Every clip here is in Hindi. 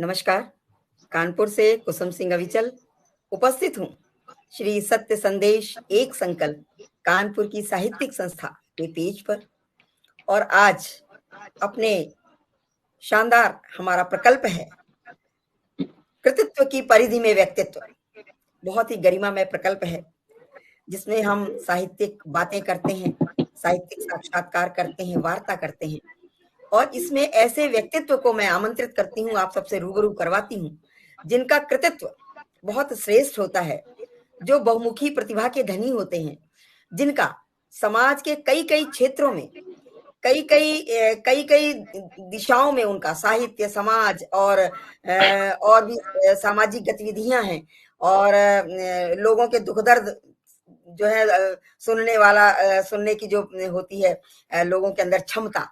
नमस्कार। कानपुर से कुसुम सिंह अविचल उपस्थित हूँ श्री सत्य संदेश एक संकल्प कानपुर की साहित्यिक संस्था के पेज पर। और आज अपने शानदार हमारा प्रकल्प है कृतित्व की परिधि में व्यक्तित्व। बहुत ही गरिमामय प्रकल्प है जिसमें हम साहित्यिक बातें करते हैं, साहित्यिक साक्षात्कार करते हैं, वार्ता करते हैं। और इसमें ऐसे व्यक्तित्व को मैं आमंत्रित करती हूँ, आप सबसे रूबरू करवाती हूँ, जिनका कृतित्व बहुत श्रेष्ठ होता है, जो बहुमुखी प्रतिभा के धनी होते हैं, जिनका समाज के कई कई क्षेत्रों में कई कई दिशाओं में उनका साहित्य, समाज और भी सामाजिक गतिविधियां हैं। और लोगों के दुख दर्द जो है सुनने की जो होती है लोगों के अंदर क्षमता,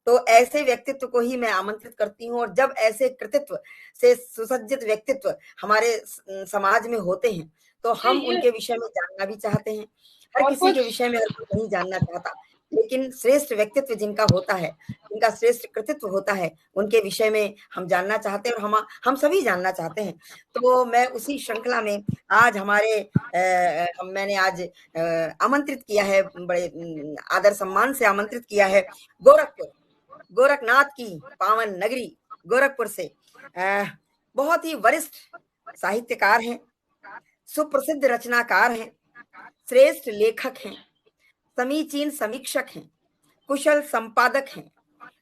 तो ऐसे व्यक्तित्व को ही मैं आमंत्रित करती हूँ। और जब ऐसे कृतित्व से सुसज्जित व्यक्तित्व हमारे समाज में होते हैं तो हम उनके विषय में जानना भी चाहते हैं। हर किसी के विषय में हर कोई नहीं जानना चाहता, लेकिन श्रेष्ठ व्यक्तित्व जिनका होता है, जिनका श्रेष्ठ कृतित्व होता है, उनके विषय में हम जानना चाहते हैं और हम सभी जानना चाहते हैं। तो मैं उसी श्रृंखला में आज मैंने आज आमंत्रित किया है, बड़े आदर सम्मान से आमंत्रित किया है गोरखनाथ की पावन नगरी गोरखपुर से बहुत ही वरिष्ठ साहित्यकार हैं, सुप्रसिद्ध रचनाकार हैं, श्रेष्ठ लेखक हैं, समीचीन समीक्षक हैं, कुशल संपादक हैं,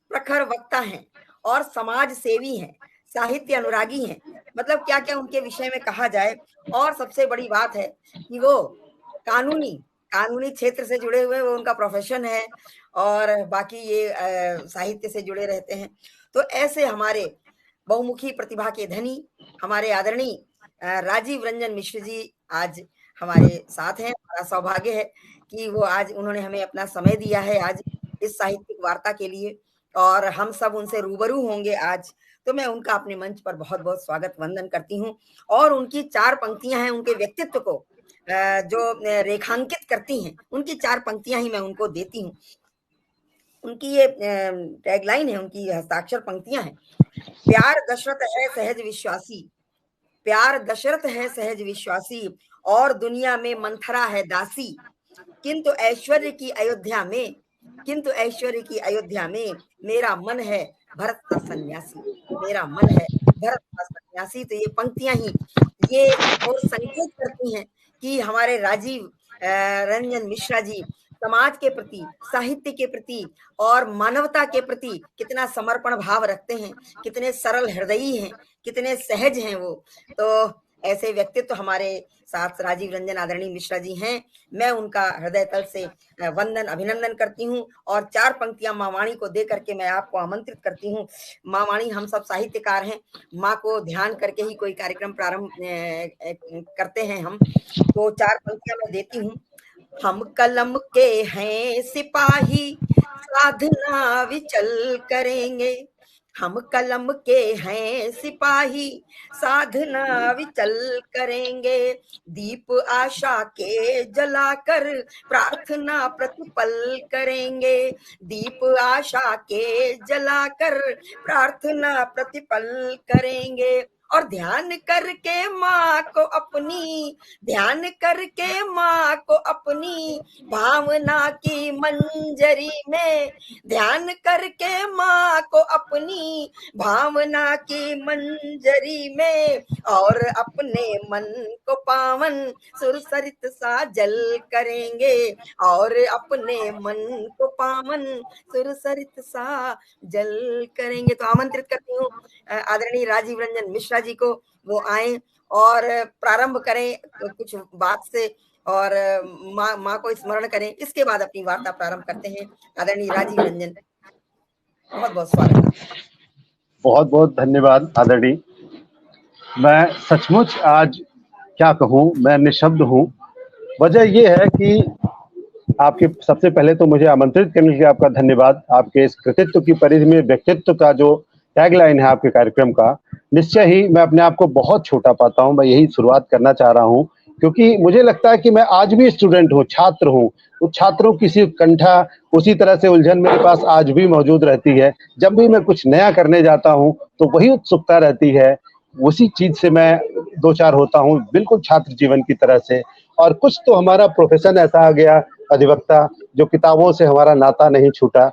प्रखर वक्ता हैं और समाज सेवी हैं, साहित्य अनुरागी हैं। मतलब क्या क्या उनके विषय में कहा जाए। और सबसे बड़ी बात है कि वो कानूनी क्षेत्र से जुड़े हुए, वो उनका प्रोफेशन है और बाकी ये साहित्य से जुड़े रहते हैं। तो ऐसे हमारे बहुमुखी प्रतिभा के धनी हमारे आदरणीय राजीव रंजन मिश्र जी आज हमारे साथ हैं। हमारा सौभाग्य है कि वो आज उन्होंने हमें अपना समय दिया है आज इस साहित्यिक वार्ता के लिए, और हम सब उनसे रूबरू होंगे आज। तो मैं उनका अपने मंच पर बहुत बहुत स्वागत वंदन करती हूँ। और उनकी 4 पंक्तियां हैं, उनके व्यक्तित्व को जो रेखांकित करती हैं, उनकी 4 पंक्तियां ही मैं उनको देती हूँ। उनकी ये टैगलाइन है, उनकी हस्ताक्षर पंक्तियां हैं। प्यार दशरथ है सहज विश्वासी, प्यार दशरथ है सहज विश्वासी, और दुनिया में मंथरा है दासी, किंतु ऐश्वर्य की अयोध्या में मेरा मन है भरत का सन्यासी, मेरा मन है भरत का सन्यासी। तो ये पंक्तियां ही ये और संकेत करती हैं कि हमारे राजीव रंजन मिश्रा जी समाज के प्रति, साहित्य के प्रति और मानवता के प्रति कितना समर्पण भाव रखते हैं, कितने सरल हृदयी हैं, कितने सहज हैं वो। तो ऐसे व्यक्तित्व हमारे साथ राजीव रंजन आदरणीय मिश्रा जी हैं। मैं उनका हृदय तल से वंदन अभिनंदन करती हूँ। और 4 पंक्तियां माँ वाणी को दे करके मैं आपको आमंत्रित करती हूँ। माँ वाणी, हम सब साहित्यकार हैं, माँ को ध्यान करके ही कोई कार्यक्रम प्रारंभ करते हैं हम। तो 4 पंक्तियां मैं देती हूँ। हम कलम के हैं सिपाही, साधना विचल करेंगे, हम कलम के हैं सिपाही, साधना विचल करेंगे, दीप आशा के जलाकर प्रार्थना प्रतिपल करेंगे, दीप आशा के जलाकर प्रार्थना प्रतिपल करेंगे, और ध्यान करके माँ को अपनी भावना की मंजरी में, ध्यान करके माँ को अपनी भावना की मंजरी में, और अपने मन को पावन सुरसरित सा जल करेंगे, और अपने मन को पावन सुरसरित सा जल करेंगे। तो आमंत्रित करती हूँ आदरणीय राजीव रंजन मिश्रा जी को, वो आए और प्रारंभ करें कुछ बात से और माँ को स्मरण करें। इसके बाद अपनी वार्ता प्रारंभ करते हैं। आदरणीय राजीव रंजन, बहुत बहुत स्वागत। बहुत बहुत धन्यवाद आदरणीय। मैं सचमुच आज क्या कहूँ, मैं निशब्द हूँ। वजह ये है कि आपके सबसे पहले तो मुझे आमंत्रित करने के लिए आपका धन्यवाद। आपके इस कृतित्व की परिधि में व्यक्तित्व का जो टैगलाइन है आपके कार्यक्रम का, निश्चय ही मैं अपने आप को बहुत छोटा पाता हूं। मैं यही शुरुआत करना चाह रहा हूं क्योंकि मुझे लगता है कि मैं आज भी स्टूडेंट हूँ, छात्र हूँ। उस छात्रों की सी कंठा उसी तरह से उलझन मेरे पास आज भी मौजूद रहती है। जब भी मैं कुछ नया करने जाता हूँ तो वही उत्सुकता रहती है, उसी चीज से मैं दो चार होता हूँ, बिल्कुल छात्र जीवन की तरह से। और कुछ तो हमारा प्रोफेशन ऐसा आ गया, अधिवक्ता, जो किताबों से हमारा नाता नहीं छूटा।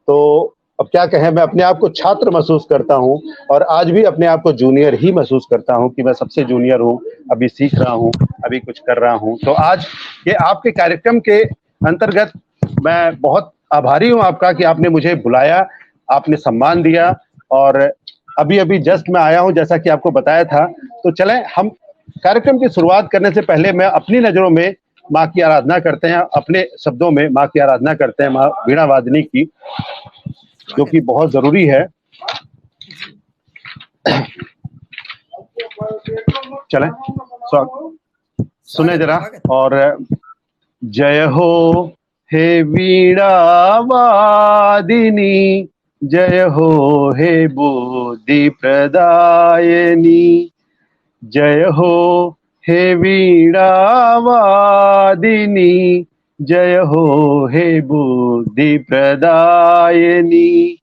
तो अब क्या कहें, मैं अपने आप को छात्र महसूस करता हूँ और आज भी अपने आप को जूनियर ही महसूस करता हूँ कि मैं सबसे जूनियर हूँ, अभी सीख रहा हूँ, अभी कुछ कर रहा हूँ। तो आज ये आपके कार्यक्रम के अंतर्गत मैं बहुत आभारी हूँ आपका कि आपने मुझे बुलाया, आपने सम्मान दिया। और अभी अभी जस्ट मैं आया हूँ, जैसा कि आपको बताया था। तो चलें, हम कार्यक्रम की शुरुआत करने से पहले मैं अपनी नज़रों में माँ की आराधना करते हैं, अपने शब्दों में माँ की आराधना करते हैं, माँ वीणा वादनी की, जो कि बहुत जरूरी है। चलें, सुने जरा। और जय हो हे वीणा वादिनी, जय हो हे बुद्धि प्रदायनी, जय हो हे वीणा वादिनी, जय हो हे बुद्धि प्रदायनी,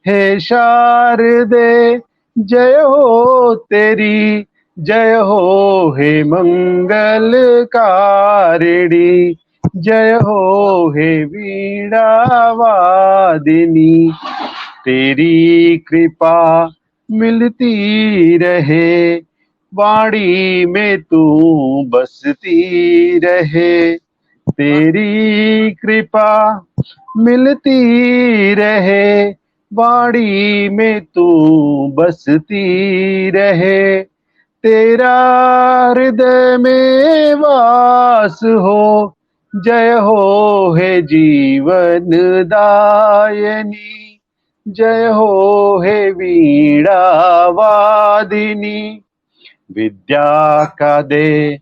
हे शारदे जय हो तेरी, जय हो हे मंगलकारिणी, जय हो हे वीणा वादिनी। तेरी कृपा मिलती रहे, वाणी में तू बसती रहे। तेरी कृपा मिलती रहे, वाणी में तू बसती रहे। तेरा हृदय में वास हो, जय हो हे जीवन दायनी, जय हो हे वीणा वादिनी। विद्या का दे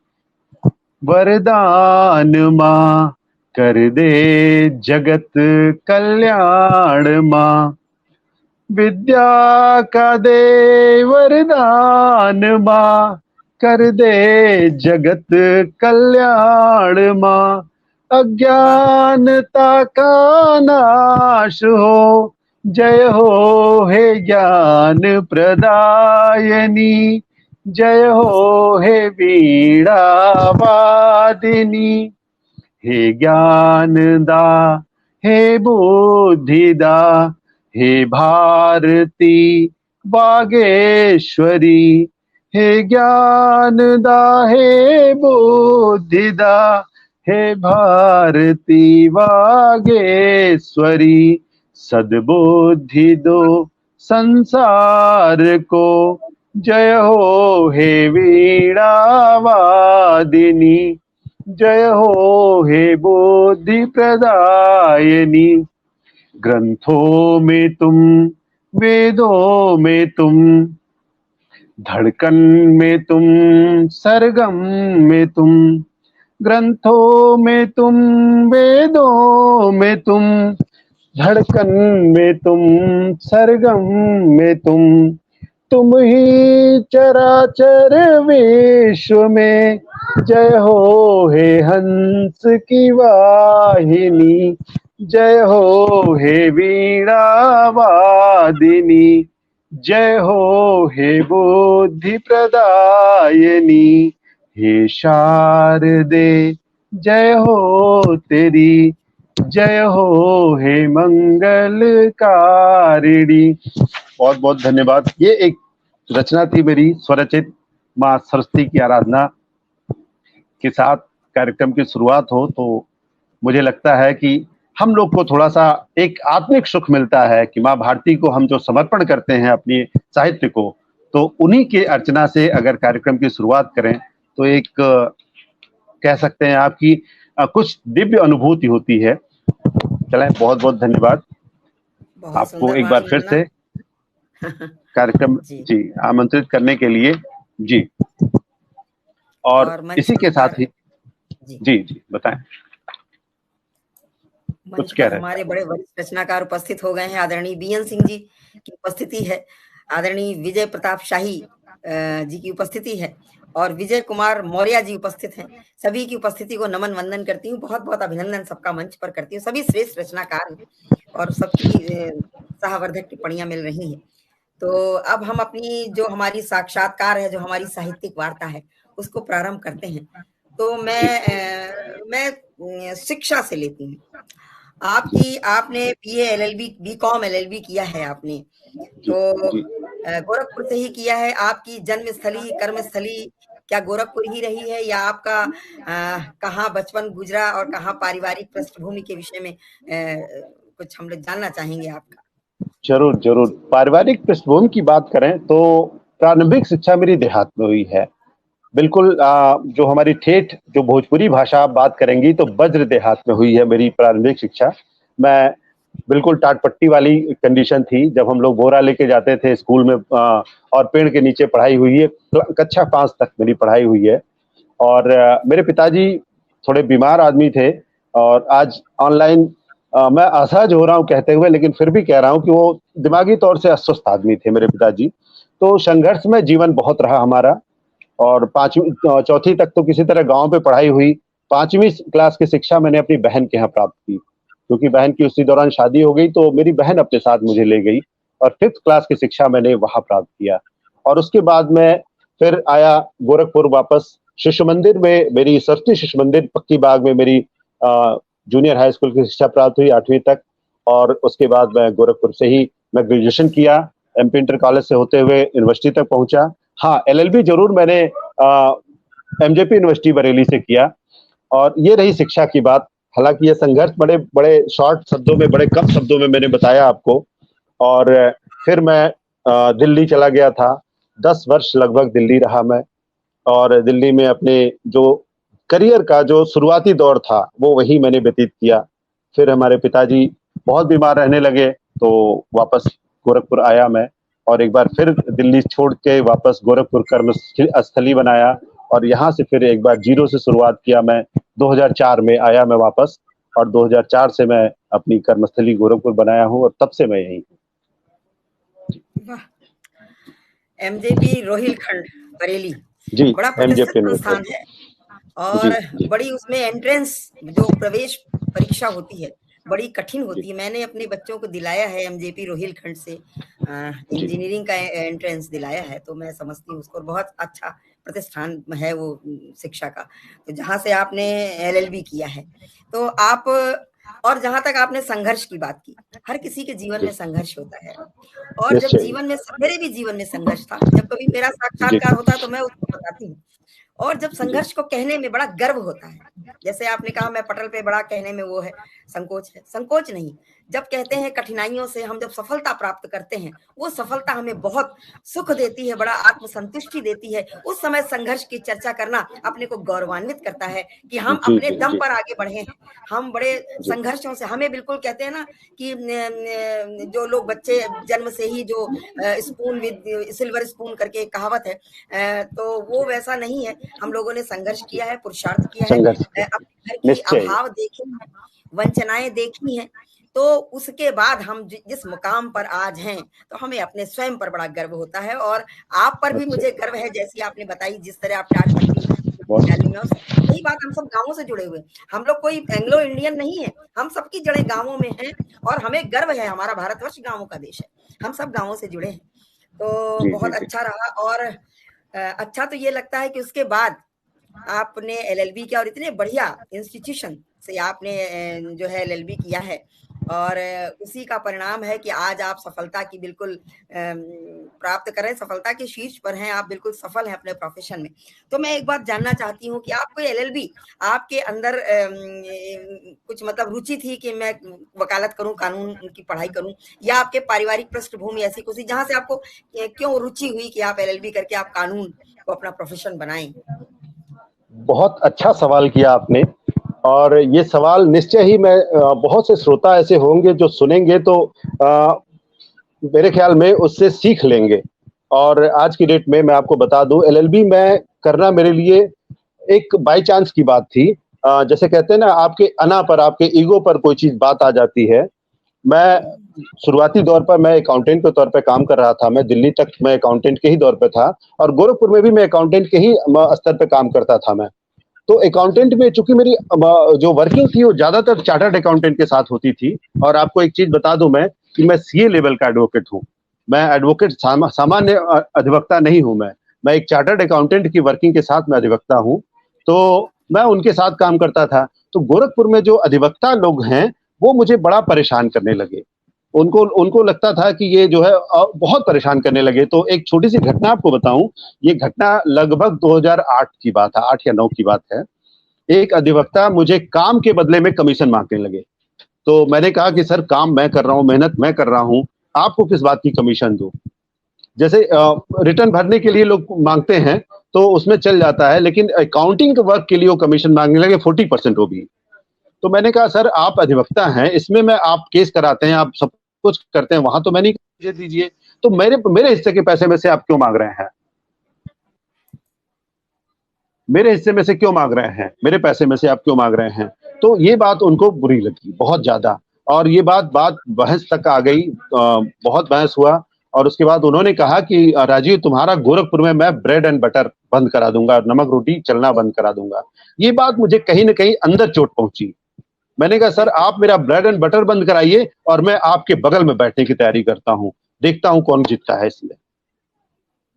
वरदान माँ, कर दे जगत कल्याण माँ। विद्या का दे वरदान माँ, कर दे जगत कल्याण माँ। अज्ञानता का नाश हो, जय हो हे ज्ञान प्रदायनी, जय हो हे वीणा वादिनी। हे ज्ञान दा, हे बुद्धि दा, हे भारती बागेश्वरी। हे ज्ञान दा, हे बुद्धि दा, हे भारती बागेश्वरी। सद्बुद्धि दो संसार को, जय हो हे वीणा वादिनी, जय हो हे बुद्धि प्रदायनी। ग्रंथों में तुम, वेदों में तुम, धड़कन में तुम, सरगम में तुम। ग्रंथों में तुम, वेदों में तुम, धड़कन में तुम, सरगम में तुम ही चराचर विश्व में। जय हो हे हंस की वाहिनी, जय हो हे वीणा वादिनी, जय हो हे बुद्धि प्रदायनी। हे शारदे जय हो तेरी, जय हो हे मंगलकारिणी। बहुत बहुत धन्यवाद। ये एक रचना थी मेरी स्वरचित, माँ सरस्वती की आराधना के साथ कार्यक्रम की शुरुआत हो तो मुझे लगता है कि हम लोग को थोड़ा सा एक आत्मिक सुख मिलता है कि माँ भारती को हम जो समर्पण करते हैं अपनी साहित्य को, तो उन्हीं के अर्चना से अगर कार्यक्रम की शुरुआत करें तो एक कह सकते हैं आपकी कुछ दिव्य अनुभूति होती है। चलें, बहुत बहुत धन्यवाद आपको एक बार फिर से कार्यक्रम जी आमंत्रित करने के लिए। जी, और इसी के साथ ही जी जी बताएं, कुछ कह रहे हैं। हमारे बड़े वरिष्ठ रचनाकार उपस्थित हो गए हैं। आदरणीय बीएन सिंह जी की उपस्थिति है, आदरणीय विजय प्रताप शाही जी की उपस्थिति है, और विजय कुमार मौर्य जी उपस्थित हैं। सभी की उपस्थिति को नमन वंदन करती हूँ, बहुत बहुत अभिनंदन सबका मंच पर करती हूँ। सभी श्रेष्ठ रचनाकार हैं और सबकी सहावर्धक टिप्पणियां मिल रही हैं। तो अब हम अपनी जो हमारी साक्षात्कार है, जो हमारी साहित्यिक वार्ता है, उसको प्रारंभ करते हैं। तो मैं शिक्षा से लेती हूँ। आपने बीए एलएलबी बीकॉम एलएलबी किया है आपने, तो गोरखपुर से ही किया है। आपकी जन्मस्थली कर्मस्थली क्या गोरखपुर ही रही है, या आपका कहाँ बचपन गुजरा और कहाँ पारिवारिक पृष्ठभूमि के विषय में कुछ हम लोग जानना चाहेंगे आपका। जरूर जरूर। पारिवारिक पृष्ठभूमि की बात करें तो प्रारंभिक शिक्षा मेरी देहात में हुई है। बिल्कुल जो हमारी ठेठ जो भोजपुरी भाषा आप बात करेंगी तो वज्र देहात में हुई है मेरी प्रारंभिक शिक्षा। मैं बिल्कुल टाटपट्टी वाली कंडीशन थी जब हम लोग बोरा लेके जाते थे स्कूल में, और पेड़ के नीचे पढ़ाई हुई है। कक्षा 5 तक मेरी पढ़ाई हुई है। और मेरे पिताजी थोड़े बीमार आदमी थे और आज ऑनलाइन मैं असहज हो रहा हूँ कहते हुए, लेकिन फिर भी कह रहा हूँ कि वो दिमागी तौर से अस्वस्थ आदमी थे मेरे पिताजी। तो संघर्ष में जीवन बहुत रहा हमारा। और 5वीं 4वीं तक तो किसी तरह गांव पे पढ़ाई हुई। 5वीं क्लास की शिक्षा मैंने अपनी बहन के यहाँ प्राप्त की, क्योंकि बहन की उसी दौरान शादी हो गई तो मेरी बहन अपने साथ मुझे ले गई और 5th क्लास की शिक्षा मैंने वहां प्राप्त किया। और उसके बाद मैं फिर आया गोरखपुर वापस। शिशु मंदिर में मेरी सरस्वती शिशु मंदिर पक्की बाग में मेरी जूनियर हाई स्कूल की शिक्षा प्राप्त हुई 8वीं तक। और उसके बाद मैं गोरखपुर से ही मैं ग्रेजुएशन किया। एमपी इंटर कॉलेज से होते हुए यूनिवर्सिटी तक पहुंचा। हाँ, एलएलबी जरूर मैंने एमजेपी यूनिवर्सिटी बरेली से किया। और ये रही शिक्षा की बात। हालांकि ये संघर्ष बड़े बड़े शॉर्ट शब्दों में, बड़े कम शब्दों में मैंने बताया आपको। और फिर मैं दिल्ली चला गया था। 10 वर्ष लगभग दिल्ली रहा मैं। और दिल्ली में अपने जो करियर का जो शुरुआती दौर था वो वही मैंने व्यतीत किया। फिर हमारे पिताजी बहुत बीमार रहने लगे तो वापस गोरखपुर आया मैं। और एक बार फिर दिल्ली छोड़ के वापस गोरखपुर कर्मस्थली बनाया। और यहाँ से फिर एक बार जीरो से शुरुआत किया मैं। 2004 में आया मैं वापस। और 2004 से मैं अपनी कर्मस्थली गोरखपुर बनाया हूँ और तब से मैं यहीं हूँ। एमजेपी रोहिलखंड बरेली जी, बड़ा प्रतिष्ठित एमजेपी संस्थान है और बड़ी उसमें एंट्रेंस जो प्रवेश परीक्षा होती है बड़ी कठिन होती है। मैंने अपने बच्चों को दिलाया है एमजेपी रोहिलखंड से इंजीनियरिंग का एंट्रेंस दिलाया है, तो मैं समझती हूँ उसको। बहुत अच्छा प्रतिष्ठान है वो शिक्षा का। तो जहाँ से आपने एलएलबी किया है तो आप, और जहां तक आपने संघर्ष की बात की, हर किसी के जीवन में संघर्ष होता है। और जब जीवन में, मेरे भी जीवन में संघर्ष था। जब कभी मेरा साक्षात्कार होता है तो मैं उसको बताती हूँ। और जब संघर्ष को कहने में बड़ा गर्व होता है, जैसे आपने कहा मैं पटल पे बड़ा कहने में वो है संकोच है, संकोच नहीं। जब कहते हैं कठिनाइयों से हम जब सफलता प्राप्त करते हैं, वो सफलता हमें बहुत सुख देती है, बड़ा आत्मसंतुष्टि देती है। उस समय संघर्ष की चर्चा करना अपने को गौरवान्वित करता है कि हम अपने दम पर आगे बढ़े हैं। हम बड़े संघर्षों से, हमें बिल्कुल कहते हैं ना कि जो लोग बच्चे जन्म से ही जो स्पून विद सिल्वर स्पून करके एक कहावत है, तो वो वैसा नहीं है। हम लोगों ने संघर्ष किया है, पुरुषार्थ किया है, अपने घर की अभाव देखे हैं, वंचनाएं देखी हैं। तो उसके बाद हम जिस मुकाम पर आज हैं, तो हमें अपने स्वयं पर बड़ा गर्व होता है। और आप पर भी मुझे गर्व है, जैसी आपने बताई जिस तरह आप टाटपट्टी विद्यालय में। यही बात, हम सब गांवों से जुड़े हुए, हम लोग कोई एंग्लो इंडियन नहीं है, हम सबकी जड़ें गांवों में हैं और हमें गर्व है। हमारा भारतवर्ष गांवों का देश है, हम सब गांवों से जुड़े हैं। तो बहुत अच्छा रहा। और अच्छा तो ये लगता है कि उसके बाद आपने एलएलबी किया और इतने बढ़िया इंस्टीट्यूशन से आपने जो है एलएलबी किया है, और उसी का परिणाम है कि आज आप सफलता की बिल्कुल प्राप्त कर रहे हैं, सफलता के शीर्ष पर हैं आप, बिल्कुल सफल हैं अपने प्रोफेशन में। तो मैं एक बात जानना चाहती हूँ कि आपको एलएलबी, आपके अंदर कुछ मतलब रुचि थी कि मैं वकालत करूं, कानून की पढ़ाई करूं, या आपके पारिवारिक पृष्ठभूमि ऐसी कुछ जहां से आपको क्यों रुचि हुई कि आप एलएलबी करके आप कानून को अपना प्रोफेशन बनाएं? बहुत अच्छा सवाल किया आपने। और ये सवाल निश्चय ही मैं बहुत से श्रोता ऐसे होंगे जो सुनेंगे तो मेरे ख्याल में उससे सीख लेंगे। और आज की डेट में मैं आपको बता दूं, एलएलबी में करना मेरे लिए एक बाय चांस की बात थी। जैसे कहते हैं ना, आपके अना पर, आपके ईगो पर कोई चीज बात आ जाती है। मैं शुरुआती दौर पर मैं अकाउंटेंट के तौर पे काम कर रहा था। मैं दिल्ली तक मैं अकाउंटेंट के ही दौर पे था और गोरखपुर में भी मैं अकाउंटेंट के ही स्तर पे काम करता था मैं। तो अकाउंटेंट में चूंकि मेरी जो वर्किंग थी वो ज्यादातर चार्टर्ड अकाउंटेंट के साथ होती थी। और आपको एक चीज बता दूं मैं कि मैं सीए लेवल का एडवोकेट हूँ। मैं एडवोकेट सामान्य अधिवक्ता नहीं हूँ। मैं एक चार्टर्ड अकाउंटेंट की वर्किंग के साथ मैं अधिवक्ता हूँ। तो मैं उनके साथ काम करता था। तो गोरखपुर में जो अधिवक्ता लोग हैं वो मुझे बड़ा परेशान करने लगे। उनको उनको लगता था कि ये जो है बहुत परेशान करने लगे। तो एक छोटी सी घटना आपको बताऊं। ये घटना लगभग 2008 की बात है, 8 या 9 की बात है। एक अधिवक्ता मुझे काम के बदले में कमीशन मांगने लगे। तो मैंने कहा कि सर काम मैं कर रहा हूँ, मेहनत मैं कर रहा हूँ, आपको किस बात की कमीशन दूं। जैसे रिटर्न भरने के लिए लोग मांगते हैं तो उसमें चल जाता है, लेकिन अकाउंटिंग के वर्क के लिए वो कमीशन मांगने लगे 40% वो भी। तो मैंने कहा सर आप अधिवक्ता हैं, इसमें मैं आप केस कराते हैं, आप सब कुछ करते हैं, वहां तो मैं नहीं, मुझे दीजिए। तो मेरे मेरे हिस्से के पैसे में से आप क्यों मांग रहे हैं? मेरे हिस्से में से क्यों मांग रहे हैं? मेरे पैसे में से आप क्यों मांग रहे हैं? तो ये बात उनको बुरी लगी बहुत ज्यादा। और ये बात बात बहस तक आ गई। बहुत बहस हुआ। और उसके बाद उन्होंने कहा कि राजीव तुम्हारा गोरखपुर में मैं ब्रेड एंड बटर बंद करा दूंगा, नमक रोटी चलना बंद करा दूंगा। ये बात मुझे कहीं ना कहीं अंदर चोट पहुंची। मैंने कहा सर आप मेरा ब्रेड एंड बटर बंद कराइए और मैं आपके बगल में बैठने की तैयारी करता हूँ, देखता हूँ कौन जीतता है इसमें।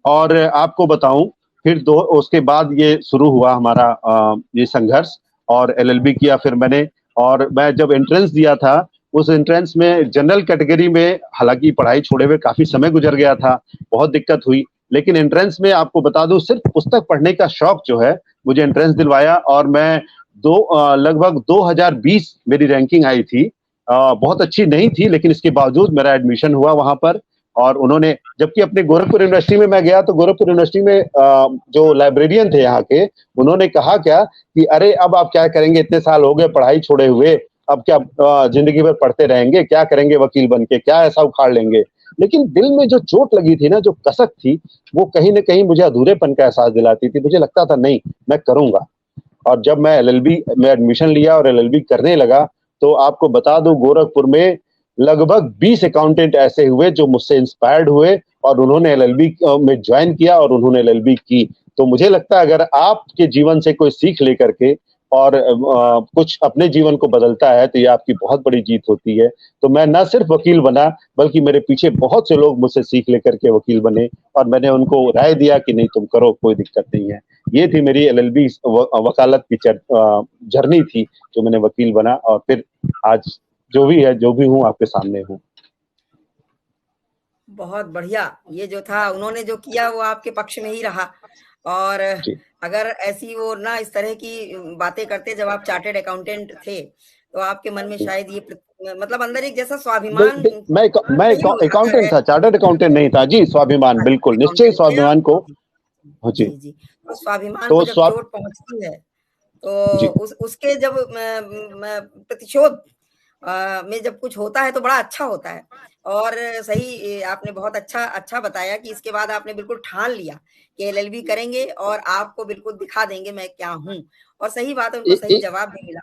और आपको बताऊं फिर दो उसके बाद ये शुरू हुआ हमारा ये संघर्ष। और एलएलबी किया फिर मैंने। और मैं जब एंट्रेंस दिया था उस एंट्रेंस में जनरल कैटेगरी में, हालांकि पढ़ाई छोड़े हुए काफी समय गुजर गया था, बहुत दिक्कत हुई। लेकिन एंट्रेंस में आपको बता दूं सिर्फ पुस्तक पढ़ने का शौक जो है मुझे एंट्रेंस दिलवाया। और मैं लगभग 2020 मेरी रैंकिंग आई थी। बहुत अच्छी नहीं थी लेकिन इसके बावजूद मेरा एडमिशन हुआ वहां पर। और उन्होंने, जबकि अपने गोरखपुर यूनिवर्सिटी में मैं गया तो गोरखपुर यूनिवर्सिटी में जो लाइब्रेरियन थे यहाँ के, उन्होंने कहा क्या कि अरे अब आप क्या करेंगे, इतने साल हो गए पढ़ाई छोड़े हुए, अब क्या जिंदगी भर पढ़ते रहेंगे, क्या करेंगे वकील बन के, क्या ऐसा उखाड़ लेंगे। लेकिन दिल में जो चोट लगी थी ना, जो कसक थी, वो कहीं ना कहीं मुझे अधूरेपन का एहसास दिलाती थी। मुझे लगता था नहीं मैं करूंगा। और जब मैं एलएलबी में एडमिशन लिया और एलएलबी करने लगा तो आपको बता दूं गोरखपुर में लगभग 20 अकाउंटेंट ऐसे हुए जो मुझसे इंस्पायर्ड हुए और उन्होंने एलएलबी में ज्वाइन किया और उन्होंने एलएलबी की। तो मुझे लगता है अगर आपके जीवन से कोई सीख लेकर के और कुछ अपने जीवन को बदलता है तो ये आपकी बहुत बड़ी जीत होती है। तो मैं न सिर्फ वकील बना बल्कि मेरे पीछे बहुत से लोग मुझसे सीख लेकर के वकील बने और मैंने उनको राय दिया कि नहीं तुम करो, कोई दिक्कत नहीं है। ये थी मेरी एलएलबी वकालत की जर्नी थी जो मैंने वकील बना और फिर आज जो भी है, जो भी हूँ, आपके सामने हूँ। बहुत बढ़िया। ये जो था उन्होंने जो किया वो आपके पक्ष में ही रहा। और अगर ऐसी वो ना इस तरह की बातें करते जब आप चार्टर्ड अकाउंटेंट थे तो आपके मन में शायद ये मतलब अंदर एक जैसा स्वाभिमान। मैं अकाउंटेंट था, चार्टर्ड अकाउंटेंट नहीं था जी। स्वाभिमान, बिल्कुल निश्चय स्वाभिमान को। जी जी। तो स्वाभिमान को जब चोट पहुंचती है तो उसके जब प्रतिशोध में जब कुछ होता है तो बड़ा अच्छा होता है। और सही आपने बहुत अच्छा बताया कि इसके बाद आपने बिल्कुल ठान लिया कि एलएलबी करेंगे और आपको बिल्कुल दिखा देंगे मैं क्या हूँ। और सही बात है, उनको सही जवाब भी मिला।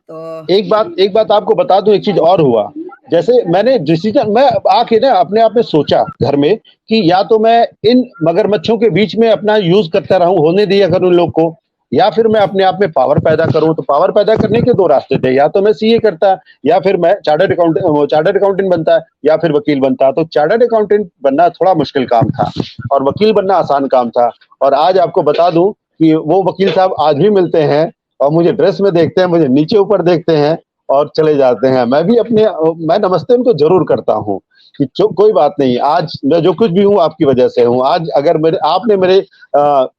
तो एक बात आपको बता दूं, एक चीज और हुआ। जैसे मैंने डिसीजन मैं आके ना अपने आप में सोचा घर में कि या तो मैं इन मगरमच्छों के बीच में अपना यूज करता रहूं, होने दिया करूं लोग को, या फिर मैं अपने आप में पावर पैदा करूं। तो पावर पैदा करने के दो रास्ते थे, या तो मैं सीए करता या फिर मैं चार्टर्ड अकाउंटेंट बनता या फिर वकील बनता। तो चार्टर्ड अकाउंटेंट बनना थोड़ा मुश्किल काम था और वकील बनना आसान काम था। और आज आपको बता दूं कि वो वकील साहब आज भी मिलते हैं और मुझे ड्रेस में देखते हैं, मुझे नीचे ऊपर देखते हैं और चले जाते हैं। मैं नमस्ते उनको जरूर करता हूँ कि कोई बात नहीं, आज मैं जो कुछ भी हूँ आपकी वजह से हूँ। आज अगर आपने मेरे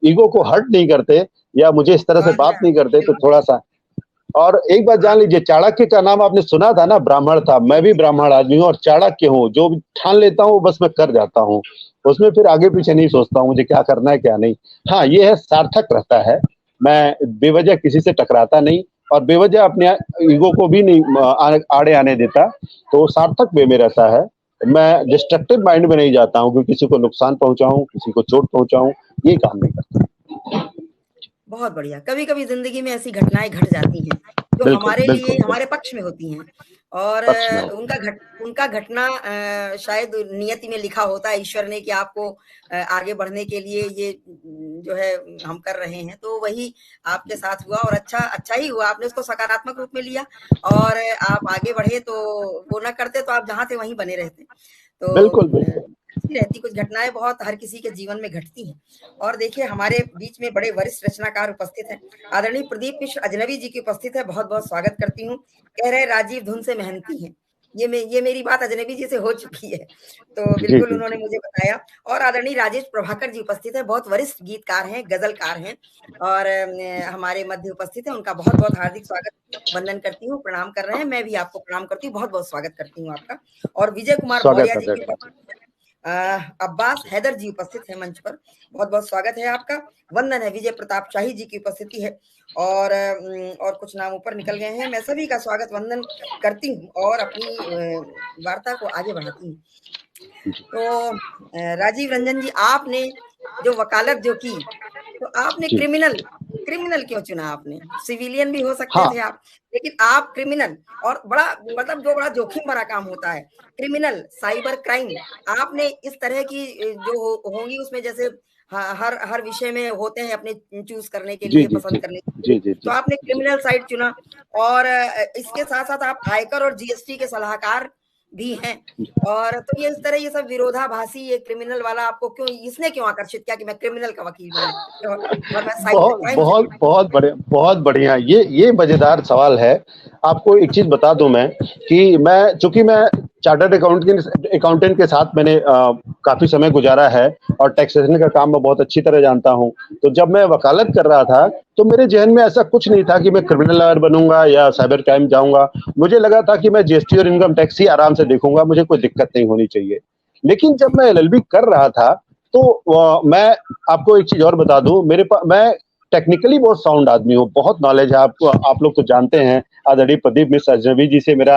ईगो को हर्ट नहीं करते या मुझे इस तरह से बात नहीं करते तो थोड़ा सा। और एक बात जान लीजिए, चाणक्य का नाम आपने सुना था ना, ब्राह्मण था। मैं भी ब्राह्मण आदमी हूँ और चाणक्य हूँ। जो ठान लेता हूँ बस मैं कर जाता हूँ, उसमें फिर आगे पीछे नहीं सोचता हूँ मुझे क्या करना है क्या नहीं। हाँ ये है, सार्थक रहता है। मैं बेवजह किसी से टकराता नहीं और बेवजह अपने ईगो को भी नहीं आड़े आने देता। तो सार्थक वे में रहता है। मैं डिस्ट्रक्टिव माइंड में नहीं जाता हूँ कि किसी को नुकसान पहुंचाऊं, किसी को चोट पहुंचाऊं, ये काम नहीं करता। बहुत बढ़िया। कभी कभी जिंदगी में ऐसी घटनाएं घट जाती हैं जो हमारे लिए हमारे पक्ष में होती हैं। और सच में। उनका घटना शायद नियति में लिखा होता है ईश्वर ने कि आपको आगे बढ़ने के लिए ये जो है हम कर रहे हैं, तो वही आपके साथ हुआ और अच्छा ही हुआ, आपने उसको सकारात्मक रूप में लिया और आप आगे बढ़े। तो वो ना करते तो आप जहाँ थे वहीं बने रहते। तो बिल्कुल बिल्कुल। अच्छी रहती, कुछ घटनाएं बहुत हर किसी के जीवन में घटती हैं। और देखिए हमारे बीच में बड़े वरिष्ठ रचनाकार उपस्थित हैं, आदरणीय प्रदीप मिश्र अजनबी जी की उपस्थित है, बहुत बहुत स्वागत करती हूँ। कह रहे राजीव धुन से मेहनती हैं, ये मेरी बात अजनबी जी से हो चुकी है, तो जी बिल्कुल जी उन्होंने जी। मुझे बताया। और आदरणीय राजेश प्रभाकर जी उपस्थित है, बहुत वरिष्ठ गीतकार हैं, गजलकार हैं और हमारे मध्य उपस्थित है, उनका बहुत बहुत हार्दिक स्वागत वंदन करती हूँ, प्रणाम कर रहे हैं। मैं भी आपको प्रणाम करती हूँ, बहुत बहुत स्वागत करती हूँ आपका। और विजय कुमार स्वागत मौर्य जी की आदरणीय उपस्थित है, अब्बास हैदर जी उपस्थित है मंच पर, बहुत बहुत स्वागत है आपका, वंदन है। विजय प्रताप शाही जी की उपस्थिति है और कुछ नाम ऊपर निकल गए हैं। मैं सभी का स्वागत वंदन करती हूँ और अपनी वार्ता को आगे बढ़ाती हूँ। तो राजीव रंजन जी, आपने जो वकालत जो की, तो आपने जी। क्रिमिनल क्रिमिनल क्यों चुना? आपने सिविलियन भी हो सकते हाँ। थे आप, लेकिन आप क्रिमिनल, और बड़ा मतलब जो बड़ा जोखिम भरा काम होता है क्रिमिनल साइबर क्राइम, आपने इस तरह की जो होंगी उसमें जैसे हर हर विषय में होते हैं अपने चूज करने के जी लिए, जी पसंद जी करने के लिए, जी जी तो जी आपने जी। क्रिमिनल साइड चुना। और इसके साथ साथ आप आयकर और जीएसटी के सलाहकार भी हैं। और तो ये इस तरह ये सब विरोधाभासी, ये क्रिमिनल वाला आपको क्यों, इसने क्यों आकर्षित किया कि मैं क्रिमिनल का वकील बनूं और मैं साइबर बहुत क्राइम से बहुत बहुत बढ़िया, बहुत बढ़िया। ये मजेदार सवाल है। आपको एक चीज बता दूं मैं कि चूंकि मैं चार्टर्ड अकाउंटेंट के साथ मैंने काफी समय गुजारा है और टैक्सेशन का काम मैं बहुत अच्छी तरह जानता हूं। तो जब मैं वकालत कर रहा था तो मेरे जहन में ऐसा कुछ नहीं था कि मैं क्रिमिनल लॉयर बनूंगा या साइबर क्राइम जाऊंगा। मुझे लगा था कि मैं जीएसटी और इनकम टैक्स ही आराम से देखूंगा, मुझे कोई दिक्कत नहीं होनी चाहिए। लेकिन जब मैं एलएलबी कर रहा था तो मैं आपको एक चीज और बता दूं, मैं टेक्निकली बहुत साउंड आदमी हूँ, बहुत नॉलेज है आपको। आप लोग तो जानते हैं, आदरणीय प्रदीप मिश्र अजनबी जी से मेरा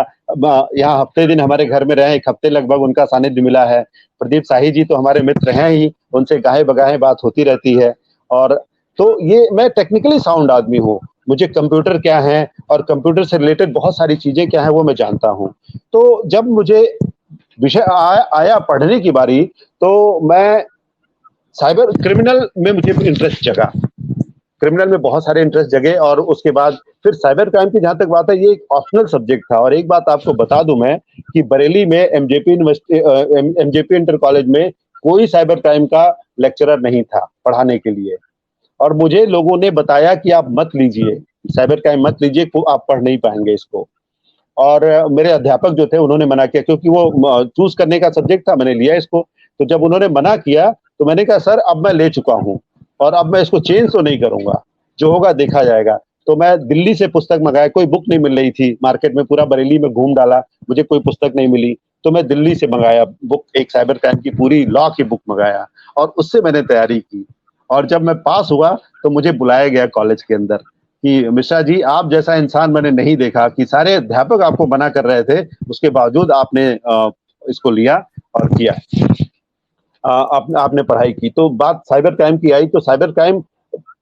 यहाँ हफ्ते दिन हमारे घर में रहे, एक हफ्ते लगभग उनका सानिध्य मिला है। प्रदीप शाही जी तो हमारे मित्र हैं ही, उनसे गाहे बगाहे बात होती रहती है। और तो ये मैं टेक्निकली साउंड आदमी हूँ, मुझे कंप्यूटर क्या है और कंप्यूटर से रिलेटेड बहुत सारी चीजें क्या है वो मैं जानता हूँ। तो जब मुझे विषय आया पढ़ने की बारी, तो मैं साइबर क्रिमिनल में मुझे इंटरेस्ट जगा, क्रिमिनल में बहुत सारे इंटरेस्ट जगे। और उसके बाद फिर साइबर क्राइम की जहां तक बात है, ये एक ऑप्शनल सब्जेक्ट था। और एक बात आपको बता दूं मैं कि बरेली में MJP university, MJP inter college में कोई साइबर क्राइम का लेक्चरर नहीं था पढ़ाने के लिए। और मुझे लोगों ने बताया कि आप मत लीजिए, साइबर क्राइम मत लीजिए, आप पढ़ नहीं पाएंगे इसको। और मेरे अध्यापक जो थे उन्होंने मना किया, क्योंकि वो चूज करने का सब्जेक्ट था, मैंने लिया इसको। तो जब उन्होंने मना किया तो मैंने कहा सर अब मैं ले चुका हूँ और अब मैं इसको चेंज तो नहीं करूंगा, जो होगा देखा जाएगा। तो मैं दिल्ली से पुस्तक मंगाया, कोई बुक नहीं मिल रही थी मार्केट में, पूरा बरेली में घूम डाला, मुझे कोई पुस्तक नहीं मिली। तो मैं दिल्ली से मंगाया बुक, एक साइबर क्राइम की पूरी लॉ की बुक मंगाया और उससे मैंने तैयारी की। और जब मैं पास हुआ तो मुझे बुलाया गया कॉलेज के अंदर कि मिश्रा जी आप जैसा इंसान मैंने नहीं देखा, कि सारे अध्यापक आपको मना कर रहे थे उसके बावजूद आपने इसको लिया और किया, आपने पढ़ाई की। तो बात साइबर क्राइम की आई, तो साइबर क्राइम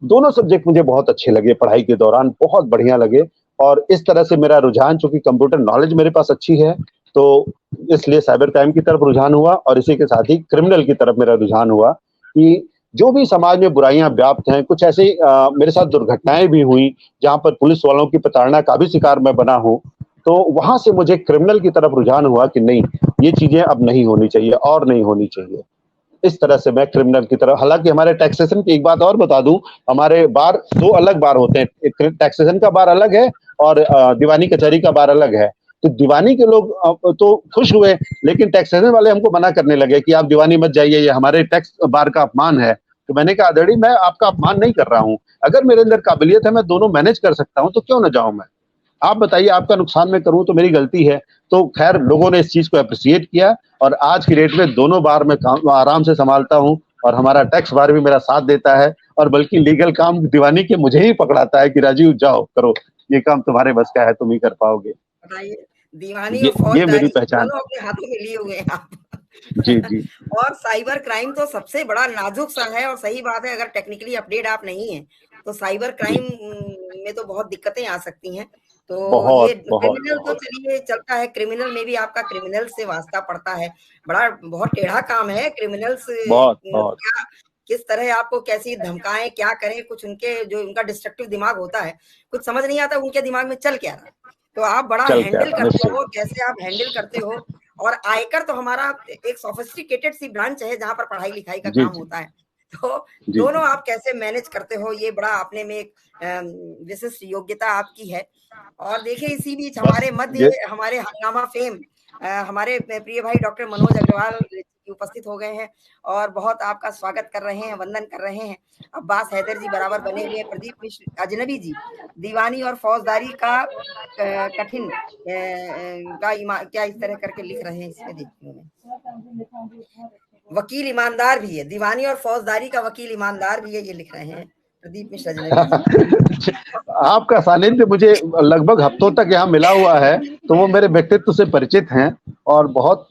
दोनों सब्जेक्ट मुझे बहुत अच्छे लगे, पढ़ाई के दौरान बहुत बढ़िया लगे। और इस तरह से मेरा रुझान, चूंकि कंप्यूटर नॉलेज मेरे पास अच्छी है, तो इसलिए साइबर क्राइम की तरफ रुझान हुआ और इसी के साथ ही क्रिमिनल की तरफ मेरा रुझान हुआ कि जो भी समाज में बुराइयां व्याप्त हैं, कुछ ऐसी मेरे साथ दुर्घटनाएं भी हुई जहां पर पुलिस वालों की प्रताड़ना का भी शिकार मैं बना हूं। तो वहां से मुझे क्रिमिनल की तरफ रुझान हुआ कि नहीं, ये चीजें अब नहीं होनी चाहिए और नहीं होनी चाहिए। इस तरह से मैं क्रिमिनल की तरफ, हालांकि हमारे टैक्सेशन की एक बात और बता दूं, हमारे बार दो अलग बार होते हैं, एक टैक्सेशन का बार अलग है और दीवानी कचहरी का बार अलग है। तो दीवानी के लोग तो खुश हुए, लेकिन टैक्सेशन वाले हमको मना करने लगे कि आप दीवानी मत जाइए, ये हमारे टैक्स बार का अपमान है। तो मैंने कहा आदरणीय मैं आपका अपमान नहीं कर रहा हूँ, अगर मेरे अंदर काबिलियत है, मैं दोनों मैनेज कर सकता हूँ, तो क्यों ना जाऊं मैं। आप बताइए, आपका नुकसान मैं करूं तो मेरी गलती है। तो खैर लोगों ने इस चीज को अप्रिशिएट किया और आज की डेट में दोनों बार मैं काम आराम से संभालता हूं और हमारा टैक्स बार भी मेरा साथ देता है। और बल्कि लीगल काम दीवानी के मुझे ही पकड़ाता है कि राजीव जाओ करो, ये काम तुम्हारे बस का है, तुम ही कर पाओगे। बताइए, दीवानी और ये मेरी फौजदारी पहचान दोनों है। अपने हाथों में लिए हुए हैं आप। जी जी और साइबर क्राइम तो सबसे बड़ा नाजुक सा है, और सही बात है, अगर टेक्निकली अपडेट आप नहीं है तो साइबर जी क्राइम में तो बहुत दिक्कतें आ सकती हैं। तो ये बहुत बहुत क्रिमिनल तो बहुत चलिए चलता है, क्रिमिनल में भी आपका क्रिमिनल से वास्ता पड़ता है। बड़ा बहुत टेढ़ा काम है क्रिमिनल से। बहुत बहुत। क्या किस तरह आपको कैसी धमकाएं, क्या करें, कुछ उनके जो उनका डिस्ट्रक्टिव दिमाग होता है, कुछ समझ नहीं आता उनके दिमाग में चल क्या रहा है। तो आप बड़ा चल क्या हैंडल रहा, करते निश्चित। हो, कैसे आप हैंडल करते हो। और आयकर तो हमारा एक सोफिस्टिकेटेड सी ब्रांच है जहां पर पढ़ाई लिखाई का जी काम जी होता है। तो जी दोनों जी। आप कैसे मैनेज करते हो, ये बड़ा अपने में एक विशिष्ट योग्यता आपकी है। और देखिए इसी बीच बस हमारे ये मध्य हमारे हंगामा फेम हमारे प्रिय भाई डॉक्टर मनोज अग्रवाल जी उपस्थित हो गए हैं और बहुत आपका स्वागत कर रहे हैं, वंदन कर रहे हैं। अब्बास हैदर जी बराबर बने हुए हैं, प्रदीप मिश्र अजनबी जी दीवानी और फौजदारी का कठिन क्या इस तरह करके लिख रहे हैं, इसमें देखिए वकील ईमानदार भी है, दीवानी और फौजदारी का वकील ईमानदार भी है, ये लिख रहे हैं प्रदीप मिश्र अजनबी जी। आपका सानिध्य मुझे लगभग हफ्तों तक यहाँ मिला हुआ है, तो वो मेरे व्यक्तित्व से परिचित हैं और बहुत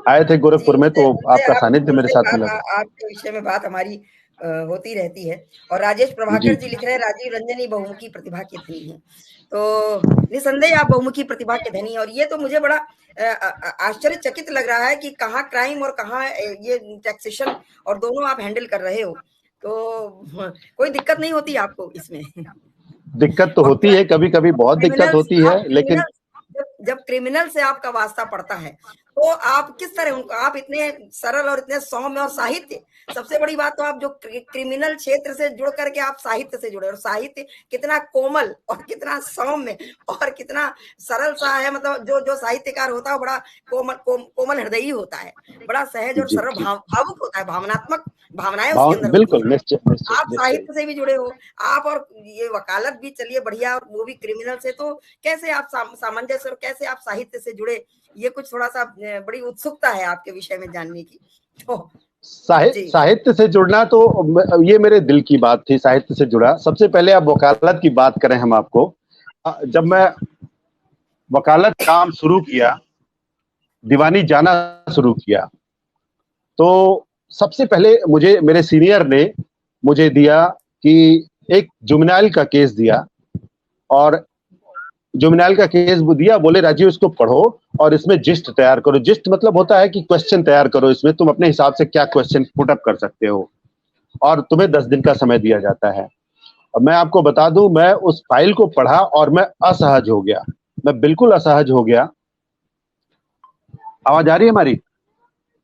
आए थे जी, गोरखपुर में, उनसे तो उनसे आपका आप सानिध्य मेरे उनसे साथ बात मिला था। आपके विषय में बात हमारी होती रहती है। और राजेश जी प्रभाकर जी जी। लिख रहे हैं, राजीव रंजन ही बहुमुखी प्रतिभा के धनी हैं। तो निसंदेह आप बहुमुखी प्रतिभा के धनी हैं और ये तो मुझे बड़ा आश्चर्यचकित लग रहा है कि कहाँ क्राइम और कहाँ ये टैक्सेशन और दोनों आप हैंडल कर रहे हो। तो कोई दिक्कत नहीं होती आपको इसमें? दिक्कत तो और होती है, कभी कभी बहुत दिक्कत क्रिमिनल्स होती आप है, लेकिन क्रिमिनल जब क्रिमिनल से आपका वास्ता पड़ता है तो आप किस तरह उनको, आप इतने सरल और इतने सौम्य और साहित्य, सबसे बड़ी बात तो आप जो क्रिमिनल क्षेत्र से जुड़ करके आप साहित्य से जुड़े, और साहित्य कितना कोमल और कितना सौम्य और कितना सरल सा है। मतलब जो जो साहित्यकार होता है बड़ा कोमल हृदयी होता है, बड़ा सहज और जी सरल जी। भावुक होता है, भावनात्मक भावनाएं उसके अंदर होती बिल्कुल, हैं। निश्चित आप निश्चित निश्चित। साहित्य से भी जुड़े हो, आप और ये वकालत भी चलिए बढ़िया, वो भी क्रिमिनल से, तो कैसे आप सामंजस्य और कैसे आप साहित्य से जुड़े, ये कुछ थोड़ा सा बड़ी उत्सुकता है आपके विषय में जानने की। तो जी साहित्य से जुड़ना तो ये मेरे दिल की बात थी, साहित्य से जुड़ा। सबसे पहले आप वकालत की बात करें हम आपको, जब मैं वकालत काम शुरू किया, दीवानी जाना शुरू किया, तो सबसे पहले मुझे मेरे सीनियर ने मुझे दिया कि एक जुवेनाइल का केस दिया, और जुवेनाइल का केस वो दिया, बोले राजीव इसको पढ़ो और इसमें जिस्ट तैयार करो। जिस्ट मतलब होता है कि क्वेश्चन तैयार करो, इसमें तुम अपने हिसाब से क्या क्वेश्चन पुट अप कर सकते हो, और तुम्हें 10 दिन का समय दिया जाता है। अब मैं आपको बता दूं, मैं उस फाइल को पढ़ा और मैं असहज हो गया, मैं बिल्कुल असहज हो गया। आवाज आ रही है हमारी?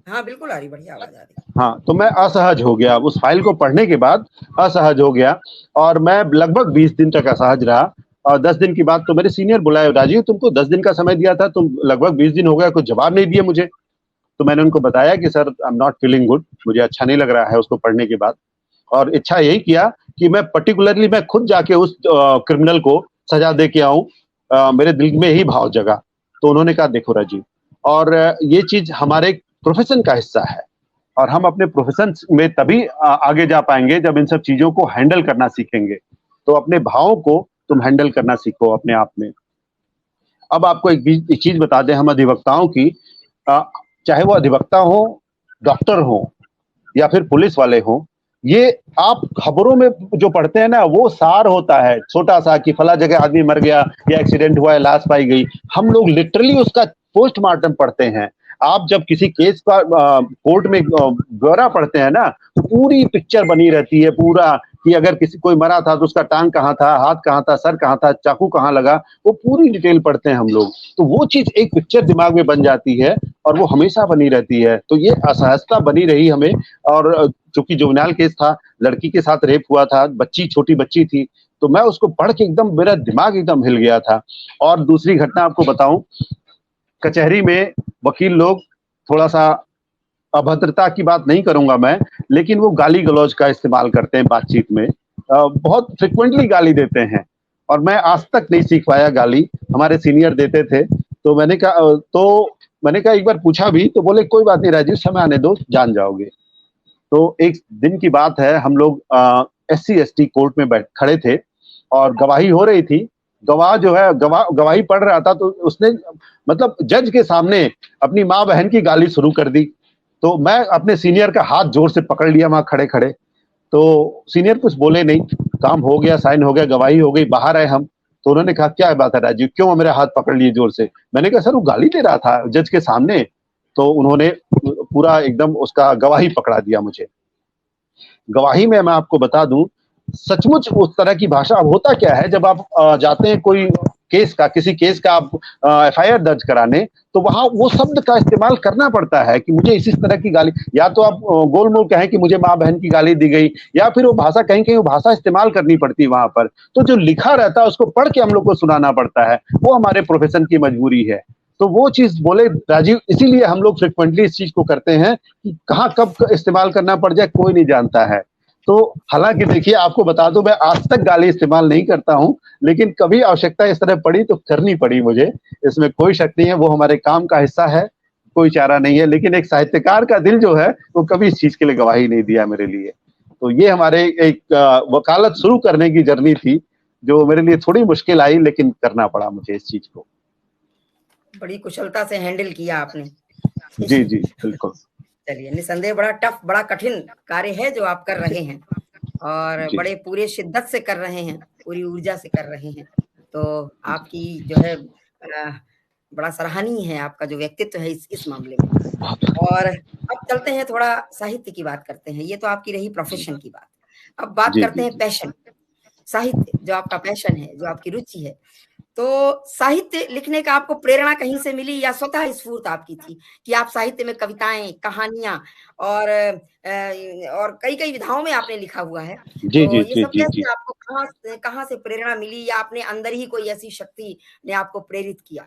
हाँ बिल्कुल आ रही, बढ़िया आवाज आ रही। हाँ, तो मैं असहज हो गया उस फाइल को पढ़ने के बाद, असहज हो गया, और मैं लगभग 20 दिन तक असहज रहा। और 10 दिन की बात तो मेरे सीनियर बुलाए, राजीव तुमको 10 दिन का समय दिया था, तुम लगभग 20 दिन हो गया, कुछ जवाब नहीं दिए मुझे। तो मैंने उनको बताया कि sir I am not feeling good, मुझे अच्छा नहीं लग रहा है उसको पढ़ने के बाद। और इच्छा यही किया कि मैं पर्टिकुलरली मैं खुद जाके उस क्रिमिनल को सजा दे के आऊं, मेरे दिल में ही भाव जगा। तो उन्होंने कहा देखो राजीव, और ये चीज हमारे प्रोफेशन का हिस्सा है, और हम अपने प्रोफेशन में तभी आगे जा पाएंगे जब इन सब चीजों को हैंडल करना सीखेंगे। तो अपने भावों को तुम हैंडल करना सीखो अपने आप में। अब आपको एक चीज बता दें, हम अधिवक्ताओं की, चाहे वो अधिवक्ता हो, डॉक्टर हो, या फिर पुलिस वाले हो, ये आप खबरों में जो पढ़ते हैं ना, वो सार होता है छोटा सा कि फला जगह आदमी मर गया या एक्सीडेंट हुआ है, लाश पाई गई। हम लोग लिटरली उसका पोस्टमार्टम पढ़ते हैं। आप जब किसी केस का कोर्ट में ब्यौरा पढ़ते हैं ना, तो पूरी पिक्चर बनी रहती है, पूरा कि अगर किसी कोई मरा था तो उसका टांग कहाँ था, हाथ कहाँ था, सर कहाँ था, चाकू कहाँ लगा, वो पूरी डिटेल पढ़ते हैं हम लोग। तो वो चीज एक पिक्चर दिमाग में बन जाती है और वो हमेशा बनी रहती है। तो ये असहजता बनी रही हमें। और चूंकि जुवेनाइल केस था, लड़की के साथ रेप हुआ था, बच्ची, छोटी बच्ची थी, तो मैं उसको पढ़ के एकदम मेरा दिमाग एकदम हिल गया था। और दूसरी घटना आपको बताऊं, कचहरी में वकील लोग थोड़ा सा, अभद्रता की बात नहीं करूंगा मैं, लेकिन वो गाली गलौज का इस्तेमाल करते हैं बातचीत में, बहुत फ्रिक्वेंटली गाली देते हैं। और मैं आज तक नहीं सीख पाया गाली, हमारे सीनियर देते थे। तो मैंने कहा एक बार पूछा भी, तो बोले कोई बात नहीं राजीव, समय आने दो, जान जाओगे। तो एक दिन की बात है, हम लोग SC ST कोर्ट में बैठ खड़े थे और गवाही हो रही थी। गवाह जो है गवाही पढ़ रहा था, तो उसने मतलब जज के सामने अपनी माँ बहन की गाली शुरू कर दी। तो मैं अपने सीनियर का हाथ जोर से पकड़ लिया वहां खड़े खड़े। तो सीनियर कुछ बोले नहीं, काम हो गया, साइन हो गया, गवाही हो गई, बाहर आए हम। तो उन्होंने कहा क्या बात है राजीव, क्यों मेरे हाथ पकड़ लिए जोर से? मैंने कहा सर वो गाली दे रहा था जज के सामने। तो उन्होंने पूरा एकदम उसका गवाही पकड़ा दिया मुझे। गवाही में मैं आपको बता दूं, सचमुच उस तरह की भाषा। अब होता क्या है, जब आप जाते हैं कोई किसी केस का आप एफआईआर दर्ज कराने, तो वहां वो शब्द का इस्तेमाल करना पड़ता है कि मुझे इस तरह की गाली, या तो आप गोल मोल कहें कि मुझे माँ बहन की गाली दी गई, या फिर वो भाषा कहीं कहीं वो भाषा इस्तेमाल करनी पड़ती है वहां पर। तो जो लिखा रहता है उसको पढ़ के हम लोग को सुनाना पड़ता है, वो हमारे प्रोफेशन की मजबूरी है। तो वो चीज बोले राजीव, इसीलिए हम लोग फ्रिक्वेंटली इस चीज को करते हैं कि कहाँ कब इस्तेमाल करना पड़ जाए कोई नहीं जानता है। तो हालांकि देखिए आपको बता दूं, मैं आज तक गाली इस्तेमाल नहीं करता हूं, लेकिन कभी आवश्यकता इस तरह पड़ी तो करनी पड़ी मुझे। इसमें कोई शक नहीं है, वो हमारे काम का हिस्सा है, कोई चारा नहीं है। लेकिन एक साहित्यकार का दिल जो है वो कभी इस चीज के लिए गवाही नहीं दिया मेरे लिए। तो ये हमारे एक वकालत शुरू करने की जर्नी थी, जो मेरे लिए थोड़ी मुश्किल आई, लेकिन करना पड़ा मुझे इस चीज को। बड़ी कुशलता से हैंडल किया आपने। जी जी बिल्कुल। चलिए, निसंदेह बड़ा टफ, बड़ा कठिन कार्य है जो आप कर रहे हैं, और जी बड़े पूरे शिद्दत से कर रहे हैं, पूरी ऊर्जा से कर रहे हैं। तो आपकी जो है बड़ा सराहनीय है आपका जो व्यक्तित्व है इस मामले में। और अब चलते हैं, थोड़ा साहित्य की बात करते हैं। ये तो आपकी रही प्रोफेशन की बात। अब बात जी करते जी हैं पैशन, साहित्य जो आपका पैशन है, जो आपकी रुचि है। तो साहित्य लिखने का आपको प्रेरणा कहीं से मिली, या स्वतः स्फूर्त आपकी थी कि आप साहित्य में कविताएं, कहानियां और कई कई विधाओं में आपने लिखा हुआ है। जी तो जी ये जी सब जी जी। कैसे आपको कहाँ से प्रेरणा मिली, या अपने अंदर ही कोई ऐसी शक्ति ने आपको प्रेरित किया?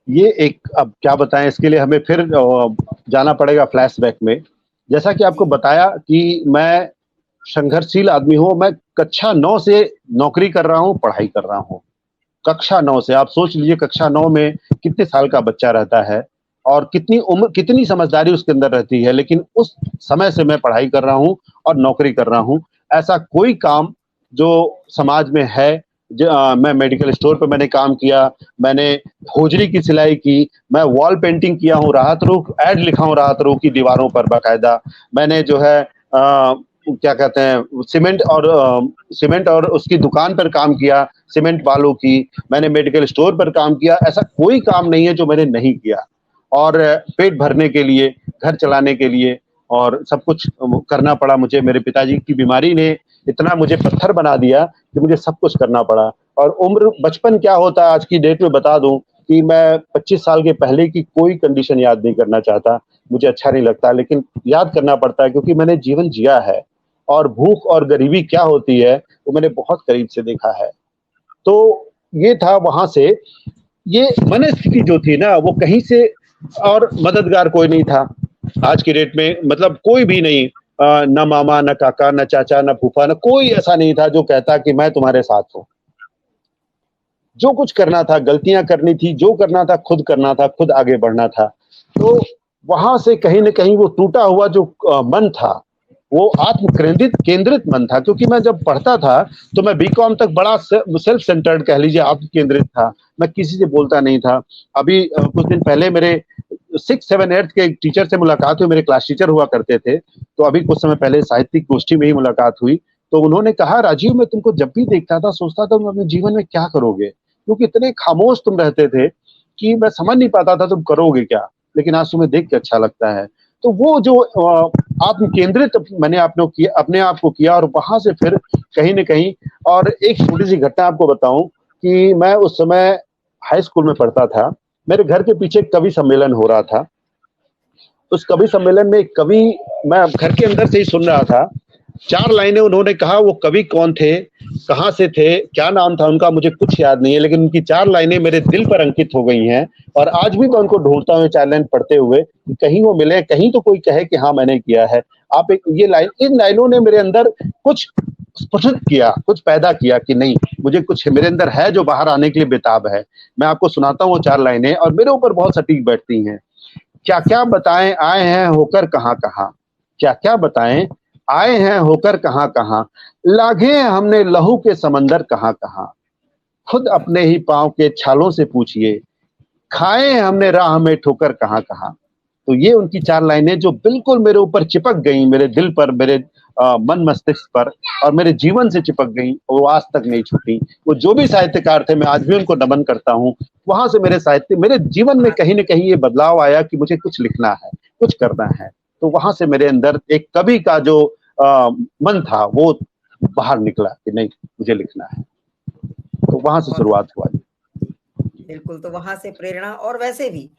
ये एक, अब क्या बताएं, इसके लिए हमें फिर जाना पड़ेगा फ्लैशबैक में। जैसा कि आपको जी बताया कि मैं संघर्षशील आदमी हूँ। मैं कक्षा 9 से नौकरी कर रहा हूँ, पढ़ाई कर रहा हूँ। कक्षा 9 से आप सोच लीजिए, कक्षा 9 में कितने साल का बच्चा रहता है और कितनी उम्र, कितनी समझदारी उसके अंदर रहती है। लेकिन उस समय से मैं पढ़ाई कर रहा हूँ और नौकरी कर रहा हूँ। ऐसा कोई काम जो समाज में है, मैं मेडिकल स्टोर पे मैंने काम किया, मैंने होजरी की सिलाई की, मैं वॉल पेंटिंग किया हूँ, राहत रूह ऐड लिखा हूँ राहत रूह की दीवारों पर बाकायदा। मैंने जो है क्या कहते हैं, सीमेंट और उसकी दुकान पर काम किया, सीमेंट बालू की। मैंने मेडिकल स्टोर पर काम किया। ऐसा कोई काम नहीं है जो मैंने नहीं किया। और पेट भरने के लिए, घर चलाने के लिए, और सब कुछ करना पड़ा मुझे। मेरे पिताजी की बीमारी ने इतना मुझे पत्थर बना दिया कि मुझे सब कुछ करना पड़ा। और उम्र, बचपन क्या होता है आज की डेट में बता दूं कि मैं 25 साल के पहले की कोई कंडीशन याद नहीं करना चाहता, मुझे अच्छा नहीं लगता, लेकिन याद करना पड़ता है क्योंकि मैंने जीवन जिया है। और भूख और गरीबी क्या होती है वो मैंने बहुत करीब से देखा है। तो ये था वहां से। ये मनस्थिति जो थी ना, वो कहीं से, और मददगार कोई नहीं था आज की डेट में, मतलब कोई भी नहीं। न मामा, न काका, न चाचा, न फूफा, न कोई ऐसा नहीं था जो कहता कि मैं तुम्हारे साथ हूं। जो कुछ करना था, गलतियां करनी थी, जो करना था खुद करना था, खुद आगे बढ़ना था। तो वहां से कहीं न कहीं वो टूटा हुआ जो मन था, वो आत्म केंद्रित केंद्रित मन था। क्योंकि मैं जब पढ़ता था तो मैं बीकॉम तक बड़ा सेल्फ सेंटर्ड कह लीजिए, आत्म केंद्रित था। मैं किसी से बोलता नहीं था। अभी कुछ दिन पहले मेरे 6, 7, 8 के एक टीचर से मुलाकात हुई, मेरे क्लास टीचर हुआ करते थे। तो अभी कुछ समय पहले साहित्यिक गोष्ठी में ही मुलाकात हुई। तो उन्होंने कहा, राजीव मैं तुमको जब भी देखता था सोचता था तुम अपने जीवन में क्या करोगे, क्योंकि इतने खामोश तुम रहते थे कि मैं समझ नहीं पाता था तुम करोगे क्या। लेकिन आज तुम्हें देख के अच्छा लगता है। तो वो जो आत्म केंद्रित मैंने अपने आप को किया, और वहां से फिर कहीं न कहीं। और एक छोटी सी घटना आपको बताऊं कि मैं उस समय हाई स्कूल में पढ़ता था। मेरे घर के पीछे कवि सम्मेलन हो रहा था। उस कवि सम्मेलन में एक कवि, मैं घर के अंदर से ही सुन रहा था। 4 लाइनें उन्होंने कहा। वो कवि कौन थे, कहाँ से थे, क्या नाम था उनका, मुझे कुछ याद नहीं है, लेकिन उनकी 4 लाइनें मेरे दिल पर अंकित हो गई हैं। और आज भी मैं उनको ढूंढता हूँ 4 लाइन पढ़ते हुए, कि कहीं वो मिले, कहीं तो कोई कहे कि हाँ मैंने किया है। आप एक ये लाइन, इन लाइनों ने मेरे अंदर कुछ स्फुटित किया, कुछ पैदा किया कि नहीं, मुझे कुछ मेरे अंदर है जो बाहर आने के लिए बेताब है। मैं आपको सुनाता हूँ 4 लाइनें, और मेरे ऊपर बहुत सटीक बैठती हैं। क्या क्या बताएं आए हैं होकर कहाँ कहाँ, क्या क्या बताएं आए हैं होकर कहाँ कहाँ, लागे हमने लहू के समंदर कहाँ कहाँ, खुद अपने ही पांव के छालों से पूछिए, खाए हमने राह में ठोकर कहाँ कहाँ। तो ये उनकी 4 लाइनें जो बिल्कुल मेरे ऊपर चिपक गई, मेरे दिल पर, मेरे मन मस्तिष्क पर और मेरे जीवन से चिपक गई, वो आज तक नहीं छूटी। वो जो भी साहित्यकार थे, मैं आज भी उनको नमन करता हूँ। वहां से मेरे जीवन में कहीं न कहीं ये बदलाव आया कि मुझे कुछ लिखना है, कुछ करना है। तो वहां से मेरे अंदर एक कवि का जो मन था वो बाहर निकला कि नहीं, मुझे लिखना है। तो वहां से शुरुआत हुआ। बिल्कुल, तो वहां से प्रेरणा, और वैसे भी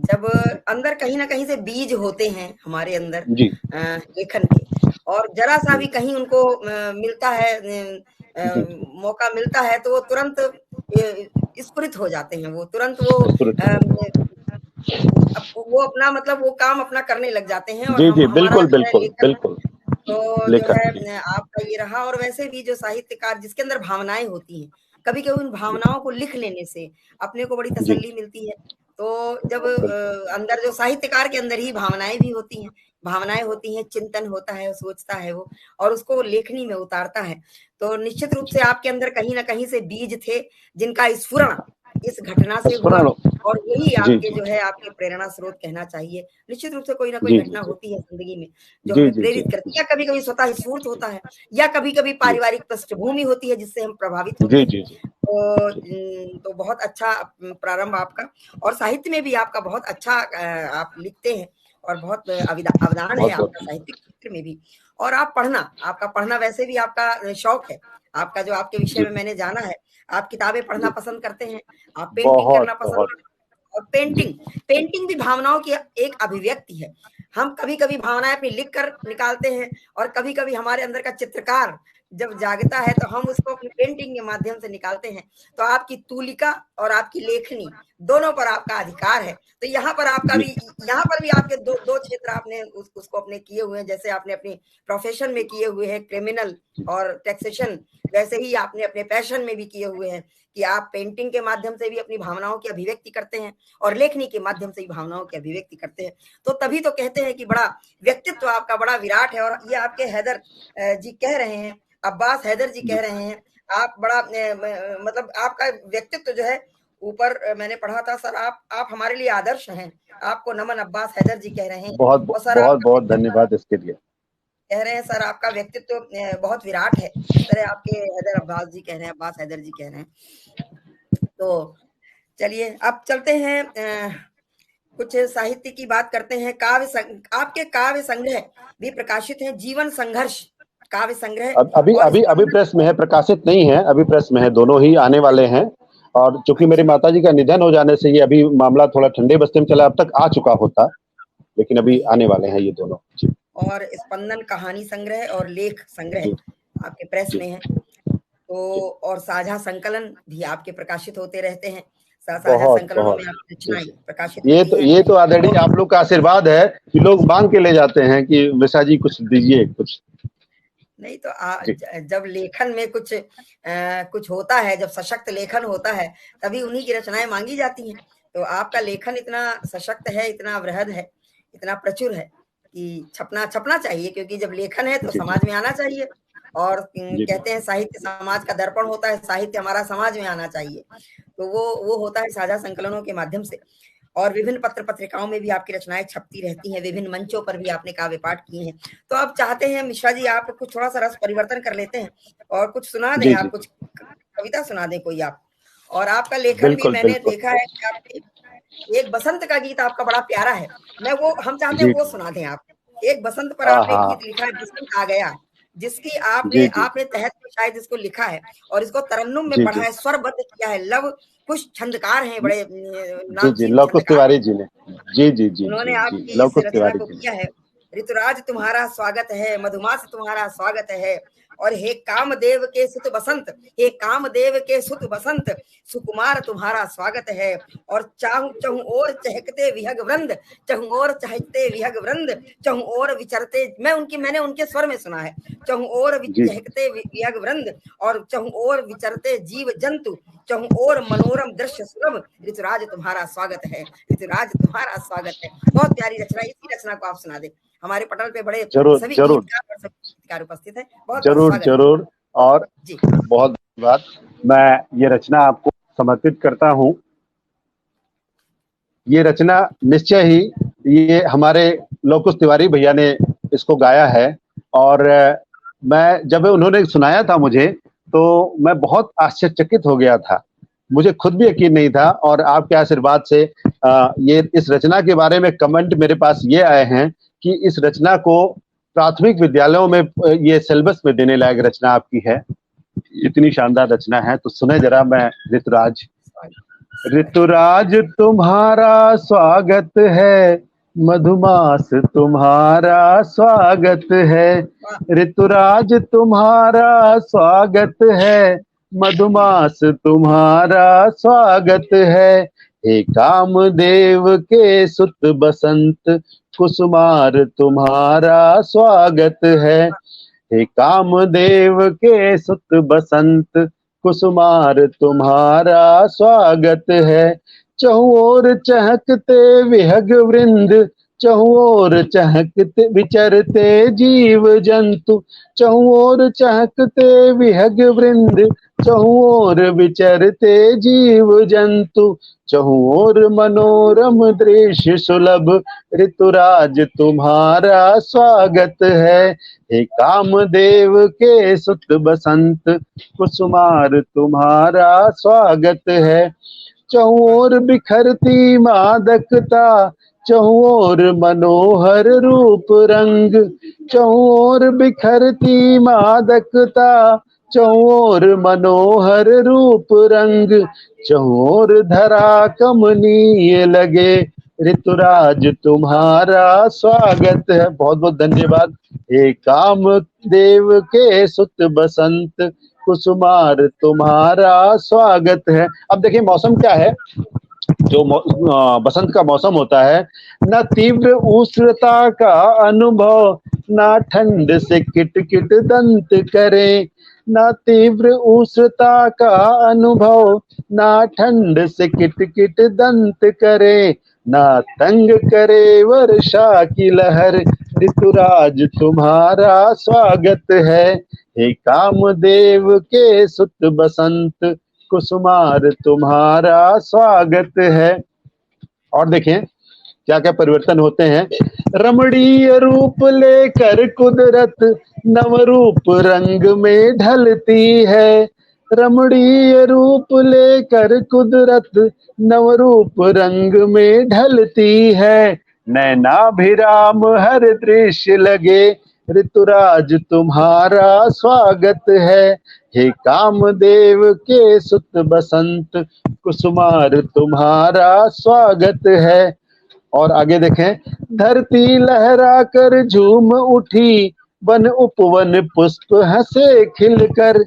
जब अंदर कहीं ना कहीं से बीज होते हैं हमारे अंदर जी लेखन के, और जरा सा भी कहीं उनको मिलता है, मौका मिलता है, तो वो तुरंत स्फुरित हो जाते हैं, वो तुरंत वो अपना मतलब वो काम अपना करने लग जाते हैं। और जी हम जी, हमारा बिल्कुल जो है बिल्कुल लेखन, बिल्कुल तो जो लेखन है आपका ये रहा। और वैसे भी जो साहित्यकार जिसके अंदर भावनाएं होती हैं, कभी कभी उन भावनाओं को लिख लेने से अपने को बड़ी जी तसल्ली मिलती है। तो जब बिल्कुल अंदर जो साहित्यकार के अंदर ही भावनाएं भी होती हैं, भावनाएं होती हैं, चिंतन होता है, सोचता है वो, और उसको लेखनी में उतारता है, तो निश्चित रूप से आपके अंदर कहीं ना कहीं से बीज थे जिनका स्फुरण इस घटना से हुआ। स्मरण। और वही जी आपके जी जो है आपके प्रेरणा स्रोत कहना चाहिए। निश्चित रूप से कोई ना कोई जी घटना जी होती है जिंदगी में जो जी हमें जी जी प्रेरित करती है, या कभी कभी स्वतः स्फूर्त होता है, या कभी कभी जी पारिवारिक पृष्ठभूमि होती है जिससे हम प्रभावित होते जी हैं। जी जी तो बहुत अच्छा प्रारंभ आपका, और साहित्य में भी आपका बहुत अच्छा आप लिखते हैं, और बहुत अवदान है बहुत बहुत आपका साहित्यिक क्षेत्र में भी। और आप आपका पढ़ना वैसे भी आपका शौक है, आपका जो आपके विषय जी में मैंने जाना है, आप किताबें पढ़ना जी पसंद करते हैं, आप पेंटिंग बहुत करना पसंद बहुत करते हैं। और जी पेंटिंग भी भावनाओं की एक अभिव्यक्ति है। हम कभी-कभी भावनाएँ अपनी लिख कर निकालते हैं, और कभी-कभी हमारे अंदर का चित्रकार जब जागता है तो हम उसको अपनी पेंटिंग के माध्यम से निकालते हैं। तो आपकी तूलिका और आपकी लेखनी दोनों पर आपका अधिकार है। तो जी यहाँ पर भी आपके दो क्षेत्र आपने उसको अपने किए हुए हैं। जैसे आपने अपनी प्रोफेशन में किए हुए हैं क्रिमिनल और टैक्सेशन, वैसे ही आपने अपने पैशन में भी किए हुए हैं कि आप पेंटिंग के माध्यम से भी अपनी भावनाओं की अभिव्यक्ति करते हैं, और लेखनी के माध्यम से भी भावनाओं की अभिव्यक्ति करते हैं। तो तभी तो कहते हैं कि बड़ा व्यक्तित्व आपका बड़ा विराट है। और ये आपके हैदर जी कह रहे हैं, अब्बास हैदर जी कह रहे हैं, आप बड़ा मतलब आपका व्यक्तित्व जो है ऊपर मैंने पढ़ा था सर, आप हमारे लिए आदर्श हैं। आपको नमन अब्बास हैदर जी कह रहे हैं। बहुत और सर बहुत आपका बहुत व्यक्तित्व धन्यवाद इसके लिए। कह रहे हैं, सर आपका व्यक्तित्व बहुत विराट है, जिस तरह आपके हैदर अब्बास जी कह रहे हैं, अब्बास हैदर जी कह रहे हैं। तो चलिए अब चलते हैं, कुछ साहित्य की बात करते हैं। आपके काव्य संग्रह भी प्रकाशित हैं, जीवन संघर्ष काव्य संग्रह अब अभी और अभी अभी स्पंदन। प्रेस में है, प्रकाशित नहीं है, अभी प्रेस में है, दोनों ही आने वाले हैं। और चूंकि मेरी अच्छा, माताजी का निधन हो जाने से ये अभी मामला थोड़ा ठंडे बस्ते में चला, अब तक आ चुका होता, लेकिन अभी जी, आने वाले हैं ये दोनों। जी और स्पंदन कहानी संग्रह और लेख संग्रह जी आपके प्रेस जी में है। जी तो और साझा संकलन भी आपके प्रकाशित होते रहते हैं। साझा बहुत संकलनों बहुत में आपकी जी रचनाएं जी। प्रकाशित होती हैं। ये तो आदरणीय और आप लोग का आशीर्वाद है कि लोग मांग के ले जाते हैं कि मिश्रा जी कुछ दीजिए कुछ। नहीं तो जी जब लेखन में कुछ होता है, जब सशक्त लेखन होता है, तभी उन्हीं की रचनाएं मांगी जाती हैं। तो आपका लेखन इतना सशक्त है, इतना वृहद है, इतना प्रचुर है कि छपना छपना चाहिए, क्योंकि जब लेखन है तो जी जी समाज में आना चाहिए। और जी जी कहते हैं साहित्य समाज का दर्पण होता है, साहित्य हमारा समाज में आना चाहिए। तो वो होता है साझा संकलनों के माध्यम से। और विभिन्न पत्र पत्रिकाओं में भी आपकी रचनाएं छपती रहती हैं, विभिन्न मंचों पर भी आपने काव्य पाठ किए हैं। तो अब चाहते हैं मिश्रा जी आप कुछ थोड़ा सा रस परिवर्तन कर लेते हैं, और कुछ सुना दें, जी जी आप जी कुछ कविता सुना दें कोई आप। और आपका लेखन भी बिल्कुल मैंने बिल्कुल देखा है कि आपने एक बसंत का गीत आपका बड़ा प्यारा है। हम चाहते हैं जी वो जी सुना दें आप। एक बसंत पर हाँ आपने हाँ गीत लिखा है, बसंत आ गया, जिसकी आपने जी जी आपने तहत में शायद इसको लिखा है, और इसको तरन्नुम में जी पढ़ा जी है, स्वरबद्ध किया है। लव कुश छंदकार हैं, बड़े जी जी नामचीन लव कुश छंदकार हैं। तिवारी जी ने। जी जी जी उन्होंने जी जी आपकी लव इस कुश रचना तिवारी को जी ने। किया है। ऋतुराज तुम्हारा स्वागत है, मधुमास तुम्हारा स्वागत है, और हे कामदेव के सुत बसंत, हे कामदेव के सुत बसंत, सुकुमार तुम्हारा स्वागत है। और चाहू चहु और चहकते विहग वृंद, चहु और चहकते विहग वृंद, चहु और विचरते, मैंने उनके स्वर में सुना है, चहु और जी चहकते विहग वृंद, और चहु और विचरते जीव जंतु, चहु और मनोरम दृश्य सुलभ, ऋतुराज तुम्हारा स्वागत है, ऋतुराज तुम्हारा स्वागत है। बहुत प्यारी रचना, इसी रचना को आप सुना दें। हमारे पटल पे बड़े जरूर सभी जरूर गीतकार और सभी गीतकार उपस्थित हैं। बहुत बहुत जरूर स्वागत है जरूर। और जी। बहुत धन्यवाद। मैं ये रचना आपको समर्पित करता हूँ। ये रचना निश्चय ही ये हमारे लोकुश तिवारी भैया ने इसको गाया है। और मैं जब उन्होंने सुनाया था मुझे, तो मैं बहुत आश्चर्यचकित हो गया था। मुझे खुद भी यकीन नहीं था, और आपके आशीर्वाद से ये इस रचना के बारे में कमेंट मेरे पास ये आए हैं कि इस रचना को प्राथमिक विद्यालयों में ये सिलेबस में देने लायक रचना आपकी है। इतनी शानदार रचना है, तो सुने जरा। मैं ऋतुराज। ऋतुराज तुम्हारा स्वागत है, मधुमास तुम्हारा स्वागत है। ऋतुराज तुम्हारा स्वागत है, मधुमास तुम्हारा स्वागत है। हे कामदेव के सुत बसंत, कुसुमार तुम्हारा स्वागत है। हे कामदेव के सुत बसंत, कुसुमार तुम्हारा स्वागत है। चहुओर चहकते विहग वृंद, चहुओर चहकते विचरते जीव जंतु। चहुओर चहकते विहग वृंद, चहुओर विचरते जीव जंतु। चहुओर मनोरम दृश्य सुलभ, ऋतुराज तुम्हारा स्वागत है। हे कामदेव के सुत बसंत, कुसुमार तुम्हारा स्वागत है। चहुओर बिखरती मादकता, चहुओर मनोहर रूप रंग। चहुओर बिखरती मादकता, चहुओर मनोहर रूप रंग। चहुओर धरा कमनीय लगे, ऋतुराज तुम्हारा स्वागत है। बहुत बहुत धन्यवाद। हे कामदेव के सुत बसंत, कुसुमार तुम्हारा स्वागत है। अब देखिए मौसम क्या है। जो बसंत का मौसम होता है, न तीव्र उष्णता का अनुभव, न ठंड से किटकिट दंत करे। न तीव्र उष्णता का अनुभव, न ठंड से किटकिट दंत करे। न तंग करे वर्षा की लहर, ऋतुराज तुम्हारा स्वागत है। हे कामदेव के सुत बसंत, कुसुमार तुम्हारा स्वागत है। और देखें क्या क्या परिवर्तन होते हैं। रमणीय रूप लेकर कुदरत, नवरूप रंग में ढलती है। रमणीय रूप लेकर कुदरत, नवरूप रंग में ढलती है। नैनाभिराम हर दृश्य लगे, ऋतुराज तुम्हारा स्वागत है। हे कामदेव के सुत बसंत, कुसुमार तुम्हारा स्वागत है। और आगे देखें। धरती लहरा कर झूम उठी, वन उपवन पुष्प हंसे खिलकर।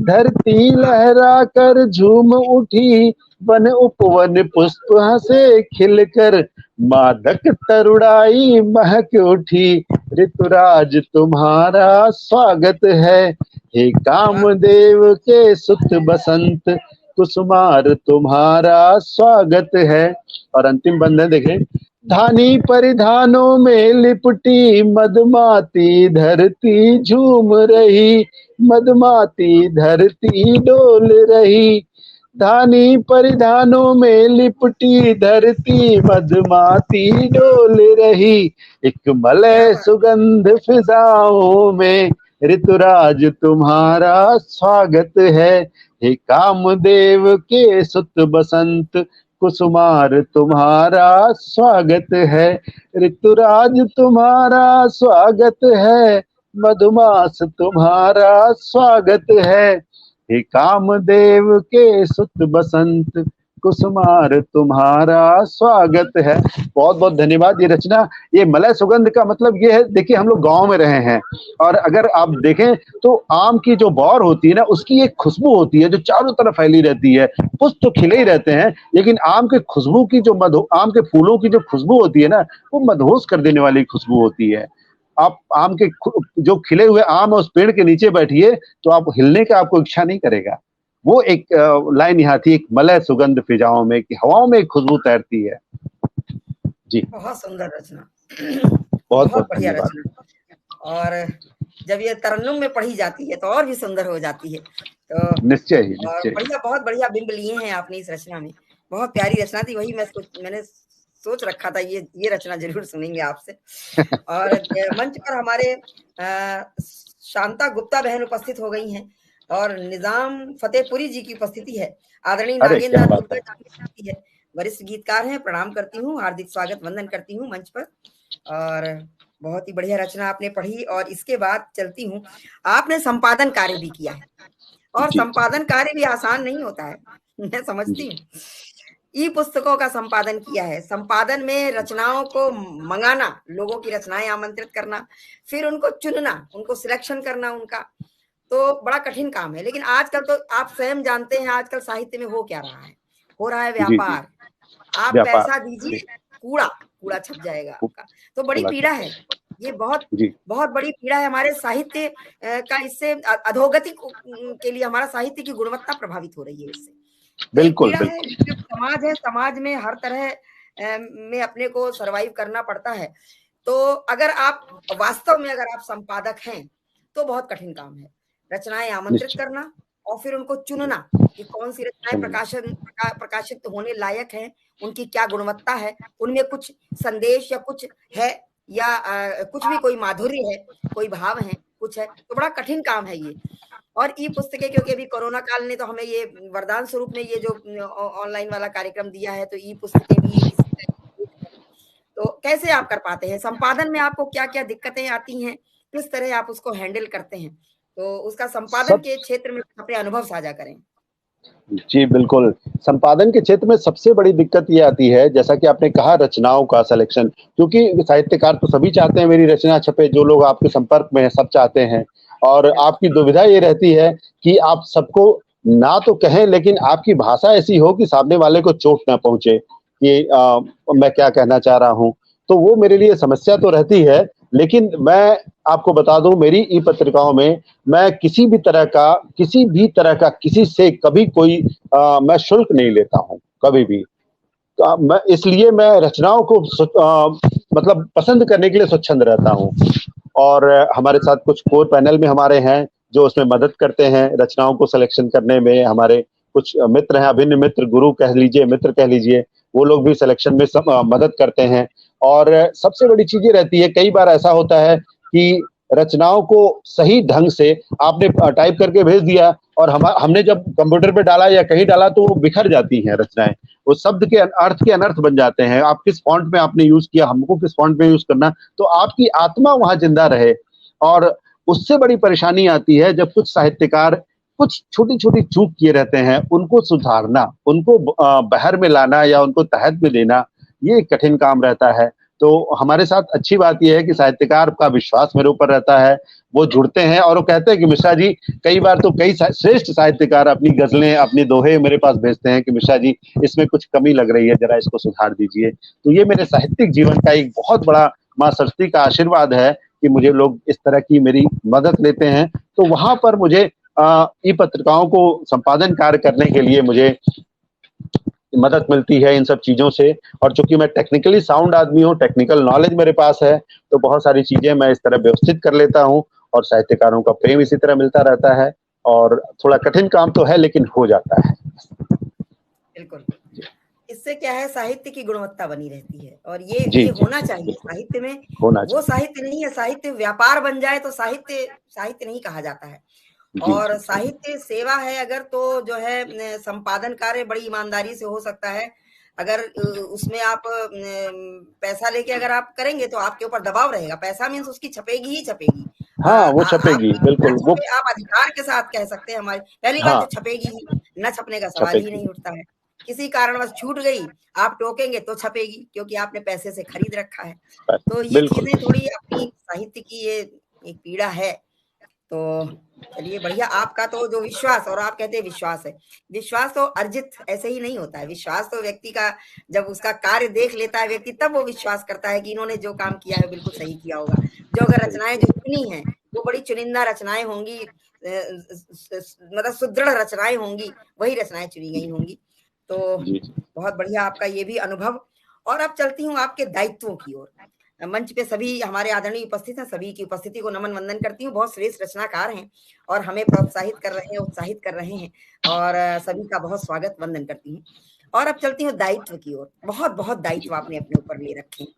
धरती लहरा कर झूम उठी, वन उपवन पुष्प हंसे खिलकर। मादक तरुणाई महक उठी, ऋतुराज तुम्हारा स्वागत है। हे कामदेव के सुत बसंत, कुसुमार तुम्हारा स्वागत है। और अंतिम बंद है देखें। धानी परिधानों में लिपटी, मदमाती धरती झूम रही। मदमाती धरती डोल रही। धानी परिधानों में लिपटी धरती, मदमाती डोल रही। एक मलय सुगंध फिजाओं में, ऋतुराज तुम्हारा स्वागत है। हे कामदेव के सुत बसंत, कुसुमार तुम्हारा स्वागत है। ऋतुराज तुम्हारा स्वागत है, मधुमास तुम्हारा स्वागत है। हे कामदेव के सुत बसंत, कुसुमार तुम्हारा स्वागत है। बहुत बहुत धन्यवाद। ये रचना, ये मलय सुगंध का मतलब ये है, देखिए हम लोग गांव में रहे हैं, और अगर आप देखें तो आम की जो बौर होती है ना, उसकी एक खुशबू होती है जो चारों तरफ फैली रहती है। पुष्प तो खिले ही रहते हैं, लेकिन आम के खुशबू की जो आम के फूलों की जो खुशबू होती है ना, वो मदहोश कर देने वाली खुशबू होती है। आप आम के जो खिले हुए आम उस पेड़ के नीचे बैठिए तो आप हिलने का आपको इच्छा नहीं करेगा। वो एक लाइन यहाँ थी, एक मलय सुगंध फिजाओं में, कि हवाओं में एक खुशबू तैरती है। जी बहुत सुंदर रचना, बहुत बहुत बढ़िया धन्यवाद। रचना। और जब ये तरन्नुम में पढ़ी जाती है तो और भी सुंदर हो जाती है। तो निश्चय ही, और निश्चय। बढ़िया, बहुत बढ़िया बिंब लिए हैं आपने इस रचना में। बहुत प्यारी रचना थी, वही मैंने सोच रखा था ये रचना जरूर सुनेंगे आपसे। और मंच पर हमारे शांता गुप्ता बहन उपस्थित हो गई हैं और निजाम फतेहपुरी जी की उपस्थिति है। आदरणीय अरे नागेंद्र क्या नाथ बात दुर्गा है। जी की उपस्थिति है। वरिष्ठ गीतकार हैं, प्रणाम करती हूँ, हार्दिक स्वागत वंदन करती हूँ मंच पर। और बहुत ही बढ़िया रचना आपने पढ़ी और इसके बाद चलती हूँ। आपने संपादन कार्य भी किया है और जी संपादन कार्य भी आसान नहीं होता है। मैं समझती जी हूँ। ई पुस्तकों का संपादन किया है। संपादन में रचनाओं को मंगाना, लोगों की रचनाएं आमंत्रित करना, फिर उनको चुनना, उनको सिलेक्शन करना उनका, तो बड़ा कठिन काम है। लेकिन आजकल तो आप स्वयं जानते हैं आजकल साहित्य में हो क्या रहा है। हो रहा है जी जी। व्यापार। आप व्यापार। पैसा जी। दीजिए, कूड़ा कूड़ा छप जाएगा वो आपका। तो बड़ी बोला पीड़ा था। है। ये बहुत जी। बहुत बड़ी पीड़ा है हमारे साहित्य का। इससे अधोगति के लिए हमारा साहित्य की गुणवत्ता प्रभावित हो रही है इससे। तो एक बिल्कुल पीड़ा है, बिल्कुल। समाज है, समाज में हर तरह में अपने को सरवाइव करना पड़ता है। तो अगर आप वास्तव में अगर आप संपादक हैं, तो बहुत कठिन काम है। रचनाएँ आमंत्रित निश्चित। करना और फिर उनको जी। चुनना कि कौन-सी रचनाएँ सुनना। प्रकाशित होने लायक हैं, उनकी क्या गुणवत्ता है, उनमें कुछ संदेश या कुछ है या कुछ भी कोई माधुर्य है, कोई भाव है, कुछ है, तो बड़ा कठिन काम है ये। और ई-पुस्तकें क्योंकि अभी कोरोना काल ने तो हमें ये वरदान स्वरूप में ये जो ऑनलाइन वाला कार्यक्रम दिया है, तो ई-पुस्तकें भी इसी तरह की है। तो कैसे आप कर पाते हैं? संपादन में आपको क्या-क्या दिक्कतें आती हैं? किस तरह आप उसको हैंडल करते हैं? तो उसका संपादन सब। के क्षेत्र में अपने अनुभव साझा करें। जी, बिल्कुल। संपादन के क्षेत्र में सबसे बड़ी दिक्कत ये आती है, जैसा कि आपने कहा रचनाओं का सिलेक्शन, क्योंकि साहित्यकार तो सभी चाहते हैं मेरी रचना छपे, जो लोग आपके संपर्क में हैं, सब चाहते हैं। और बिल्कुल, आपकी दुविधा ये रहती है कि आप सबको ना तो कहें, लेकिन आपकी भाषा ऐसी हो कि सामने वाले को चोट ना पहुँचे, कि मैं क्या कहना चाह रहा हूँ। तो वो मेरे लिए समस्या तो रहती है, लेकिन मैं आपको बता दूँ मेरी ई-पत्रिकाओं में मैं किसी भी तरह का किसी से कभी कोई मैं शुल्क नहीं लेता हूँ, कभी भी। मैं इसलिए मैं रचनाओं को मतलब पसंद करने के लिए स्वच्छंद रहता हूँ। और हमारे साथ कुछ कोर पैनल में हमारे हैं, जो उसमें मदद करते हैं रचनाओं को सिलेक्शन करने में। हमारे कुछ मित्र हैं, अभिन्न मित्र, गुरु कह लीजिए, मित्र कह लीजिए, वो लोग भी सिलेक्शन में मदद करते हैं। और सबसे बड़ी चीज़ ये रहती है, कई बार ऐसा होता है कि रचनाओं को सही ढंग से आपने टाइप करके भेज दिया और हमने जब कंप्यूटर पे डाला या कहीं डाला तो वो बिखर जाती हैं रचनाएँ। वो शब्द के अर्थ के अनर्थ बन जाते हैं। आप किस फ़ॉन्ट में आपने यूज़ किया, हमको किस फ़ॉन्ट में यूज़ करना, तो आपकी आत्मा वहाँ ज़िंदा रहे। और उससे बड़ी परेशानी आती है जब कुछ साहित्यकार कुछ छोटी-छोटी चूक किए रहते हैं, उनको सुधारना, उनको बहर में लाना या उनको तहत में लेना, ये एक कठिन काम रहता है। तो हमारे साथ अच्छी बात ये है कि साहित्यकार का विश्वास मेरे ऊपर रहता है, वो जुड़ते हैं और वो कहते हैं कि मिश्रा जी, कई बार तो कई श्रेष्ठ साहित्यकार अपनी गज़लें, अपनी दोहे मेरे पास भेजते हैं कि मिश्रा जी, इसमें कुछ कमी लग रही है, ज़रा इसको सुधार दीजिए। तो ये मेरे साहित्यिक जीवन का एक बहुत बड़ा माँ सरस्वती का आशीर्वाद है कि मुझे लोग इस तरह की मेरी मदद लेते हैं। तो वहाँ पर मुझे ई-पत्रिकाओं को संपादन कार्य करने के लिए मुझे मदद मिलती है इन सब चीज़ों से। और चूँकि मैं टेक्निकली साउंड आदमी हूँ, टेक्निकल नॉलेज मेरे पास है, तो बहुत सारी चीज़ें मैं इस तरह व्यवस्थित कर लेता हूँ और साहित्यकारों का प्रेम इसी तरह मिलता रहता है। और थोड़ा कठिन काम तो है, लेकिन हो जाता है। बिल्कुल। इससे क्या है साहित्य की गुणवत्ता बनी रहती है और जी, ये जी, होना जी, चाहिए बिल्कुल, साहित्य में। होना वो चाहिए। साहित्य नहीं है, साहित्य व्यापार बन जाए तो साहित्य साहित्य नहीं कहा जाता है। जी, और जी, जी। साहित्य सेवा है अगर तो जो है संपादन कार्य बड़ी ईमानदारी से हो सकता है। अगर उसमें आप पैसा लेके अगर आप करेंगे तो आपके ऊपर दबाव रहेगा। पैसा मीन्स उसकी छपेगी ही छपेगी। हाँ, वो आप छपेगी, ना बिल्कुल, वो छपे आप अधिकार के साथ कह सकते हैं हमारी पहली बात तो हाँ, छपेगी ही, ना छपने का सवाल ही छपेगी। नहीं उठता है। किसी कारणवश छूट गई, आप टोकेंगे तो छपेगी क्योंकि आपने पैसे से खरीद रखा है। तो ये बिल्कुल। चीज़ें थोड़ी अपनी साहित्य की ये एक पीड़ा है। तो चलिए बढ़िया आपका तो जो विश्वास और आप कहते हैं विश्वास है। विश्वास तो अर्जित ऐसे ही नहीं होता है। विश्वास तो व्यक्ति का जब उसका कार्य देख लेता है व्यक्ति तब वो विश्वास करता है कि इन्होंने जो काम किया है बिल्कुल सही किया होगा। जो अगर सही रचनाएँ किया। जो चुनी हैं, वो बड़ी चुनिंदा रचनाएँ होंगी मतलब सुदृढ़ रचनाएँ होंगी, वही रचनाएँ चुनी गई होंगी। तो जी, जी। बहुत बढ़िया आपका ये भी अनुभव। और अब चलती हूँ आपके दायित्वों की ओर। मंच पे सभी हमारे आदरणीय उपस्थित हैं, सभी की उपस्थिति को नमन वंदन करती हूँ। बहुत श्रेष्ठ रचनाकार हैं और हमें प्रोत्साहित कर रहे हैं, उत्साहित कर रहे हैं और सभी का बहुत स्वागत वंदन करती हूँ। और अब चलती हूँ दायित्व की ओर। बहुत बहुत जी दायित्व आपने अपने ऊपर ले रखे हैं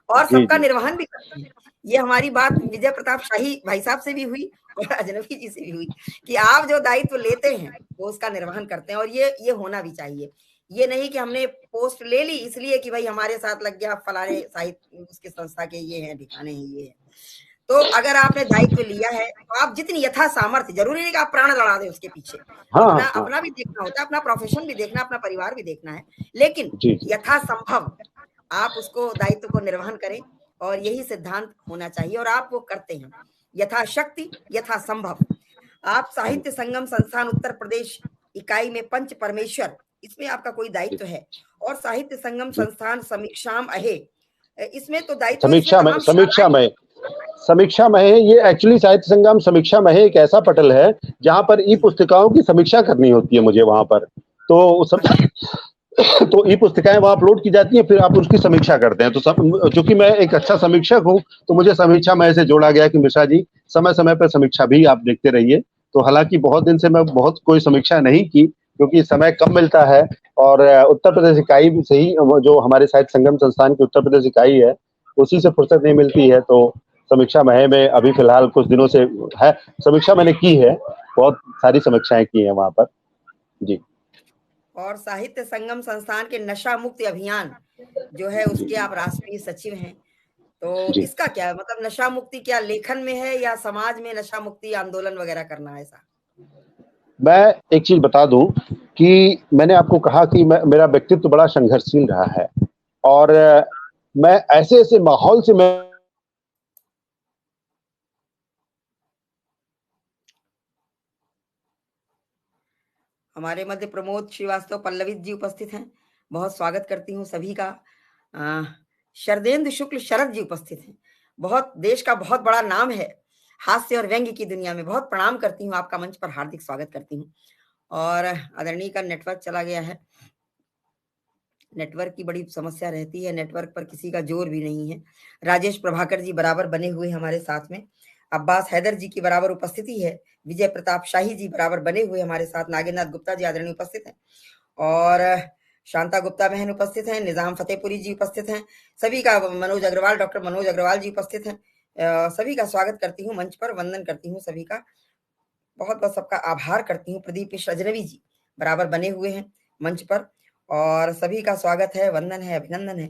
और जी सबका जी निर्वहन भी करते हैं। ये हमारी बात विजय प्रताप शाही भाई साहब से भी हुई और अजनबी जी से भी हुई कि आप जो दायित्व लेते हैं वो उसका निर्वहन करते हैं, और ये होना भी चाहिए। ये नहीं कि हमने पोस्ट ले ली इसलिए कि भाई हमारे साथ लग गया फलाने साहित्य उसके संस्था के ये हैं ठिकाने हैं ये है। तो अगर आपने दायित्व लिया है तो आप जितनी यथा सामर्थ्य, जरूरी नहीं कि आप प्राण लड़ा दें उसके पीछे, हाँ अपना हाँ अपना भी देखना होता है, अपना प्रोफेशन भी देखना, अपना परिवार भी देखना है, लेकिन जी जी यथा संभव आप उसको दायित्व को निर्वहन करें और यही सिद्धांत होना चाहिए और आप वो करते हैं यथाशक्ति यथा संभव। आप साहित्य संगम संस्थान उत्तर प्रदेश इकाई में पंच परमेश्वर, इसमें आपका कोई जी दायित्व है। और साहित्य संगम जी संस्थान समीक्षाम अहे, इसमें तो दायित्व, इसमें समीक्षा में तमाम शाखाएं। समीक्षा में है ये एक्चुअली साहित्य संग्राम समीक्षा में है एक ऐसा पटल है जहाँ पर ई जी पुस्तिकाओं की समीक्षा करनी होती है मुझे वहां पर। तो सब अच्छा तो ई पुस्तिकाएं वहां अपलोड की जाती हैं, फिर आप उसकी समीक्षा करते हैं। तो सब चूंकि मैं एक अच्छा समीक्षक हूँ तो मुझे समीक्षा में से जोड़ा गया कि मिश्रा जी समय समय पर समीक्षा भी आप देखते रहिए। तो हालांकि बहुत दिन से मैं बहुत कोई समीक्षा नहीं की क्योंकि समय कम मिलता है, और उत्तर प्रदेश इकाई से ही जो हमारे साहित्य संगम संस्थान की उत्तर प्रदेश इकाई है उसी से फुर्सत नहीं मिलती है। तो समीक्षा महे में अभी फिलहाल कुछ दिनों से है, समीक्षा मैंने की है, बहुत सारी समीक्षाएं की हैं वहां पर। जी और साहित्य संगम संस्थान के नशा मुक्ति अभियान जो है जी उसके आप राष्ट्रीय सचिव हैं। तो जी इसका क्या मतलब नशा मुक्ति क्या लेखन में है या समाज में नशा मुक्ति आंदोलन वगैरह करना है ऐसा? मैं एक चीज बता दूं कि मैंने आपको कहा कि मेरा व्यक्तित्व बड़ा संघर्षशील रहा है, और मैं ऐसे ऐसे माहौल से मैं हमारे मध्य प्रमोद श्रीवास्तव पल्लवित जी उपस्थित हैं, बहुत स्वागत करती हूँ सभी का। अ, शरदेंदु शुक्ल शरद जी उपस्थित हैं, बहुत देश का बहुत बड़ा नाम है हास्य और व्यंग्य की दुनिया में, बहुत प्रणाम करती हूँ, आपका मंच पर हार्दिक स्वागत करती हूँ। और आदरणीय का नेटवर्क चला गया है, नेटवर्क की बड़ी समस्या रहती है, नेटवर्क पर किसी का जोर भी नहीं है। राजेश प्रभाकर जी बराबर बने हुए हमारे साथ में, अब्बास हैदर जी की बराबर उपस्थिति है, विजय प्रताप शाही जी बराबर बने हुए हमारे साथ, नागेंद्र गुप्ता जी आदरणीय उपस्थित हैं, और शांता गुप्ता बहन उपस्थित हैं, निजाम फतेहपुरी जी उपस्थित हैं, सभी का मनोज अग्रवाल, डॉक्टर मनोज अग्रवाल जी उपस्थित हैं। सभी का स्वागत करती हूँ मंच पर, वंदन करती हूँ सभी का, बहुत बहुत सबका आभार करती हूँ। प्रदीप मिश्र अजनबी जी बराबर बने हुए हैं मंच पर, और सभी का स्वागत है, वंदन है, अभिनंदन है।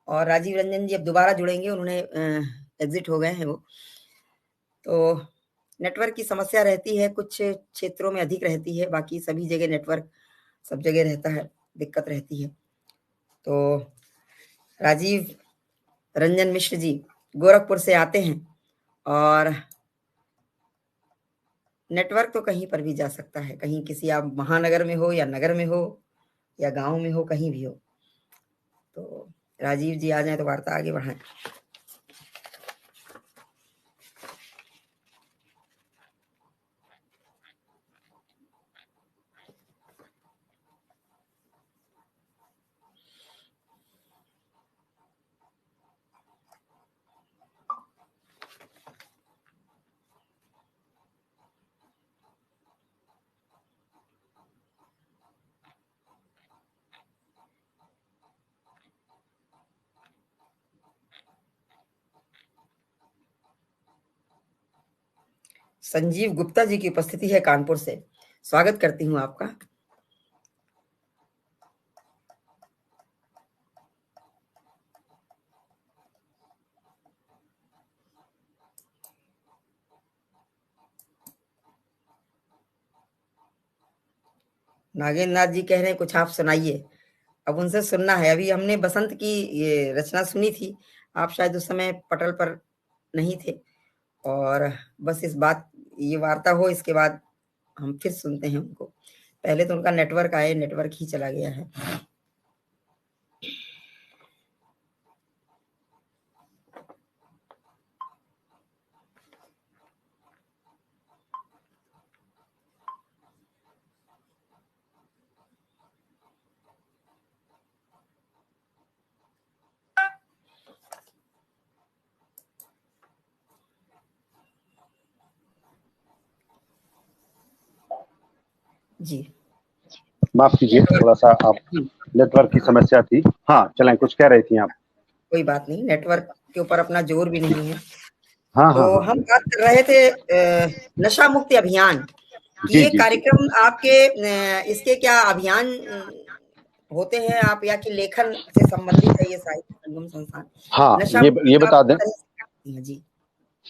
और राजीव रंजन जी अब दोबारा जुड़ेंगे, उन्होंने एग्जिट हो गए हैं वो। तो नेटवर्क की समस्या रहती है, कुछ क्षेत्रों में अधिक रहती है, बाकी सभी जगह नेटवर्क सब जगह रहता है, दिक्कत रहती है। तो राजीव रंजन मिश्र जी गोरखपुर से आते हैं, और नेटवर्क तो कहीं पर भी जा सकता है, कहीं किसी आप महानगर में हो या नगर में हो या गांव में हो, कहीं भी हो। तो राजीव जी आ जाए तो वार्ता आगे बढ़ाएं। संजीव गुप्ता जी की उपस्थिति है कानपुर से, स्वागत करती हूँ आपका। नागेंद्र नाथ जी कह रहे हैं कुछ आप सुनाइए, अब उनसे सुनना है। अभी हमने बसंत की ये रचना सुनी थी, आप शायद उस समय पटल पर नहीं थे, और बस इस बात ये वार्ता हो इसके बाद हम फिर सुनते हैं उनको। पहले तो उनका नेटवर्क आए, नेटवर्क ही चला गया है। जी माफ कीजिए, थोड़ा सा आप नेटवर्क की समस्या थी। हाँ चलें, कुछ कह रही थी आप। कोई बात नहीं, नेटवर्क के ऊपर अपना जोर भी नहीं है। हाँ तो हाँ हाँ। हम बात कर रहे थे नशा मुक्ति अभियान की। जी ये जी जी। कार्यक्रम आपके इसके क्या अभियान होते हैं आप, या कि लेखन से संबंधित है ये साहित्य संगम संस्थान? हाँ नशा मुक्ति ये का बता आप दें। किस तरह से करती हैं? जी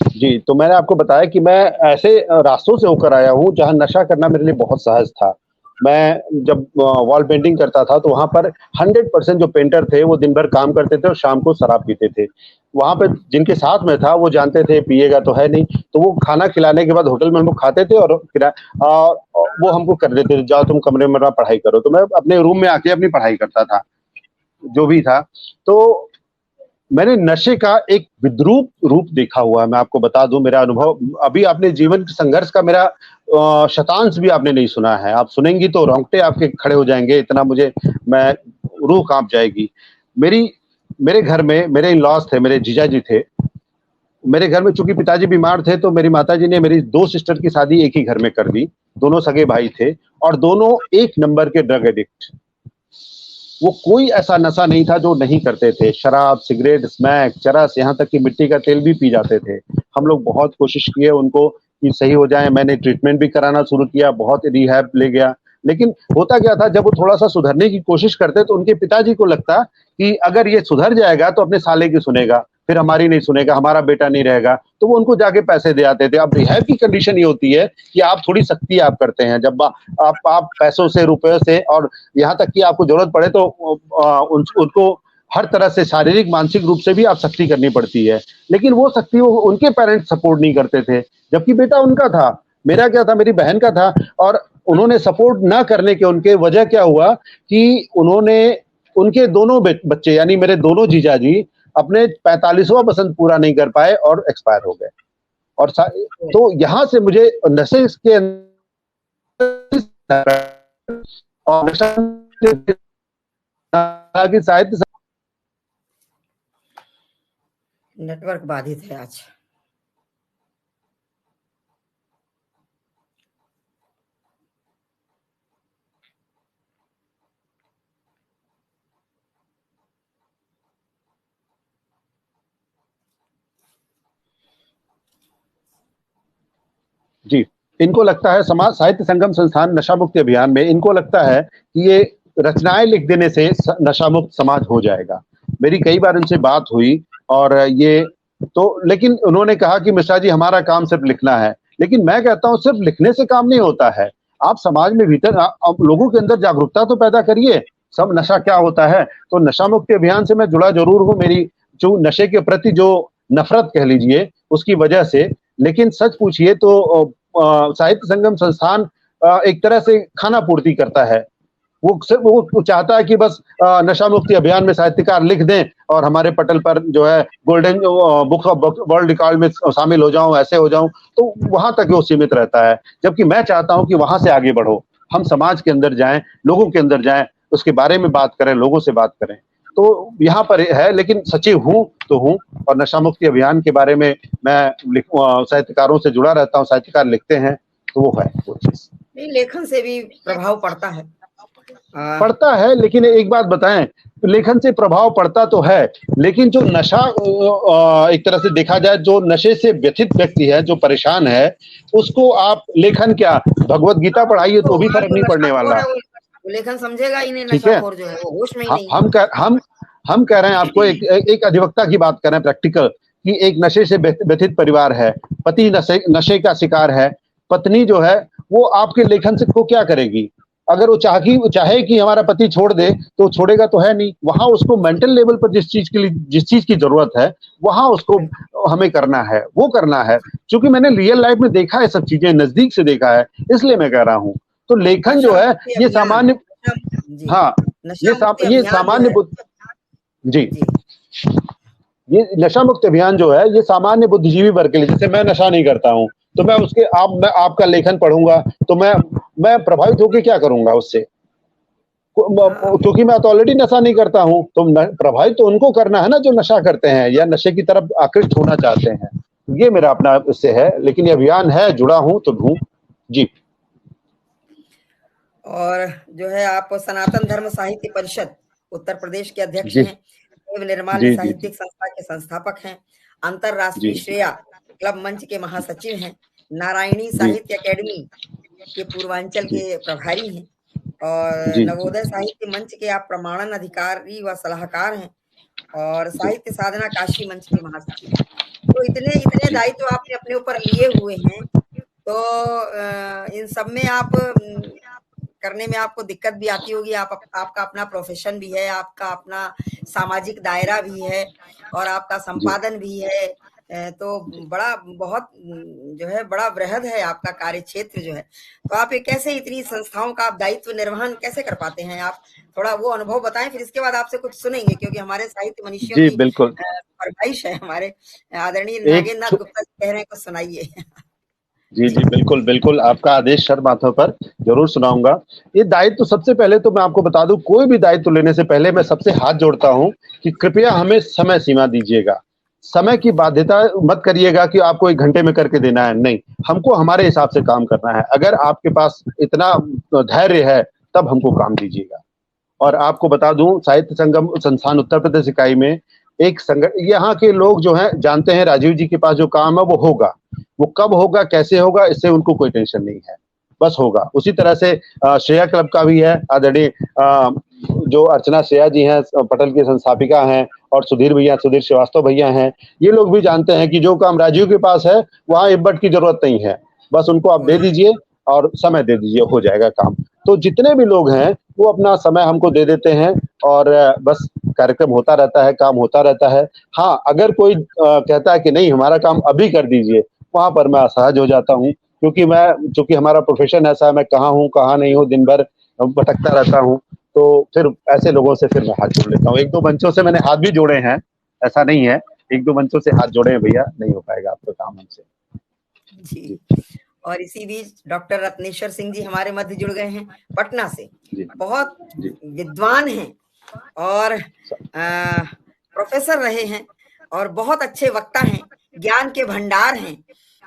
जी, तो मैंने आपको बताया कि मैं ऐसे रास्तों से होकर आया हूँ जहाँ नशा करना मेरे लिए बहुत सहज था। मैं जब वॉल पेंटिंग करता था तो वहाँ पर 100% जो पेंटर थे वो दिन भर काम करते थे और शाम को शराब पीते थे। वहाँ पे जिनके साथ में था वो जानते थे पिएगा तो है नहीं, तो वो खाना खिलाने के बाद होटल में हम लोग खाते थे और वो हमको कर देते थे, जाओ तुम कमरे में अपना पढ़ाई करो। तो मैं अपने रूम में आके अपनी पढ़ाई करता था, जो भी था। तो मैंने नशे का एक विद्रूप रूप देखा हुआ है। मैं आपको बता दूं मेरा अनुभव, अभी आपने जीवन के संघर्ष का मेरा शतांश भी आपने नहीं सुना है। आप सुनेंगी तो रोंगटे आपके खड़े हो जाएंगे, इतना मुझे मैं रूह कांप जाएगी। मेरी मेरे घर में मेरे इन लॉज थे, मेरे जीजा जी थे। मेरे घर में चूंकि पिताजी बीमार थे तो मेरी माताजी ने मेरी 2 सिस्टर की शादी एक ही घर में कर दी। दोनों सगे भाई थे और दोनों एक नंबर के ड्रग एडिक्ट। वो कोई ऐसा नशा नहीं था जो नहीं करते थे। शराब, सिगरेट, स्मैक, चरस, यहाँ तक कि मिट्टी का तेल भी पी जाते थे। हम लोग बहुत कोशिश किए उनको कि सही हो जाए। मैंने ट्रीटमेंट भी कराना शुरू किया, बहुत रिहैब ले गया। लेकिन होता क्या था, जब वो थोड़ा-सा सुधरने की कोशिश करते तो उनके पिताजी को लगता कि अगर ये सुधर जाएगा तो अपने साले की सुनेगा, फिर हमारी नहीं सुनेगा, हमारा बेटा नहीं रहेगा। तो वो उनको जाके पैसे दे आते थे। अब रिहैब की कंडीशन ये होती है कि आप थोड़ी सख्ती आप करते हैं। जब आप पैसों से, रुपयों से और यहाँ तक कि आपको जरूरत पड़े तो उनको हर तरह से शारीरिक मानसिक रूप से भी आप सख्ती करनी पड़ती है। लेकिन वो सख्ती वो उनके पेरेंट्स सपोर्ट नहीं करते थे, जबकि बेटा उनका था। मेरा क्या था, मेरी बहन का था। और उन्होंने सपोर्ट ना करने के उनके वजह क्या हुआ कि उन्होंने उनके दोनों बच्चे यानी मेरे दोनों जीजा जी अपने 45वां बसंत पूरा नहीं कर पाए और एक्सपायर हो गए। और तो यहाँ से मुझे नशे के और की साहित्य नेटवर्क बाधित है आज। जी, इनको लगता है समाज साहित्य संगम संस्थान नशा मुक्ति अभियान में इनको लगता है कि ये रचनाएं लिख देने से नशा मुक्त समाज हो जाएगा। मेरी कई बार उनसे बात हुई और ये तो लेकिन उन्होंने कहा कि मिश्रा जी हमारा काम सिर्फ लिखना है। लेकिन मैं कहता हूँ सिर्फ लिखने से काम नहीं होता है। आप समाज में भीतर लोगों के अंदर जागरूकता तो पैदा करिए। सब नशा क्या होता है, तो नशा मुक्ति अभियान से मैं जुड़ा जरूर हूँ। मेरी जो नशे के प्रति जो नफरत कह लीजिए उसकी वजह से। लेकिन सच पूछिए तो साहित्य संगम संस्थान एक तरह से खाना पूर्ति करता है। वो सिर्फ वो चाहता है कि बस नशा मुक्ति अभियान में साहित्यकार लिख दें और हमारे पटल पर जो है golden book of world record में शामिल हो जाऊं, ऐसे हो जाऊं, तो वहां तक वो सीमित रहता है। जबकि मैं चाहता हूं कि वहां से आगे बढ़ो, हम समाज के अंदर जाएं, लोगों के अंदर जाएं, उसके बारे में बात करें, लोगों से बात करें। तो यहाँ पर है, लेकिन सचिव हूँ तो हूँ। और नशा मुक्ति अभियान के बारे में मैं साहित्यकारों से जुड़ा रहता हूँ, साहित्यकार लिखते हैं, तो वो है वो चीज। नहीं, लेखन से भी प्रभाव पड़ता है। पड़ता है, लेकिन एक बात बताएं, लेखन से प्रभाव पड़ता तो है, लेकिन जो नशा एक तरह से देखा जाए, जो नशे से व्यथित व्यक्ति है, जो परेशान है, उसको आप लेखन क्या भगवत गीता पढ़ाइए तो भी फर्क नहीं पड़ने वाला। वो लेखन समझेगा ही नहीं। ठीक है, नशाखोर जो है वो होश में ही नहीं है। हम कह रहे हैं आपको एक अधिवक्ता की बात कर रहे हैं, प्रैक्टिकल, कि एक नशे से व्यथित परिवार है, पति नशे का शिकार है, पत्नी जो है वो आपके लेखन से को क्या करेगी? अगर वो चाहे कि हमारा पति छोड़ दे तो छोड़ेगा तो है नहीं। वहां उसको मेंटल लेवल पर जिस चीज की जरूरत है वहां उसको हमें करना है, वो करना है। क्योंकि मैंने रियल लाइफ में देखा है, सब चीजें नजदीक से देखा है, इसलिए मैं कह रहा हूँ। तो लेखन जो है ये सामान्य, हाँ ये सामान्य जी, ये नशा मुक्त अभियान जो है ये सामान्य बुद्धिजीवी वर्ग के लिए, जैसे मैं नशा नहीं करता हूँ तो मैं मैं आपका लेखन पढ़ूंगा तो मैं प्रभावित होकर क्या करूंगा उससे? क्योंकि मैं तो ऑलरेडी नशा नहीं करता हूँ। तो प्रभावित तो उनको करना है ना जो नशा करते हैं या नशे की तरफ आकृष्ट होना चाहते हैं। ये मेरा अपना इससे है, लेकिन ये अभियान है, जुड़ा हूं तो हूं। जी। और जो है आप सनातन धर्म साहित्य परिषद उत्तर प्रदेश के अध्यक्ष जी हैं, देव निर्माल्य जी जी जी साहित्यिक संस्था के संस्थापक हैं, अंतरराष्ट्रीय जी श्रेया क्लब मंच के महासचिव हैं, नारायणी जी साहित्य अकेडमी के पूर्वांचल जी के प्रभारी हैं और जी नवोदय साहित्य मंच के आप प्रमाणन अधिकारी व सलाहकार हैं और जी साहित्य साधना काशी मंच के महासचिव हैं। तो इतने इतने जी दायित्व आपने अपने ऊपर लिए हुए हैं, तो इन सब में आप करने में आपको दिक्कत भी आती होगी। आपका अपना प्रोफेशन भी है, आपका अपना सामाजिक दायरा भी है और आपका जी संपादन भी है। तो बड़ा बहुत जो है बड़ा वृहद है आपका कार्य क्षेत्र जो है। तो आप ये कैसे इतनी संस्थाओं का आप दायित्व निर्वहन कैसे कर पाते हैं? आप थोड़ा वो अनुभव बताएं, फिर इसके बाद आपसे कुछ सुनेंगे, क्योंकि हमारे साहित्य मनीषियों जी की बिल्कुल। फरमाइश है। हमारे आदरणीय एक नागेंद्र नाथ गुप्ता जी कह रहे हैं, कुछ सुनाइए। जी जी जी बिल्कुल बिल्कुल, आपका आदेश सर माथा पर जरूर सुनाऊंगा। ये दायित्व सबसे पहले तो मैं आपको बता दूं, कोई भी दायित्व लेने से पहले मैं सबसे हाथ जोड़ता हूं कि कृपया हमें समय सीमा दीजिएगा। समय की बाध्यता मत करिएगा कि आपको 1 घंटे में करके देना है, नहीं, हमको हमारे हिसाब से काम करना है। अगर आपके पास इतना धैर्य है तब हमको काम दीजिएगा। और आपको बता दूं, साहित्य संगम संस्थान उत्तर प्रदेश इकाई में एक यहाँ के लोग जो हैं जानते हैं राजीव जी के पास जो काम है वो होगा। वो कब होगा कैसे होगा इससे उनको कोई टेंशन नहीं है, बस होगा। उसी तरह से श्रेया क्लब का भी है। आदरणीय जो अर्चना श्रेया जी हैं, पटल की संस्थापिका हैं, और सुधीर श्रीवास्तव भैया हैं, ये लोग भी जानते हैं कि जो काम राजीव के पास है वहाँ इब्बट की जरूरत नहीं है। बस उनको आप दे दीजिए और समय दे दीजिए, हो जाएगा काम। तो जितने भी लोग हैं वो अपना समय हमको दे देते हैं और बस कार्यक्रम होता रहता है, काम होता रहता है। हाँ, अगर कोई कहता है कि नहीं हमारा काम अभी कर दीजिए, वहाँ पर मैं असहज हो जाता हूँ, क्योंकि हमारा प्रोफेशन ऐसा है, मैं कहाँ हूँ कहाँ नहीं हूँ, दिन भर भटकता रहता हूँ। तो फिर ऐसे लोगों से फिर मैं हाथ जोड़ लेता हूँ। 1-2 मंचों से मैंने हाथ भी जोड़े हैं, ऐसा नहीं है। 1-2 मंचों से हाथ जोड़े हैं, भैया नहीं हो पाएगा आपका काम हमसे। जी। और इसी बीच डॉक्टर रत्नेश्वर सिंह जी हमारे मध्य जुड़ गए हैं पटना से। जी बहुत जी विद्वान हैं और प्रोफेसर रहे हैं और बहुत अच्छे वक्ता हैं, ज्ञान के भंडार हैं।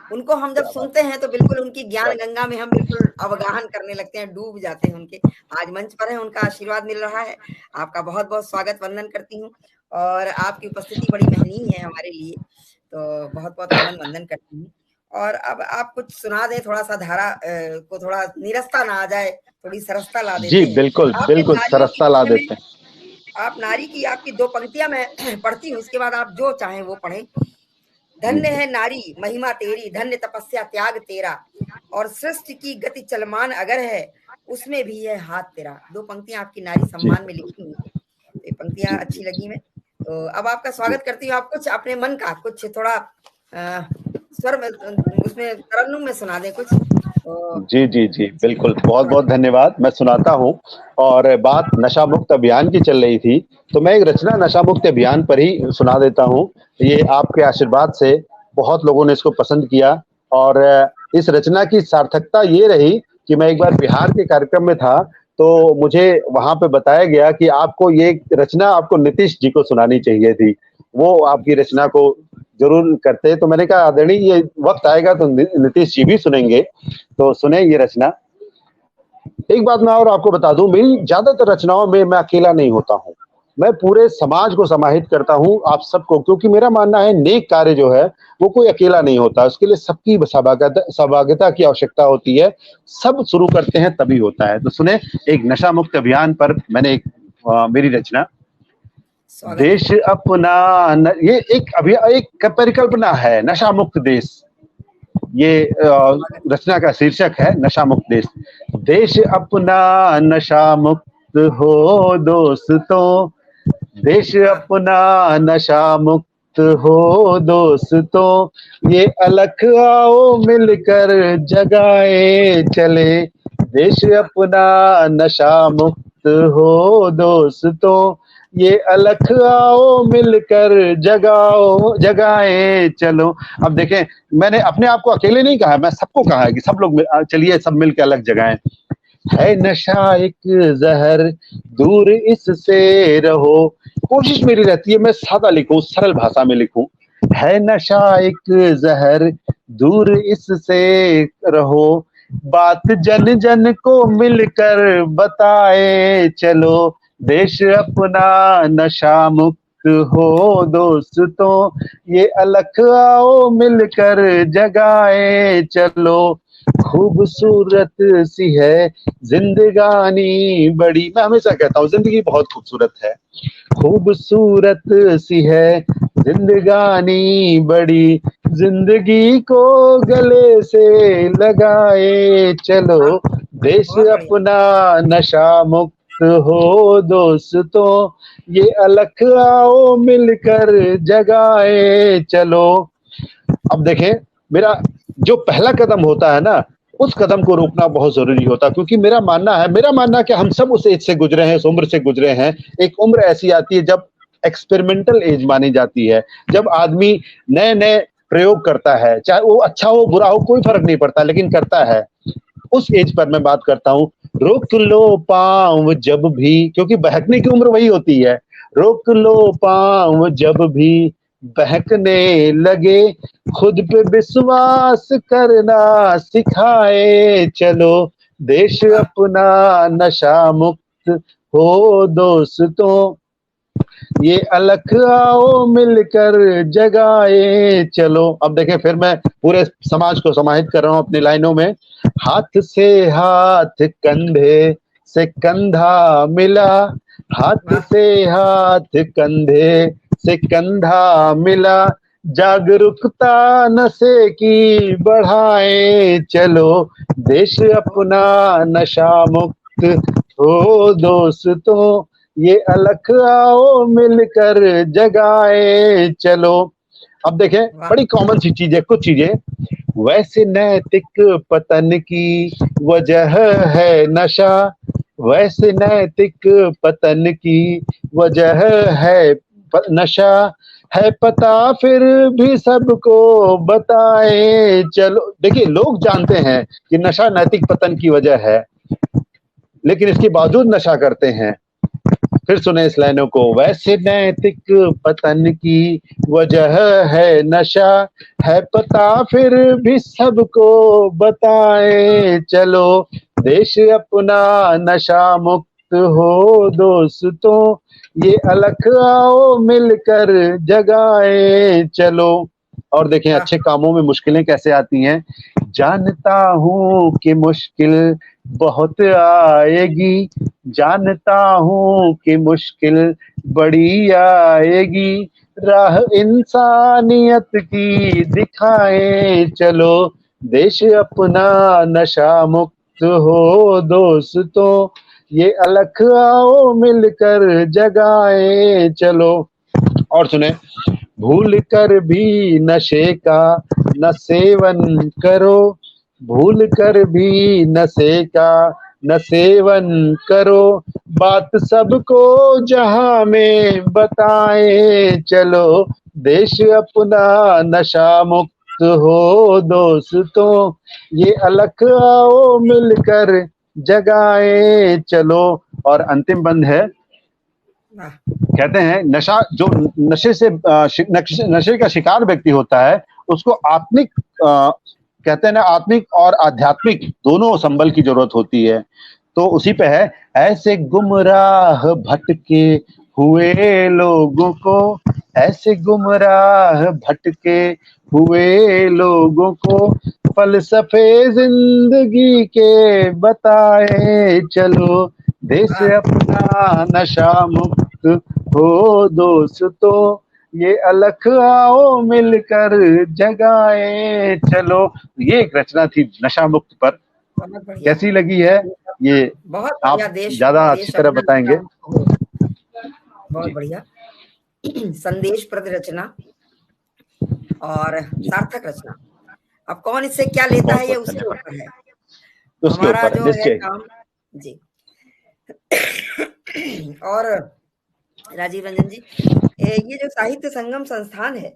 उनको हम जब क्या बात सुनते हैं तो बिल्कुल उनकी ज्ञान क्या गंगा में हम बिल्कुल अवगाहन करने लगते हैं, डूब जाते हैं उनके। आज मंच पर हैं, उनका आशीर्वाद मिल रहा है। आपका बहुत-बहुत स्वागत वंदन करती हूँ और आपकी उपस्थिति बड़ी महनीय है हमारे लिए, तो बहुत-बहुत नमन वंदन करती हूँ। और अब आप कुछ सुना दें, थोड़ा-सा धारा को थोड़ा नीरसता ना आ जाए, थोड़ी सरसता ला जी देते हैं। बिल्कुल आपने बिल्कुल, नारियों के सरसता ला विषय में देते हैं। आप नारी की आपकी 2 पंक्तियाँ मैं पढ़ती हूँ, इसके बाद आप जो चाहें वो पढ़ें। जी धन्य है नारी महिमा तेरी, धन्य तपस्या त्याग तेरा, और सृष्टि की गति चलमान अगर है, उसमें भी है हाथ तेरा। 2 पंक्तियाँ आपकी नारी जी सम्मान में लिखी हुई हैं। तो ये पंक्तियाँ जी जी अच्छी लगी मैं। तो अब आपका जी स्वागत करती हूँ। आप कुछ अपने मन का कुछ थोड़ा स्वर में उसमें तरन्नुम में सुना दें कुछ। तो जी जी जी जी, बिल्कुल, बहुत थोड़ा बहुत धन्यवाद, मैं सुनाता हूँ। और बात नशा मुक्त अभियान की चल रही थी, तो मैं एक रचना नशा मुक्त अभियान पर ही सुना देता हूँ। ये आपके आशीर्वाद से बहुत लोगों ने इसको पसंद किया, और इस रचना की सार्थकता ये रही कि मैं एक बार बिहार के कार्यक्रम में था, तो मुझे वहाँ पे बताया गया कि आपको ये रचना आपको नीतीश जी को सुनानी चाहिए थी, वो आपकी रचना को जरूर करते। तो मैंने कहा आदरणीय ये वक्त आएगा तो नीतीश जी भी सुनेंगे, तो सुने ये रचना। एक बात मैं और आपको बता दूं, मेरी ज्यादातर रचनाओं में मैं अकेला नहीं होता हूँ, मैं पूरे समाज को समाहित करता हूँ, आप सबको, क्योंकि मेरा मानना है नेक कार्य जो है वो कोई अकेला नहीं होता, उसके लिए सबकी सहभागिता की आवश्यकता होती है। सब शुरू करते हैं तभी होता है। तो सुने, एक नशा मुक्त अभियान पर मैंने एक मेरी रचना, स्वागत है। देश अपना ये एक परिकल्पना है, नशा मुक्त देश। ये स्वागत रचना का शीर्षक है नशा मुक्त देश। देश अपना नशा मुक्त हो दोस्तों, देश वाह! अपना नशा मुक्त हो दोस्तों, ये अलख आओ मिलकर जगाए चले, देश अपना नशा मुक्त हो दोस्तों, ये अलख आओ मिलकर जगाओ जगाए चलो। अब देखें, मैंने अपने आप को अकेले नहीं कहा, मैं सबको कहा है कि सब लोग चलिए सब मिलकर अलग जगाएं। है नशा एक जहर, दूर इससे रहो, कोशिश मेरी रहती है मैं सादा लिखूं, सरल भाषा में लिखूं। है नशा एक जहर, दूर इससे रहो, बात जन जन को मिलकर बताए चलो, देश अपना नशा मुक्त हो दोस्तों, ये अलख आओ मिलकर जगाए चलो। खूबसूरत सी है जिंदगानी बड़ी, मैं हमेशा कहता हूँ जिंदगी बहुत खूबसूरत है, खूबसूरत सी है जिंदगानी बड़ी, जिंदगी को गले से लगाए चलो, देश बहुत बढ़िया। अपना नशा मुक्त हो दोस्तों, ये अलख आओ मिलकर जगाए चलो। अब देखें, मेरा जो पहला कदम होता है ना, उस कदम को रोकना बहुत जरूरी होता है, क्योंकि मेरा मानना है कि हम सब उस एज से गुजरे हैं, उस उम्र से गुजरे हैं। एक उम्र ऐसी आती है जब एक्सपेरिमेंटल एज मानी जाती है, जब आदमी नए नए प्रयोग करता है, चाहे वो अच्छा हो बुरा हो कोई फर्क नहीं पड़ता, लेकिन करता है। उस एज पर मैं बात करता हूँ। रोक लो पाँव जब भी, क्योंकि बहकने की उम्र वही होती है। रोक लो पाँव जब भी बहकने लगे, खुद पे विश्वास करना सिखाए चलो, देश वाह अपना नशा मुक्त हो दोस्तों, ये अलख आओ मिलकर जगाए चलो। अब देखें, फिर मैं पूरे समाज को समाहित कर रहा हूं अपनी लाइनों में। हाथ से हाथ कंधे से कंधा मिला, हाथ वाह से हाथ कंधे से कंधा मिला, जागरूकता नशे की बढ़ाए चलो, देश अपना नशा मुक्त हो दोस्तों, ये अलख आओ मिलकर जगाए चलो। अब देखें, वाह बड़ी कॉमन सी चीज है, कुछ चीजें। वैसे नैतिक पतन की वजह है नशा, वैसे नैतिक पतन की वजह है नशा, है पता फिर भी सबको बताए चलो। देखिए, लोग जानते हैं कि नशा नैतिक पतन की वजह है, लेकिन इसके बावजूद नशा करते हैं। फिर सुने इस लाइनों को। वैसे नैतिक पतन की वजह है नशा, है पता फिर भी सबको बताए चलो, देश अपना नशा मुक्त हो दोस्तों, ये अलख आओ मिलकर जगाए चलो। और देखें, वाह अच्छे कामों में मुश्किलें कैसे आती हैं। जानता हूं कि मुश्किल बहुत आएगी, जानता हूं कि मुश्किल बड़ी आएगी, राह इंसानियत की दिखाए चलो, देश अपना नशा मुक्त हो दोस्तों, ये अलख आओ मिलकर जगाए चलो। और सुने, भूल कर भी नशे का न सेवन करो, भूल कर भी नशे का न सेवन करो, बात सबको जहां में बताए चलो, देश अपना नशा मुक्त हो दोस्तों, ये अलख आओ मिलकर जगाए चलो। और अंतिम बंद है, वाह कहते हैं नशा जो नशे से नशे का शिकार व्यक्ति होता है, उसको आत्मिक कहते हैं ना, आत्मिक और आध्यात्मिक दोनों संबल की जरूरत होती है। तो उसी पे है, ऐसे गुमराह भटके हुए लोगों को, ऐसे गुमराह भटके हुए लोगों को फलसफे जिंदगी के बताए चलो, देश वाह अपना नशा मुक्त हो दोस्तों, ये अलख आओ मिलकर जगाए चलो। ये एक रचना थी नशा मुक्त पर। बहुत बढ़िया। कैसी लगी है ये बहुत आप बढ़िया। देश ज्यादा अच्छी देश तरह अपना नशा बताएंगे। मुक्त हो। बहुत जी बढ़िया। संदेश प्रद रचना और जी, सार्थक रचना। अब कौन इससे क्या लेता बहुत है ये बहुत उसके धन्यवाद। ऊपर है। उसके हमारा ऊपर है जो है निश्चय। काम। जी। और राजीव रंजन जी, ये जो साहित्य संगम संस्थान है,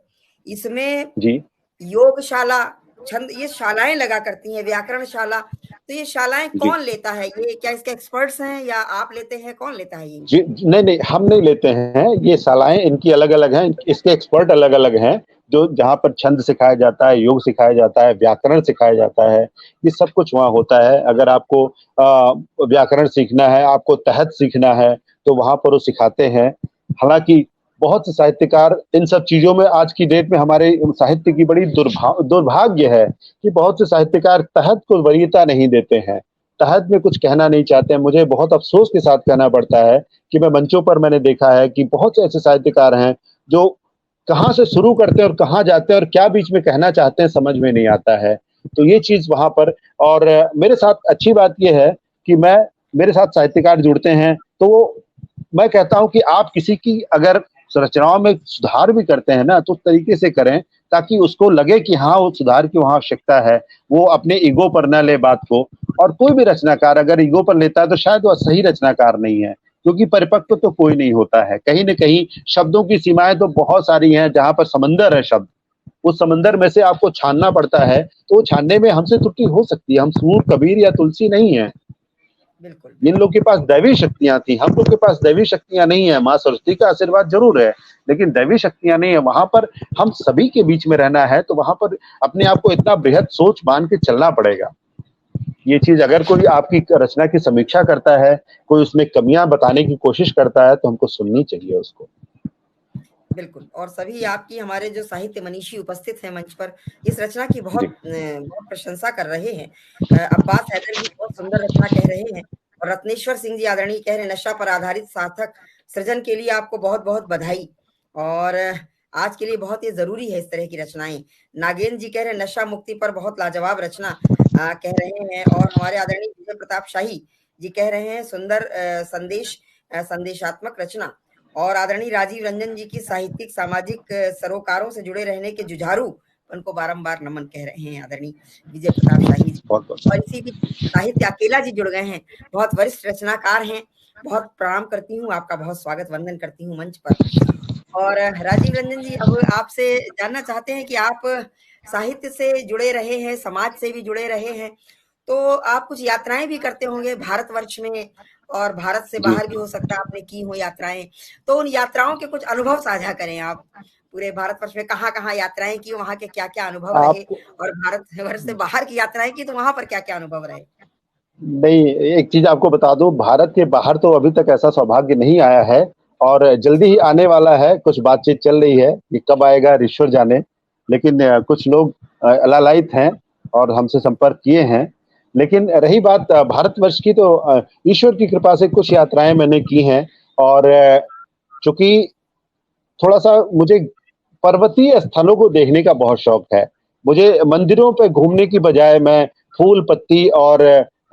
इसमें जी योगशाला छंद, ये शालाएं लगा करती हैं, व्याकरण शाला, तो ये शालाएं जी कौन लेता है? ये क्या इसके एक्सपर्ट्स हैं या आप लेते हैं? कौन लेता है ये जी, इनकी? नहीं नहीं, हम नहीं लेते हैं, ये शालाएं इनकी अलग अलग हैं, इसके एक्सपर्ट अलग अलग हैं, जो जहाँ पर छंद सिखाया जाता है, योग सिखाया जाता है, व्याकरण सिखाया जाता है, ये सब कुछ वहाँ होता है। अगर आपको व्याकरण सीखना है, आपको तहत सीखना है, तो वहाँ पर वो सिखाते हैं। हालांकि बहुत से साहित्यकार इन सब चीजों में, आज की डेट में हमारे साहित्य की बड़ी दुर्भाग्य है कि बहुत से साहित्यकार तहत को वरीयता नहीं देते हैं, तहत में कुछ कहना नहीं चाहते हैं। मुझे बहुत अफसोस के साथ कहना पड़ता है कि मैं मंचों पर मैंने देखा है कि बहुत से ऐसे साहित्यकार हैं जो कहाँ से शुरू करते हैं और कहाँ जाते हैं और क्या बीच में कहना चाहते हैं, समझ में नहीं आता है। तो ये चीज वहां पर, और मेरे साथ अच्छी बात ये है कि मेरे साथ साहित्यकार जुड़ते हैं, तो वो, मैं कहता हूं कि आप किसी की अगर संरचनाओं में सुधार भी करते हैं ना, तो उस तरीके से करें ताकि उसको लगे कि हाँ, वो सुधार की वहां आवश्यकता है, वो अपने ईगो पर न ले बात को। और कोई भी रचनाकार अगर ईगो पर लेता है तो शायद वह सही रचनाकार नहीं है, क्योंकि परिपक्व तो कोई नहीं होता है। कहीं न कहीं शब्दों की सीमाएं तो बहुत सारी हैं, जहां पर समंदर है शब्द, उस समंदर में से आपको छानना पड़ता है, तो वो छानने में हमसे त्रुटि हो सकती है। हम सूर, कबीर या तुलसी नहीं है। बिल्कुल, जिन बिल्कुल। लोग के पास दैवी शक्तियां थी, हम लोग के पास दैवी शक्तियां नहीं है। माँ सरस्वती का आशीर्वाद जरूर है, लेकिन दैवी शक्तियां नहीं है। वहां पर हम सभी के बीच में रहना है, तो वहां पर अपने आप को इतना बृहद सोच मान के चलना पड़ेगा। ये चीज अगर कोई आपकी रचना की समीक्षा करता है, कोई उसमें कमियां बताने की कोशिश करता है, तो हमको सुननी चाहिए उसको। बिल्कुल, और सभी आपकी, हमारे जो साहित्य मनीषी उपस्थित हैं मंच पर, इस रचना की जी बहुत प्रशंसा कर रहे हैं। अब्बास हैदर जी बहुत सुंदर रचना कह रहे हैं, और रत्नेश्वर सिंह जी आदरणीय कह रहे हैं, नशा पर आधारित सार्थक सृजन के लिए आपको बहुत-बहुत बधाई। और आज के लिए बहुत ही ज़रूरी है इस तरह की रचनाएँ। नागेंद्र जी कह रहे हैं, नशा मुक्ति पर बहुत लाजवाब रचना कह रहे हैं, और हमारे आदरणीय विजय प्रताप शाही जी कह रहे हैं, सुंदर संदेशात्मक रचना। और आदरणीय राजीव रंजन जी की साहित्यिक सामाजिक सरोकारों से जुड़े रहने के जुझारू उनको बारंबार नमन कह रहे हैं आदरणीय विजय प्रताप शाही जी। बहुत बहुत और इसी बीच साहित्य अकेला जी जुड़ गए हैं, बहुत वरिष्ठ रचनाकार हैं, बहुत प्रणाम करती हूँ, आपका बहुत स्वागत वंदन करती हूँ मंच पर। और राजीव रंजन जी, अब आपसे जानना चाहते हैं कि आप साहित्य से जुड़े रहे हैं, समाज से भी जुड़े रहे हैं, तो आप कुछ यात्राएं भी करते होंगे भारतवर्ष में, और भारत से जी। बाहर भी हो सकता है आपने की हो यात्राएं, तो उन यात्राओं के कुछ अनुभव साझा करें आप। पूरे भारतवर्ष में कहाँ-कहाँ यात्राएं की, वहां के क्या-क्या अनुभव रहे, आपको और भारतवर्ष से बाहर की यात्राएं की तो वहां पर क्या-क्या अनुभव रहे? नहीं, एक चीज आपको बता दूं, भारत के बाहर तो अभी तक ऐसा सौभाग्य नहीं आया है, और जल्दी ही आने वाला है। कुछ बातचीत चल रही है कि कब आएगा, ईश्वर जाने। लेकिन कुछ लोग लालायित हैं और हमसे संपर्क किए हैं। लेकिन रही बात भारतवर्ष की, तो ईश्वर की कृपा से कुछ यात्राएं मैंने की हैं। और चूंकि थोड़ा सा मुझे पर्वतीय स्थलों को देखने का बहुत शौक है। मुझे मंदिरों पे घूमने की बजाय मैं फूल पत्ती और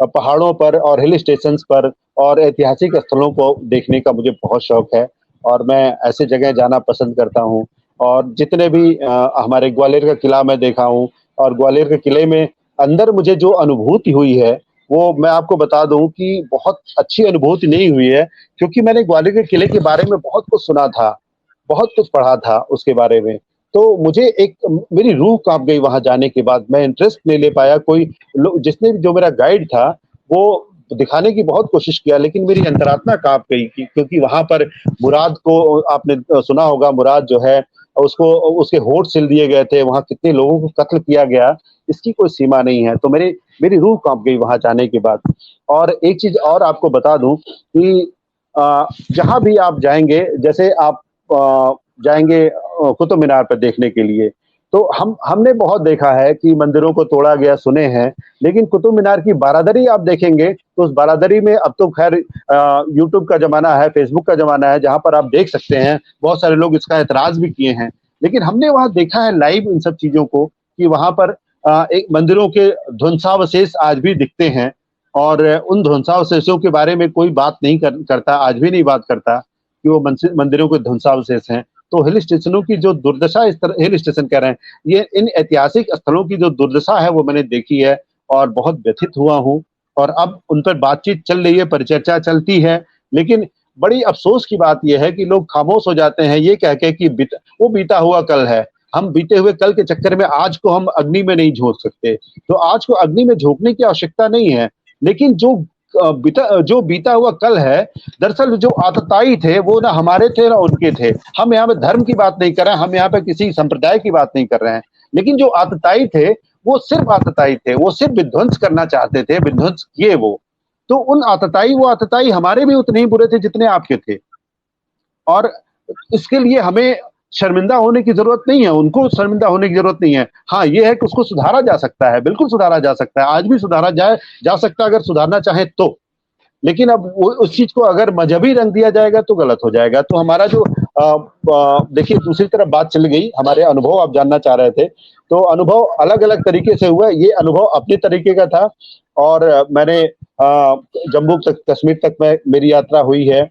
पहाड़ों पर और हिल स्टेशंस पर और ऐतिहासिक स्थलों को देखने का मुझे बहुत शौक है, और मैं ऐसे जगह जाना पसंद करता हूँ। और जितने भी हमारे ग्वालियर का किला मैं देखा हूँ, और ग्वालियर के किले में अंदर मुझे जो अनुभूति हुई है, वो मैं आपको बता दूं कि बहुत अच्छी अनुभूति नहीं हुई है, क्योंकि मैंने ग्वालियर के किले के बारे में बहुत कुछ सुना था, बहुत कुछ पढ़ा था उसके बारे में। तो मुझे एक, मेरी रूह काँप गई वहाँ जाने के बाद। मैं इंटरेस्ट नहीं ले पाया। कोई जिसने भी, जो मेरा गाइड था, वो दिखाने की बहुत कोशिश किया, लेकिन मेरी अंतरात्मा काँप गई, क्योंकि वहाँ पर मुराद को आपने सुना होगा, मुराद जो है उसको, उसके होंठ सिल दिए गए थे। वहाँ कितने लोगों को कत्ल किया गया, इसकी कोई सीमा नहीं है। तो मेरी रूह काँप गई वहाँ जाने के बाद। और एक चीज़ और आपको बता दूँ कि जहाँ भी आप जाएँगे, जैसे आप जाएँगे कुतुब मीनार पर देखने के लिए, तो हमने बहुत देखा है कि मंदिरों को तोड़ा गया, सुने हैं, लेकिन कुतुब मीनार की बारादरी आप देखेंगे, तो उस बारादरी में, अब तो खैर यूट्यूब का ज़माना है, फेसबुक का ज़माना है, जहाँ पर आप देख सकते हैं। बहुत सारे लोग इसका ऐतराज़ भी किए हैं, लेकिन हमने वहाँ देखा है लाइव इन सब चीज़ों को, कि वहाँ पर एक मंदिरों के ध्वंसावशेष आज भी दिखते हैं, और उन ध्वंसावशेषों के बारे में कोई बात नहीं करता, आज भी नहीं बात करता कि वो मंदिरों के ध्वंसावशेष हैं। तो हिल स्टेशनों की जो दुर्दशा, इस तरह हिल स्टेशन कह रहे हैं, ये इन ऐतिहासिक स्थलों की जो दुर्दशा है, वो मैंने देखी है, और बहुत व्यथित हुआ हूँ। और अब उन पर बातचीत चल रही है, परिचर्चा चलती है, लेकिन बड़ी अफ़सोस की बात ये है कि लोग खामोश हो जाते हैं, ये कह के कि वो बीता हुआ कल है। हम बीते हुए कल के चक्कर में आज को हम अग्नि में नहीं झोंक सकते। तो आज को अग्नि में झोंकने की आवश्यकता नहीं है, लेकिन जो बीता हुआ कल है, दरअसल जो आतताई थे वो ना हमारे थे ना उनके थे। हम यहाँ पे धर्म की बात नहीं कर रहे हैं, हम यहाँ पे किसी संप्रदाय की बात नहीं कर रहे हैं, लेकिन जो आतताई थे वो सिर्फ आतताई थे, वो सिर्फ विध्वंस करना चाहते थे, विध्वंस किए वो। तो वो आतताई हमारे भी उतने ही बुरे थे जितने आपके थे, और इसके लिए हमें शर्मिंदा होने की जरूरत नहीं है, उनको शर्मिंदा होने की जरूरत नहीं है। हाँ, ये है कि उसको सुधारा जा सकता है, बिल्कुल सुधारा जा सकता है, आज भी सुधारा जा सकता है अगर सुधारना चाहे तो। लेकिन अब उस चीज को अगर मजहबी रंग दिया जाएगा तो गलत हो जाएगा। तो हमारा जो देखिए, दूसरी तरफ बात चल गई, हमारे अनुभव आप जानना चाह रहे थे, तो अनुभव अलग अलग तरीके से हुआ। ये अनुभव अपने तरीके का था, और मैंने जम्मू तक, कश्मीर तक में मेरी यात्रा हुई है,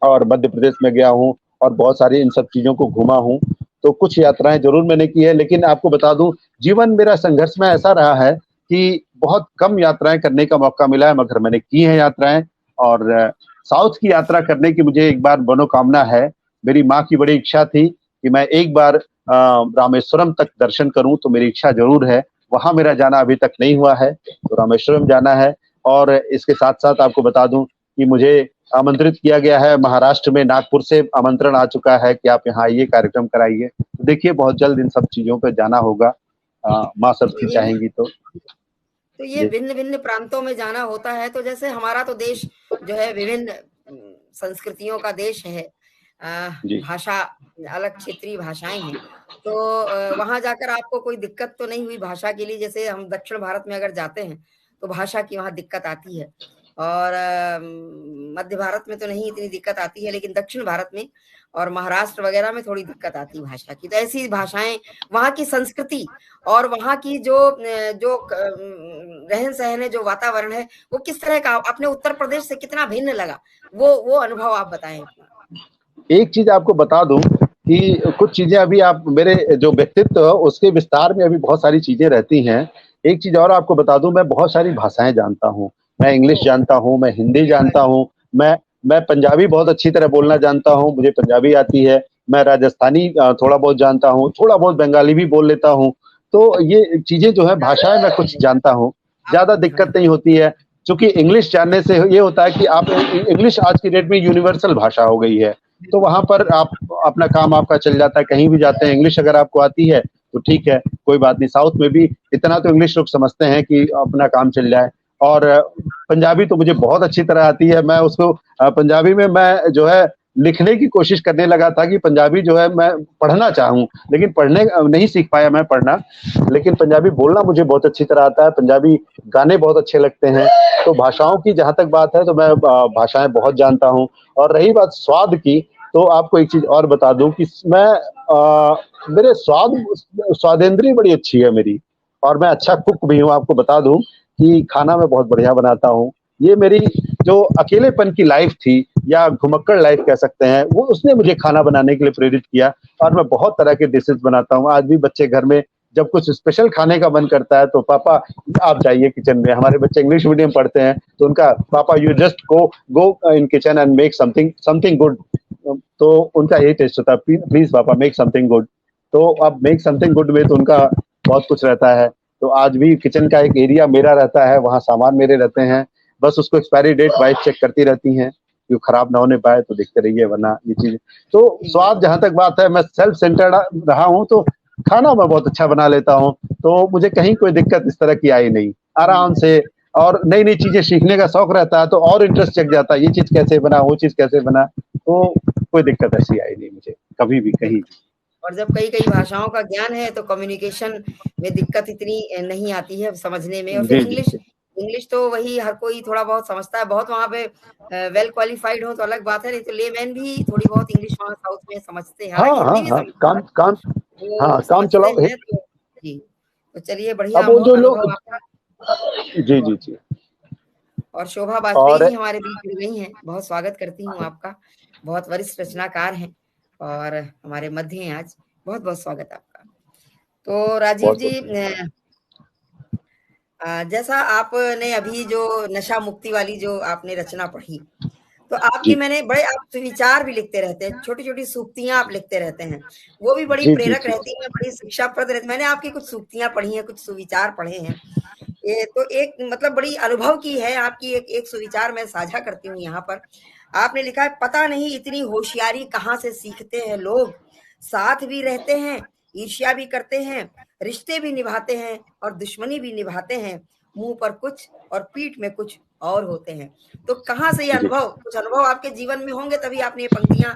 और मध्य प्रदेश में गया हूँ, और बहुत सारी इन सब चीजों को घूमा हूँ। तो कुछ यात्राएं जरूर मैंने की है, लेकिन आपको बता दूं, जीवन मेरा संघर्ष में ऐसा रहा है कि बहुत कम यात्राएं करने का मौका मिला है, मगर मैंने की है यात्राएं। और साउथ की यात्रा करने की मुझे एक बार मनोकामना है। मेरी माँ की बड़ी इच्छा थी कि मैं एक बार रामेश्वरम तक दर्शन करूं, तो मेरी इच्छा जरूर है। वहां मेरा जाना अभी तक नहीं हुआ है, तो रामेश्वरम जाना है। और इसके साथ साथ आपको बता दूं कि मुझे आमंत्रित किया गया है, महाराष्ट्र में नागपुर से आमंत्रण आ चुका है कि आप यहाँ आइए, कार्यक्रम कराइए। तो देखिए, बहुत जल्द इन सब चीजों पे जाना होगा, माँ सरस्वती चाहेंगी तो ये भिन्न भिन्न प्रांतों में जाना होता है। तो जैसे हमारा तो देश जो है विभिन्न संस्कृतियों का देश है, भाषा अलग क्षेत्रीय भाषाएं हैं, तो वहां जाकर आपको कोई दिक्कत तो नहीं हुई भाषा के लिए? जैसे हम दक्षिण भारत में अगर जाते हैं तो भाषा की वहां दिक्कत आती है, और मध्य भारत में तो नहीं इतनी दिक्कत आती है, लेकिन दक्षिण भारत में और महाराष्ट्र वगैरह में थोड़ी दिक्कत आती है भाषा की। तो ऐसी भाषाएं, वहां की संस्कृति और वहां की जो जो रहन सहन है, जो वातावरण है, वो किस तरह का अपने उत्तर प्रदेश से कितना भिन्न लगा, वो अनुभव आप बताएं अपना। एक चीज आपको बता दूं कि कुछ चीजें अभी आप मेरे जो व्यक्तित्व है उसके विस्तार में अभी बहुत सारी चीजें रहती हैं। एक चीज और आपको बता दूं, मैं बहुत सारी भाषाएं जानता हूँ। मैं इंग्लिश जानता हूँ, मैं हिंदी जानता हूँ, मैं पंजाबी बहुत अच्छी तरह बोलना जानता हूँ, मुझे पंजाबी आती है। मैं राजस्थानी थोड़ा बहुत जानता हूँ, थोड़ा बहुत बंगाली भी बोल लेता हूँ। तो ये चीजें जो है, भाषाएं मैं कुछ जानता हूँ, ज्यादा दिक्कत नहीं होती है। क्योंकि इंग्लिश जानने से ये होता है कि आप, इंग्लिश आज की डेट में यूनिवर्सल भाषा हो गई है, तो वहां पर आप अपना काम आपका चल जाता है, कहीं भी जाते हैं इंग्लिश अगर आपको आती है तो ठीक है, कोई बात नहीं। साउथ में भी इतना तो इंग्लिश लोग समझते हैं कि अपना काम चल जाए। और पंजाबी तो मुझे बहुत अच्छी तरह आती है। मैं उसको पंजाबी में मैं जो है लिखने की कोशिश करने लगा था कि पंजाबी जो है मैं पढ़ना चाहूँ, लेकिन पढ़ने नहीं सीख पाया मैं पढ़ना, लेकिन पंजाबी बोलना मुझे बहुत अच्छी तरह आता है। पंजाबी गाने बहुत अच्छे लगते हैं। तो भाषाओं की जहां तक बात है तो मैं भाषाएं बहुत जानता हूँ। और रही बात स्वाद की, तो आपको एक चीज और बता दूं कि मैं मेरे स्वादेंद्रिय बड़ी अच्छी है मेरी, और मैं अच्छा कुक भी हूँ। आपको बता दूं कि खाना मैं बहुत बढ़िया बनाता हूँ। ये मेरी जो अकेलेपन की लाइफ थी, या घुमक्कड़ लाइफ कह सकते हैं, वो उसने मुझे खाना बनाने के लिए प्रेरित किया। और मैं बहुत तरह के डिशेज बनाता हूँ। आज भी बच्चे घर में जब कुछ स्पेशल खाने का मन करता है तो पापा आप जाइए किचन में। हमारे बच्चे इंग्लिश मीडियम पढ़ते हैं, तो उनका पापा you just go in kitchen and make something good. तो उनका यही टेस्ट होता है, प्लीज पापा मेक समथिंग गुड। तो अब मेक समथिंग गुड में तो उनका बहुत कुछ रहता है। तो आज भी किचन का एक एरिया मेरा रहता है, वहाँ सामान मेरे रहते हैं। बस उसको एक्सपायरी डेट वाइफ चेक करती रहती हैं कि खराब ना होने पाए, तो देखते रहिए, वरना ये चीज। तो स्वाद जहां तक बात है, मैं सेल्फ सेंटर्ड रहा हूँ, तो खाना मैं बहुत अच्छा बना लेता हूँ। तो मुझे कहीं कोई दिक्कत इस तरह की आई नहीं, आराम से। और नई नई चीजें सीखने का शौक रहता है, तो और इंटरेस्ट जग जाता है, ये चीज कैसे बना, वो चीज कैसे बना। तो कोई दिक्कत ऐसी आई नहीं मुझे कभी भी, कहीं भी। और जब कई कई भाषाओं का ज्ञान है तो कम्युनिकेशन में दिक्कत इतनी नहीं आती है समझने में। और फिर जी जी इंग्लिश, जी। इंग्लिश तो वही हर कोई थोड़ा बहुत समझता है। बहुत वहां पे वेल क्वालिफाइड हो तो अलग बात है, नहीं तो लेमैन भी थोड़ी बहुत इंग्लिश वहां साउथ में समझते हैं, हाँ हालांकि हाँ हिंदी भी हाँ, समझते हैं, काम हाँ, वो काम समझते चलाओ। हैं। तो जी, तो चलिए, बढ़िया अब वो जो लोग, अनुभव आपका। जी जी जी। और शोभा वाजपेयी और जी हमारे बीच जुड़ गई हैं, बहुत स्वागत करती हूँ आपका। बहुत वरिष्ठ रचनाकार हैं और हमारे मध्य हैं आज। बहुत बहुत स्वागत आपका। तो राजीव बहुत जी, बहुत जैसा आपने अभी जो नशा मुक्ति वाली जो आपने रचना पढ़ी, तो आपकी मैंने बड़े आप सुविचार भी लिखते रहते हैं, छोटी-छोटी सूक्तियाँ आप लिखते रहते हैं, वो भी बड़ी जी जी प्रेरक जी रहती हैं, बड़ी शिक्षाप्रद रहती। मैंने आपकी कुछ सूक्तियाँ पढ़ी हैं, कुछ सुविचार पढ़े हैं। ये तो एक मतलब बड़ी अनुभव की है आपकी एक एक सुविचार मैं साझा करती हूँ यहाँ पर। आपने लिखा है, पता नहीं इतनी होशियारी कहाँ से सीखते हैं लोग, साथ भी रहते हैं, ईर्ष्या भी करते हैं, रिश्ते भी निभाते हैं और दुश्मनी भी निभाते हैं, मुँह पर कुछ और पीठ में कुछ और होते हैं। तो कहाँ से ये जी। अनुभव, कुछ अनुभव आपके जीवन में होंगे तभी आपने ये पंक्तियाँ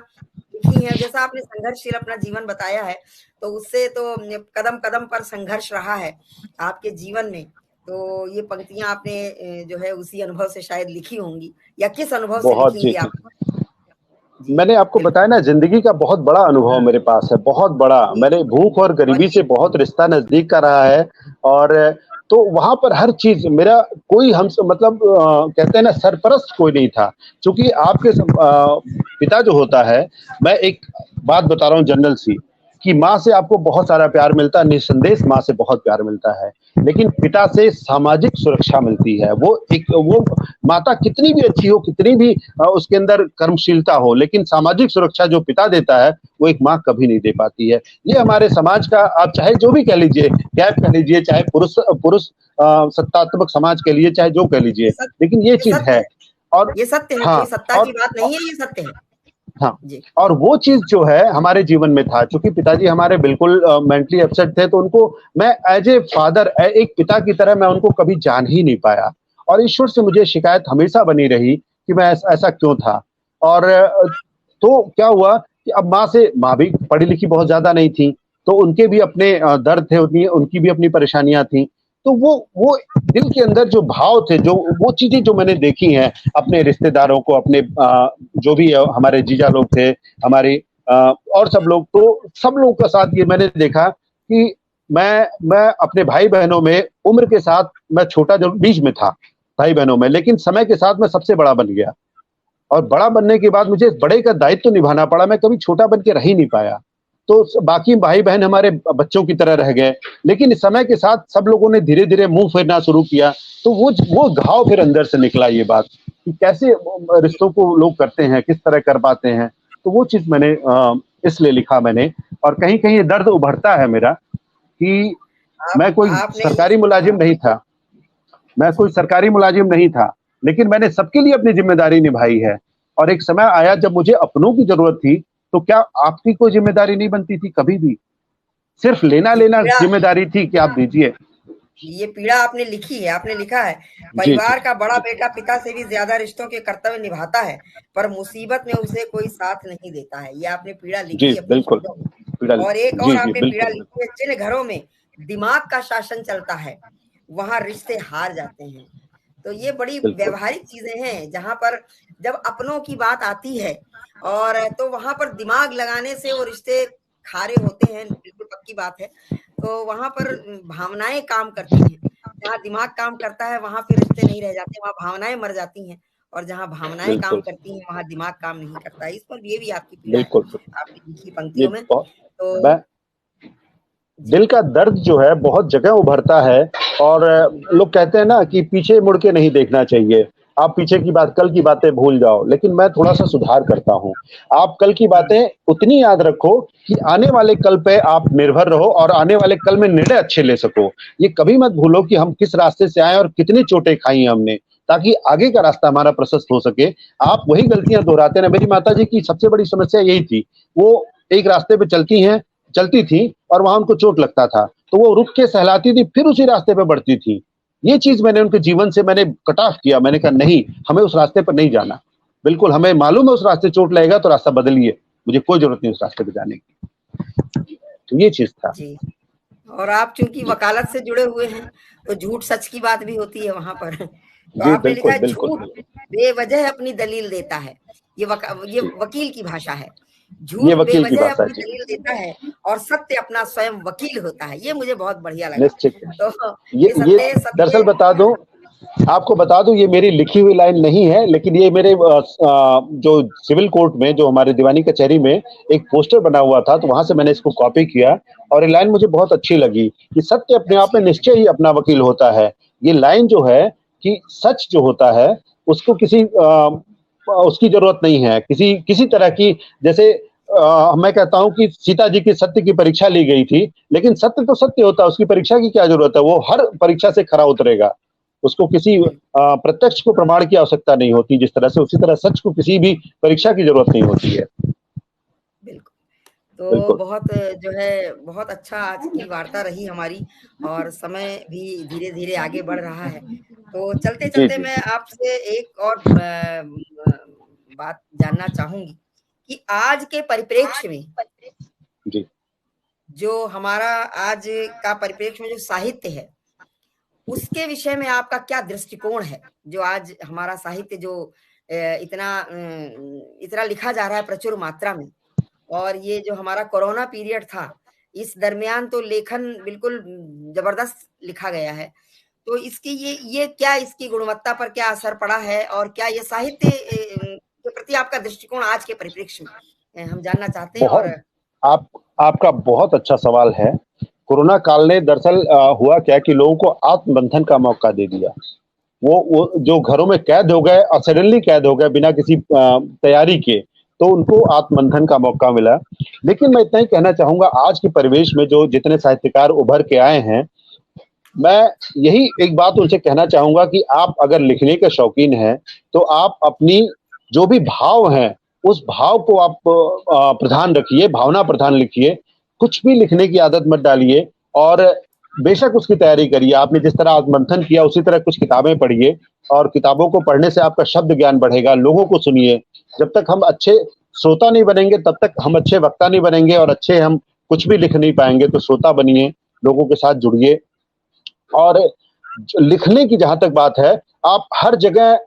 लिखी हैं। जैसा आपने संघर्षशील अपना जीवन बताया है, तो उससे तो कदम-कदम पर संघर्ष रहा है आपके जीवन में। तो ये पंक्तियाँ आपने जो है उसी अनुभव से शायद लिखी होंगी, या किस अनुभव से बहुत, लिखी जी ये जी। आप? जी, मैंने आपको बिल्कुल। बताया ना, जिंदगी का बहुत बड़ा अनुभव मेरे पास है, बहुत बड़ा। जी, मैंने भूख और और गरीबी ये से बहुत रिश्ता नजदीक का रहा है। और तो वहां पर हर चीज मेरा, कोई हमसे मतलब कहते हैं ना, सरपरस्त कोई नहीं था। क्योंकि आपके पिता जो होता है, मैं एक बात बता रहा हूँ जनरल सी, कि माँ से आपको बहुत सारा प्यार मिलता है, निसंदेह माँ से बहुत प्यार मिलता है, लेकिन पिता से सामाजिक सुरक्षा मिलती है। वो माता कितनी भी अच्छी हो, कितनी भी उसके अंदर कर्मशीलता हो, लेकिन सामाजिक सुरक्षा जो पिता देता है, वो एक माँ कभी नहीं दे पाती है। ये हमारे समाज का, आप चाहे जो भी कह लीजिए, कैब कह लीजिए, चाहे पुरुष पुरुष सत्तात्मक समाज कह लीजिए, चाहे जो कह लीजिए, लेकिन ये ये चीज सत्य है। है, और ये सत्य है, कोई हाँ, सत्ता की और बात नहीं है, ये सत्य है। हाँ, जी, और वो चीज जो है हमारे जीवन में था, क्योंकि पिताजी हमारे बिल्कुल मेंटली अपसेट थे, तो उनको मैं एज ए फादर, एक पिता की तरह मैं उनको कभी जान ही नहीं पाया। और ईश्वर से मुझे शिकायत हमेशा बनी रही कि मैं ऐसा क्यों था। और तो क्या हुआ कि अब माँ भी पढ़ी लिखी बहुत ज्यादा नहीं थी, तो उनके भी अपने दर्द थे, उनकी भी अपनी परेशानियां थी। तो वो दिल के अंदर जो भाव थे, जो वो चीजें जो मैंने देखी हैं अपने रिश्तेदारों को, अपने जो भी हमारे जीजा लोग थे, हमारे और सब लोग, तो सब लोगों के साथ ये मैंने देखा कि मैं अपने भाई बहनों में उम्र के साथ मैं छोटा, जो बीच में था भाई बहनों में, लेकिन समय के साथ मैं सबसे बड़ा बन गया। और बड़ा बनने के बाद मुझे बड़े का दायित्व तो निभाना पड़ा, मैं कभी छोटा बन के रह ही नहीं पाया। तो बाकी भाई बहन हमारे बच्चों की तरह रह गए, लेकिन इस समय के साथ सब लोगों ने धीरे धीरे मुंह फेरना शुरू किया। तो वो घाव फिर अंदर से निकला, ये बात कि कैसे रिश्तों को लोग करते हैं, किस तरह कर पाते हैं। तो वो चीज मैंने इसलिए लिखा मैंने। और कहीं कहीं ये दर्द उभरता है मेरा कि आप मैं कोई आपने ये सरकारी मुलाजिम नहीं था, मैं कोई जी, सरकारी मुलाजिम नहीं था, लेकिन मैंने सबके लिए अपनी जिम्मेदारी निभाई है। और एक समय आया जब मुझे अपनों की जरूरत थी, तो क्या आपकी कोई जिम्मेदारी नहीं बनती थी कभी भी? सिर्फ लेना ये लेना पीड़ा जिम्मेदारी थी कि आप दीजिए। ये पीड़ा आपने लिखी है, आपने लिखा है, जी जी परिवार का बड़ा बेटा पिता से भी ज्यादा रिश्तों के कर्तव्य निभाता है, पर मुसीबत में उसे कोई साथ नहीं देता है। ये आपने पीड़ा जी, लिखी है अपने बिल्कुल। शब्दों में। बिड़ल और एक और जी जी, आपने पीड़ा बिल्कुल। लिखी है, जिन घरों में दिमाग का शासन चलता है, वहां रिश्ते हार जाते हैं। तो ये बड़ी बिल्कुल व्यवहारिक चीजें हैं, जहां पर जब अपनों की बात आती है और तो वहां पर दिमाग लगाने से वो रिश्ते खारे होते हैं, बिल्कुल पक्की बात है। तो वहां पर भावनाएं काम करती हैं, जहाँ दिमाग काम करता है वहां फिर रिश्ते नहीं रह जाते, वहां भावनाएं मर जाती हैं। और जहाँ भावनाएं काम बिल्कुल करती हैं वहां दिमाग काम नहीं करता है। इस पर ये भी आपकी पीड़ा है बिल्कुल। आपकी लिखी ये पंक्तियों में। बहुत, तो मैं जी, दिल का दर्द जो है बहुत जगह उभरता है। और लोग कहते हैं ना कि पीछे मुड़ के नहीं देखना चाहिए। आप पीछे की बात, कल की बातें भूल जाओ, लेकिन मैं थोड़ा सा सुधार करता हूँ। आप कल की जी, बातें उतनी याद रखो कि आने वाले कल पे आप निर्भर रहो और आने वाले कल में निर्णय अच्छे ले सको। ये कभी मत भूलो कि हम किस रास्ते से आए और कितनी चोटें खाई हैं हमने, ताकि आगे का रास्ता हमारा प्रशस्त हो सके। आप वही गलतियां दोहराते हैं ना। मेरी माता जी की सबसे बड़ी समस्या यही थी। वो एक रास्ते पे चलती थी और वहां उनको चोट लगता था, तो वो रुक के सहलाती थी, फिर उसी रास्ते पे बढ़ती थी। ये चीज मैंने उनके जीवन से मैंने कट ऑफ किया। मैंने कहा नहीं, हमें उस रास्ते पर नहीं जाना। बिल्कुल, हमें मालूम है उस रास्ते चोट लगेगा तो रास्ता बदलिए, मुझे कोई जरूरत नहीं उस रास्ते पे जाने की। तो ये चीज था। जी। और आप चूंकि जी वकालत से जुड़े हुए हैं, तो झूठ सच की बात भी होती है वहां पर। तो जी, आपने लिखा बिल्कुल है, बिल्कुल झूठ बिल्कुल। बेवजह अपनी दलील देता है। ये जी, वकील की भाषा है। ये झूठ वकील की बेवजह भाषा है। अपनी जी, दलील देता है और सत्य अपना स्वयं वकील होता है। ये मुझे बहुत बढ़िया लगा। निश्चित। तो ये निसंदेह दरअसल सत्य। बता दूं, आपको बता दूं, ये मेरी लिखी हुई लाइन नहीं है, लेकिन ये मेरे जो सिविल कोर्ट में, जो हमारे दीवानी कचहरी में एक पोस्टर बना हुआ था, तो वहां से मैंने इसको कॉपी किया। और ये लाइन मुझे बहुत अच्छी लगी कि सत्य अपने आप में अच्छी है। निश्चय ही अपना वकील होता है। ये लाइन जो है कि सच जो होता है, उसको किसी उसकी जरूरत नहीं है किसी किसी तरह की। जैसे मैं कहता हूं कि सीता जी की सत्य की परीक्षा ली गई थी, लेकिन सत्य तो सत्य होता है, उसकी परीक्षा की क्या जरूरत है? वो हर परीक्षा से खरा उतरेगा। उसको किसी बिल्कुल प्रत्यक्ष को प्रमाण की आवश्यकता नहीं होती जिस तरह से, उसी तरह सच को किसी भी परीक्षा की जरूरत नहीं होती है। बिल्कुल। तो बिल्कुल। बहुत जो है बहुत अच्छा आज की वार्ता रही हमारी, और समय भी धीरे धीरे आगे बढ़ रहा है। तो चलते जी चलते जी मैं आपसे एक और बात जानना चाहूंगी कि आज के परिप्रेक्ष्य में जी। जो हमारा आज का परिप्रेक्ष्य में जो साहित्य है, उसके विषय में आपका क्या दृष्टिकोण है? जो आज हमारा साहित्य जो इतना लिखा जा रहा है प्रचुर मात्रा में, और ये जो हमारा कोरोना पीरियड था, इस दरमियान तो लेखन बिल्कुल जबरदस्त लिखा गया है। तो इसकी ये क्या इसकी गुणवत्ता पर क्या असर पड़ा है, और क्या ये साहित्य के प्रति आपका दृष्टिकोण आज के परिप्रेक्ष्य में हम जानना चाहते हैं। और बहुत आप आपका बहुत अच्छा सवाल है। कोरोना काल ने दरअसल हुआ क्या कि लोगों को आत्मबंधन का मौका दे दिया। वो जो घरों में कैद हो गए और सडनली कैद हो गए बिना किसी तैयारी के, तो उनको आत्मबंधन का मौका मिला। लेकिन मैं इतना ही कहना चाहूंगा, आज के परिवेश में जो जितने साहित्यकार उभर के आए हैं, मैं यही एक बात उनसे कहना चाहूंगा कि आप अगर लिखने के शौकीन हैं, तो आप अपनी जो भी भाव हैं, उस भाव को आप प्रधान रखिए, भावना प्रधान लिखिए। कुछ भी लिखने की आदत मत डालिए, और बेशक उसकी तैयारी करिए। आपने जिस तरह आत्ममंथन किया, उसी तरह कुछ किताबें पढ़िए, और किताबों को पढ़ने से आपका शब्द ज्ञान बढ़ेगा। लोगों को सुनिए। जब तक हम अच्छे श्रोता नहीं बनेंगे, तब तक हम अच्छे वक्ता नहीं बनेंगे, और अच्छे हम कुछ भी लिख नहीं पाएंगे। तो श्रोता बनिए, लोगों के साथ जुड़िए। और लिखने की जहां तक बात है, आप हर जगह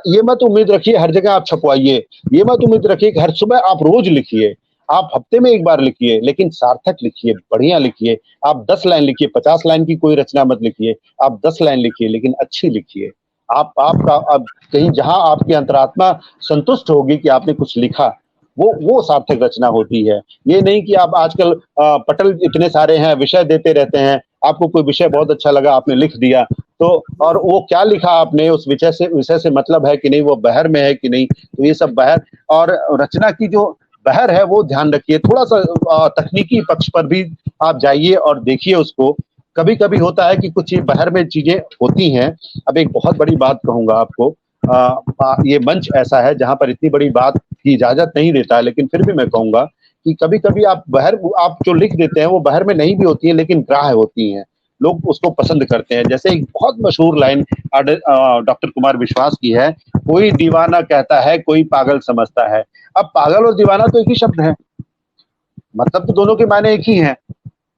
ये मत उम्मीद रखिए हर जगह आप छपवाइए। ये मत उम्मीद रखिए कि हर सुबह आप रोज लिखिए। आप हफ्ते में एक बार लिखिए, लेकिन सार्थक लिखिए, बढ़िया लिखिए। आप 10 लाइन लिखिए, 50 लाइन की कोई रचना मत लिखिए। आप 10 लाइन लिखिए, लेकिन अच्छी लिखिए। आपका अब कहीं जहां आपकी अंतरात्मा संतुष्ट होगी कि आपने कुछ लिखा, वो सार्थक रचना होती है। ये नहीं कि आप आजकल पटल इतने सारे हैं, विषय देते रहते हैं। आपको कोई विषय बहुत अच्छा लगा, आपने लिख दिया, तो और वो क्या लिखा आपने, उस विषय से मतलब है कि नहीं, वो बहर में है कि नहीं। तो ये सब बहर और रचना की जो बहर है, वो ध्यान रखिए। थोड़ा सा तकनीकी पक्ष पर भी आप जाइए और देखिए उसको। कभी कभी होता है कि कुछ ये बहर में चीजें होती हैं। अब एक बहुत बड़ी बात कहूंगा आपको। ये मंच ऐसा है जहां पर इतनी बड़ी बात की इजाजत नहीं देता है, लेकिन फिर भी मैं कहूंगा कि कभी कभी आप जो लिख देते हैं, वो बहर में नहीं भी होती है, लेकिन ग्राह्य होती हैं। लोग उसको पसंद करते हैं। जैसे एक बहुत मशहूर लाइन डॉक्टर कुमार विश्वास की है, कोई दीवाना कहता है, कोई पागल समझता है। अब पागल और दीवाना तो एक ही शब्द है, मतलब तो दोनों के मायने एक ही हैं।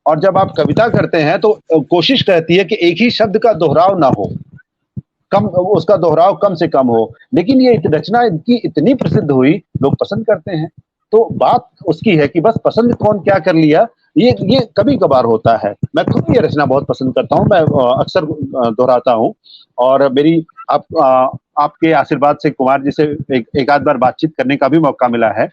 और जब आप कविता करते हैं, तो कोशिश रहती है कि एक ही शब्द का दोहराव ना हो, कम उसका दोहराव कम से कम हो। लेकिन ये रचना इनकी इतनी प्रसिद्ध हुई, लोग पसंद करते हैं। तो बात उसकी है कि बस पसंद कौन क्या कर लिया, ये कभी कभार होता है। मैं खुद ये रचना बहुत पसंद करता हूँ, मैं अक्सर दोहराता हूँ। और मेरी आपके आशीर्वाद से कुमार जी से एक आध बार बातचीत करने का भी मौका मिला है।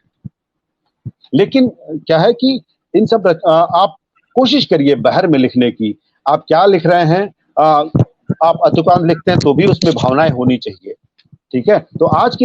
लेकिन क्या है कि इन सब आप कोशिश करिए बहर में लिखने की। आप क्या लिख रहे हैं, आप अतुकांत लिखते हैं तो भी उसमें भावनाएं होनी चाहिए। ठीक है। तो आज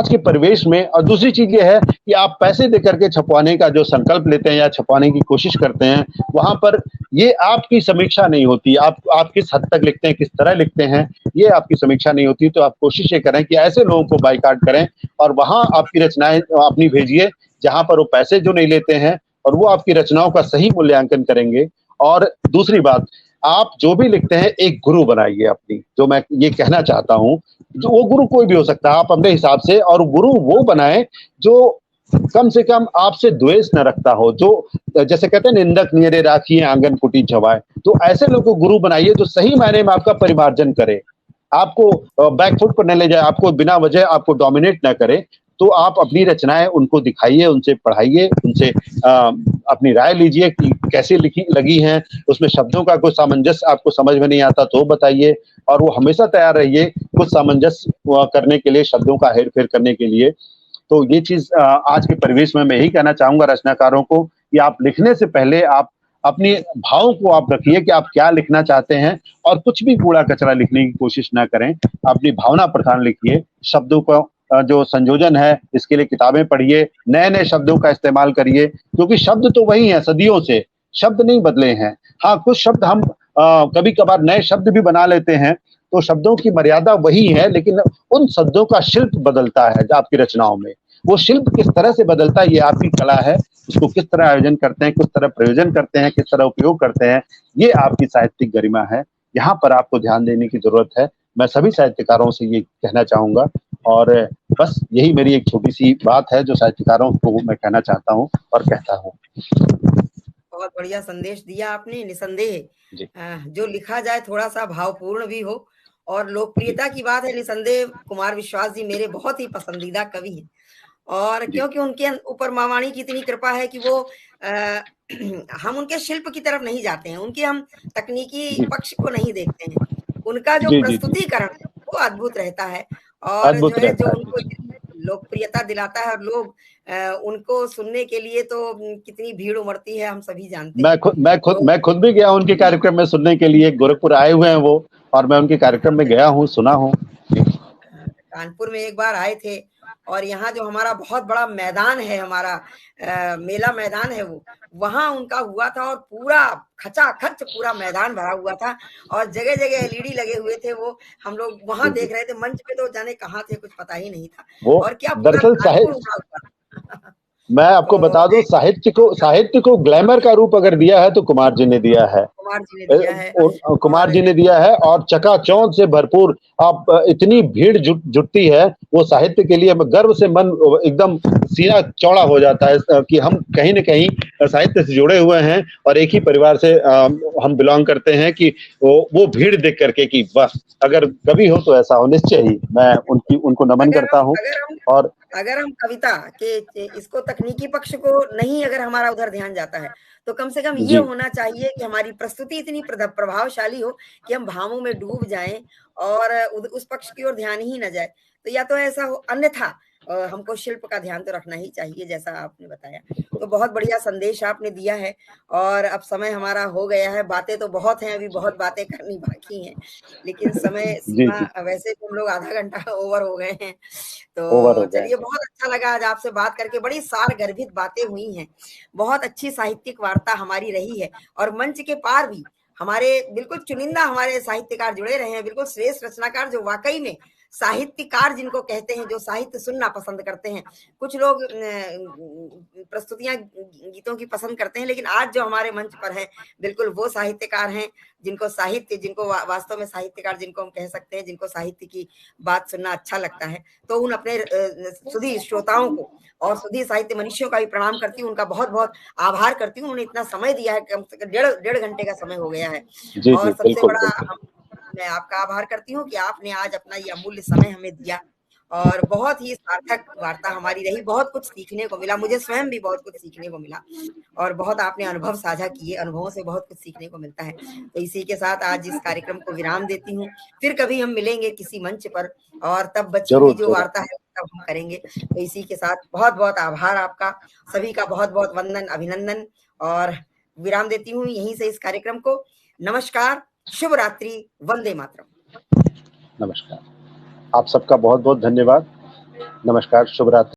के परिवेश में, और दूसरी चीज ये है कि आप पैसे देकर के छपवाने का जो संकल्प लेते हैं या छपवाने की कोशिश करते हैं, वहां पर ये आपकी समीक्षा नहीं होती। आप किस हद तक लिखते हैं, किस तरह लिखते हैं, ये आपकी समीक्षा नहीं होती। तो आप कोशिश ये करें कि ऐसे लोगों को बाइकाट करें, और वहां आपकी रचनाएं अपनी भेजिए जहां पर वो पैसे जो नहीं लेते हैं, और वो आपकी रचनाओं का सही मूल्यांकन करेंगे। और दूसरी बात, आप जो भी लिखते हैं, एक गुरु बनाइए अपनी। जो मैं ये कहना चाहता हूं, जो वो गुरु कोई भी हो सकता है, आप अपने हिसाब से। और गुरु वो बनाए जो कम से कम आपसे द्वेष न रखता हो, जो जैसे कहते हैं निंदक नियरे राखिए आंगन कुटी छवाए। तो ऐसे लोगों को गुरु बनाइए जो सही मायने में आपका परिमार्जन करे, आपको बैकफुट पर न ले जाए, आपको बिना वजह आपको डोमिनेट ना करे। तो आप अपनी रचनाएं उनको दिखाइए, उनसे पढ़ाइए, उनसे अपनी राय लीजिए कि कैसे लिखी लगी हैं। उसमें शब्दों का कोई सामंजस्य आपको समझ में नहीं आता तो बताइए। और वो हमेशा तैयार रहिए कुछ सामंजस्य करने के लिए, शब्दों का हेर फेर करने के लिए। तो ये चीज आज के परिवेश में मैं यही कहना चाहूंगा रचनाकारों को, कि आप लिखने से पहले आप अपनी भावों को आप रखिए कि आप क्या लिखना चाहते हैं, और कुछ भी कूड़ा कचरा लिखने की कोशिश ना करें। अपनी भावना प्रधान लिखिए, शब्दों को जो संयोजन है इसके लिए किताबें पढ़िए, नए नए शब्दों का इस्तेमाल करिए, क्योंकि शब्द तो वही हैं सदियों से, शब्द नहीं बदले हैं। हाँ, कुछ शब्द हम कभी कभार नए शब्द भी बना लेते हैं, तो शब्दों की मर्यादा वही है, लेकिन उन शब्दों का शिल्प बदलता है आपकी रचनाओं में। वो शिल्प किस तरह से बदलता है, ये आपकी कला है। उसको किस तरह आयोजन करते हैं, किस तरह प्रयोजन करते हैं, किस तरह उपयोग करते हैं, ये आपकी साहित्यिक गरिमा है। यहाँ पर आपको ध्यान देने की जरूरत है। मैं सभी साहित्यकारों से ये कहना चाहूंगा, और बस यही मेरी एक छोटी सी बात है जो साहित्यकारों को मैं कहना चाहता हूँ और कहता हूँ। बहुत बढ़िया संदेश दिया आपने। निसंदेह जी। जो लिखा जाए थोड़ा सा भावपूर्ण भी हो, और लोकप्रियता की बात है, निसंदेह कुमार विश्वास जी मेरे बहुत ही पसंदीदा कवि हैं। और जी क्योंकि उनके ऊपर मावाणी की इतनी कृपा है कि वो हम उनके शिल्प की तरफ नहीं जाते हैं, उनके हम तकनीकी जी पक्ष को नहीं देखते हैं। उनका जो जी जी जी प्रस्तुतिकरण है वो अद्भुत रहता है, और जो अद्भुत है जो रहता है। उनको लोकप्रियता दिलाता है, और लोग उनको सुनने के लिए तो कितनी भीड़ उमड़ती है हम सभी जानते हैं। तो मैं खुद भी गया उनके कार्यक्रम में सुनने के लिए, गोरखपुर आए हुए हैं वो, और मैं उनके कार्यक्रम में गया हूँ, सुना हूँ। कानपुर में एक बार आए थे, और यहाँ जो हमारा बहुत बड़ा मैदान है, हमारा मेला मैदान है, वो वहां उनका हुआ था, और पूरा खचाखच पूरा मैदान भरा हुआ था, और जगह जगह एलईडी लगे हुए थे। वो हम लोग वहां जी जी। देख रहे थे, मंच पे तो जाने कहाँ थे कुछ पता ही नहीं था, वो और क्या पूरा दरअसल कानपुर उमड़ा हुआ था। मैं आपको तो बता दूं, साहित्य को ग्लैमर का रूप अगर दिया है तो कुमार जी ने दिया है। कुमार जी ने दिया है। कुमार और जी ने दिया है, और चकाचौंध से भरपूर। आप इतनी भीड़ जुटती है, वो साहित्य के लिए गर्व से मन एकदम सीना चौड़ा हो जाता है कि हम कहीं न कहीं साहित्य से जुड़े हुए हैं, और एक ही परिवार से हम बिलोंग करते हैं, कि वो भीड़ देख करके कि बस अगर कभी हो तो ऐसा हो। निश्चय ही मैं उनको नमन अगर करता हम हूँ। अगर हम और अगर हम कविता के इसको तकनीकी पक्ष को नहीं, अगर हमारा उधर ध्यान जाता है, तो कम से कम ये जी होना चाहिए कि हमारी प्रस्तुति इतनी प्रभावशाली हो कि हम भावों में डूब जाएं, और उस पक्ष की ओर ध्यान ही न जाए। तो या तो ऐसा हो, अन्यथा हमको शिल्प का ध्यान तो रखना ही चाहिए, जैसा आपने बताया। तो बहुत बढ़िया संदेश आपने दिया है, और अब समय हमारा हो गया है। बातें तो बहुत हैं, अभी बहुत बातें करनी बाकी हैं, लेकिन समय जी सीमा जी। वैसे तो हम लोग आधा घंटा ओवर हो गए हैं। ओवर तो हो गए। चलिए, बहुत अच्छा लगा आज आपसे बात करके, बड़ी सारगर्भित बातें हुई हैं। बहुत अच्छी साहित्यिक वार्ता हमारी रही है, और मंच के पार भी हमारे बिल्कुल चुनिंदा हमारे साहित्यकार जुड़े रहे हैं, बिल्कुल श्रेष्ठ रचनाकार, जो वाक़ई में साहित्यकार जिनको कहते हैं, जो साहित्य सुनना पसंद करते हैं। कुछ लोग प्रस्तुतियाँ गीतों की पसंद करते हैं, लेकिन आज जो हमारे मंच पर हैं, बिल्कुल वो साहित्यकार हैं, जिनको वास्तव में साहित्यकार जिनको हम कह सकते हैं, जिनको साहित्य की बात सुनना अच्छा लगता है। तो उन अपने सुधी श्रोताओं को और सुधी साहित्य मनुष्यों का भी प्रणाम करती हूँ, उनका बहुत-बहुत आभार करती हूँ। उन्होंने इतना समय दिया है, कम से कम डेढ़ घंटे का समय हो गया है, जी जी, और सबसे बिल्कुल बड़ा बिल्कुल। मैं आपका आभार करती हूँ कि आपने आज अपना ये अमूल्य समय हमें दिया, और बहुत ही सार्थक वार्ता हमारी रही। बहुत कुछ सीखने को मिला, मुझे स्वयं भी बहुत कुछ सीखने को मिला, और बहुत आपने अनुभव साझा किए, अनुभवों से बहुत कुछ सीखने को मिलता है। तो इसी के साथ आज इस कार्यक्रम को विराम देती हूँ। फिर कभी हम मिलेंगे किसी मंच पर, और तब बची हुई जरूर जो जरूर। वार्ता है तब हम करेंगे। तो इसी के साथ बहुत-बहुत आभार आपका, सभी का बहुत-बहुत वंदन, अभिनंदन, और विराम देती हूँ यहीं से इस कार्यक्रम को। नमस्कार, शुभ रात्रि, वंदे मातरम। नमस्कार। आप सबका बहुत बहुत धन्यवाद। नमस्कार, शुभ रात्रि।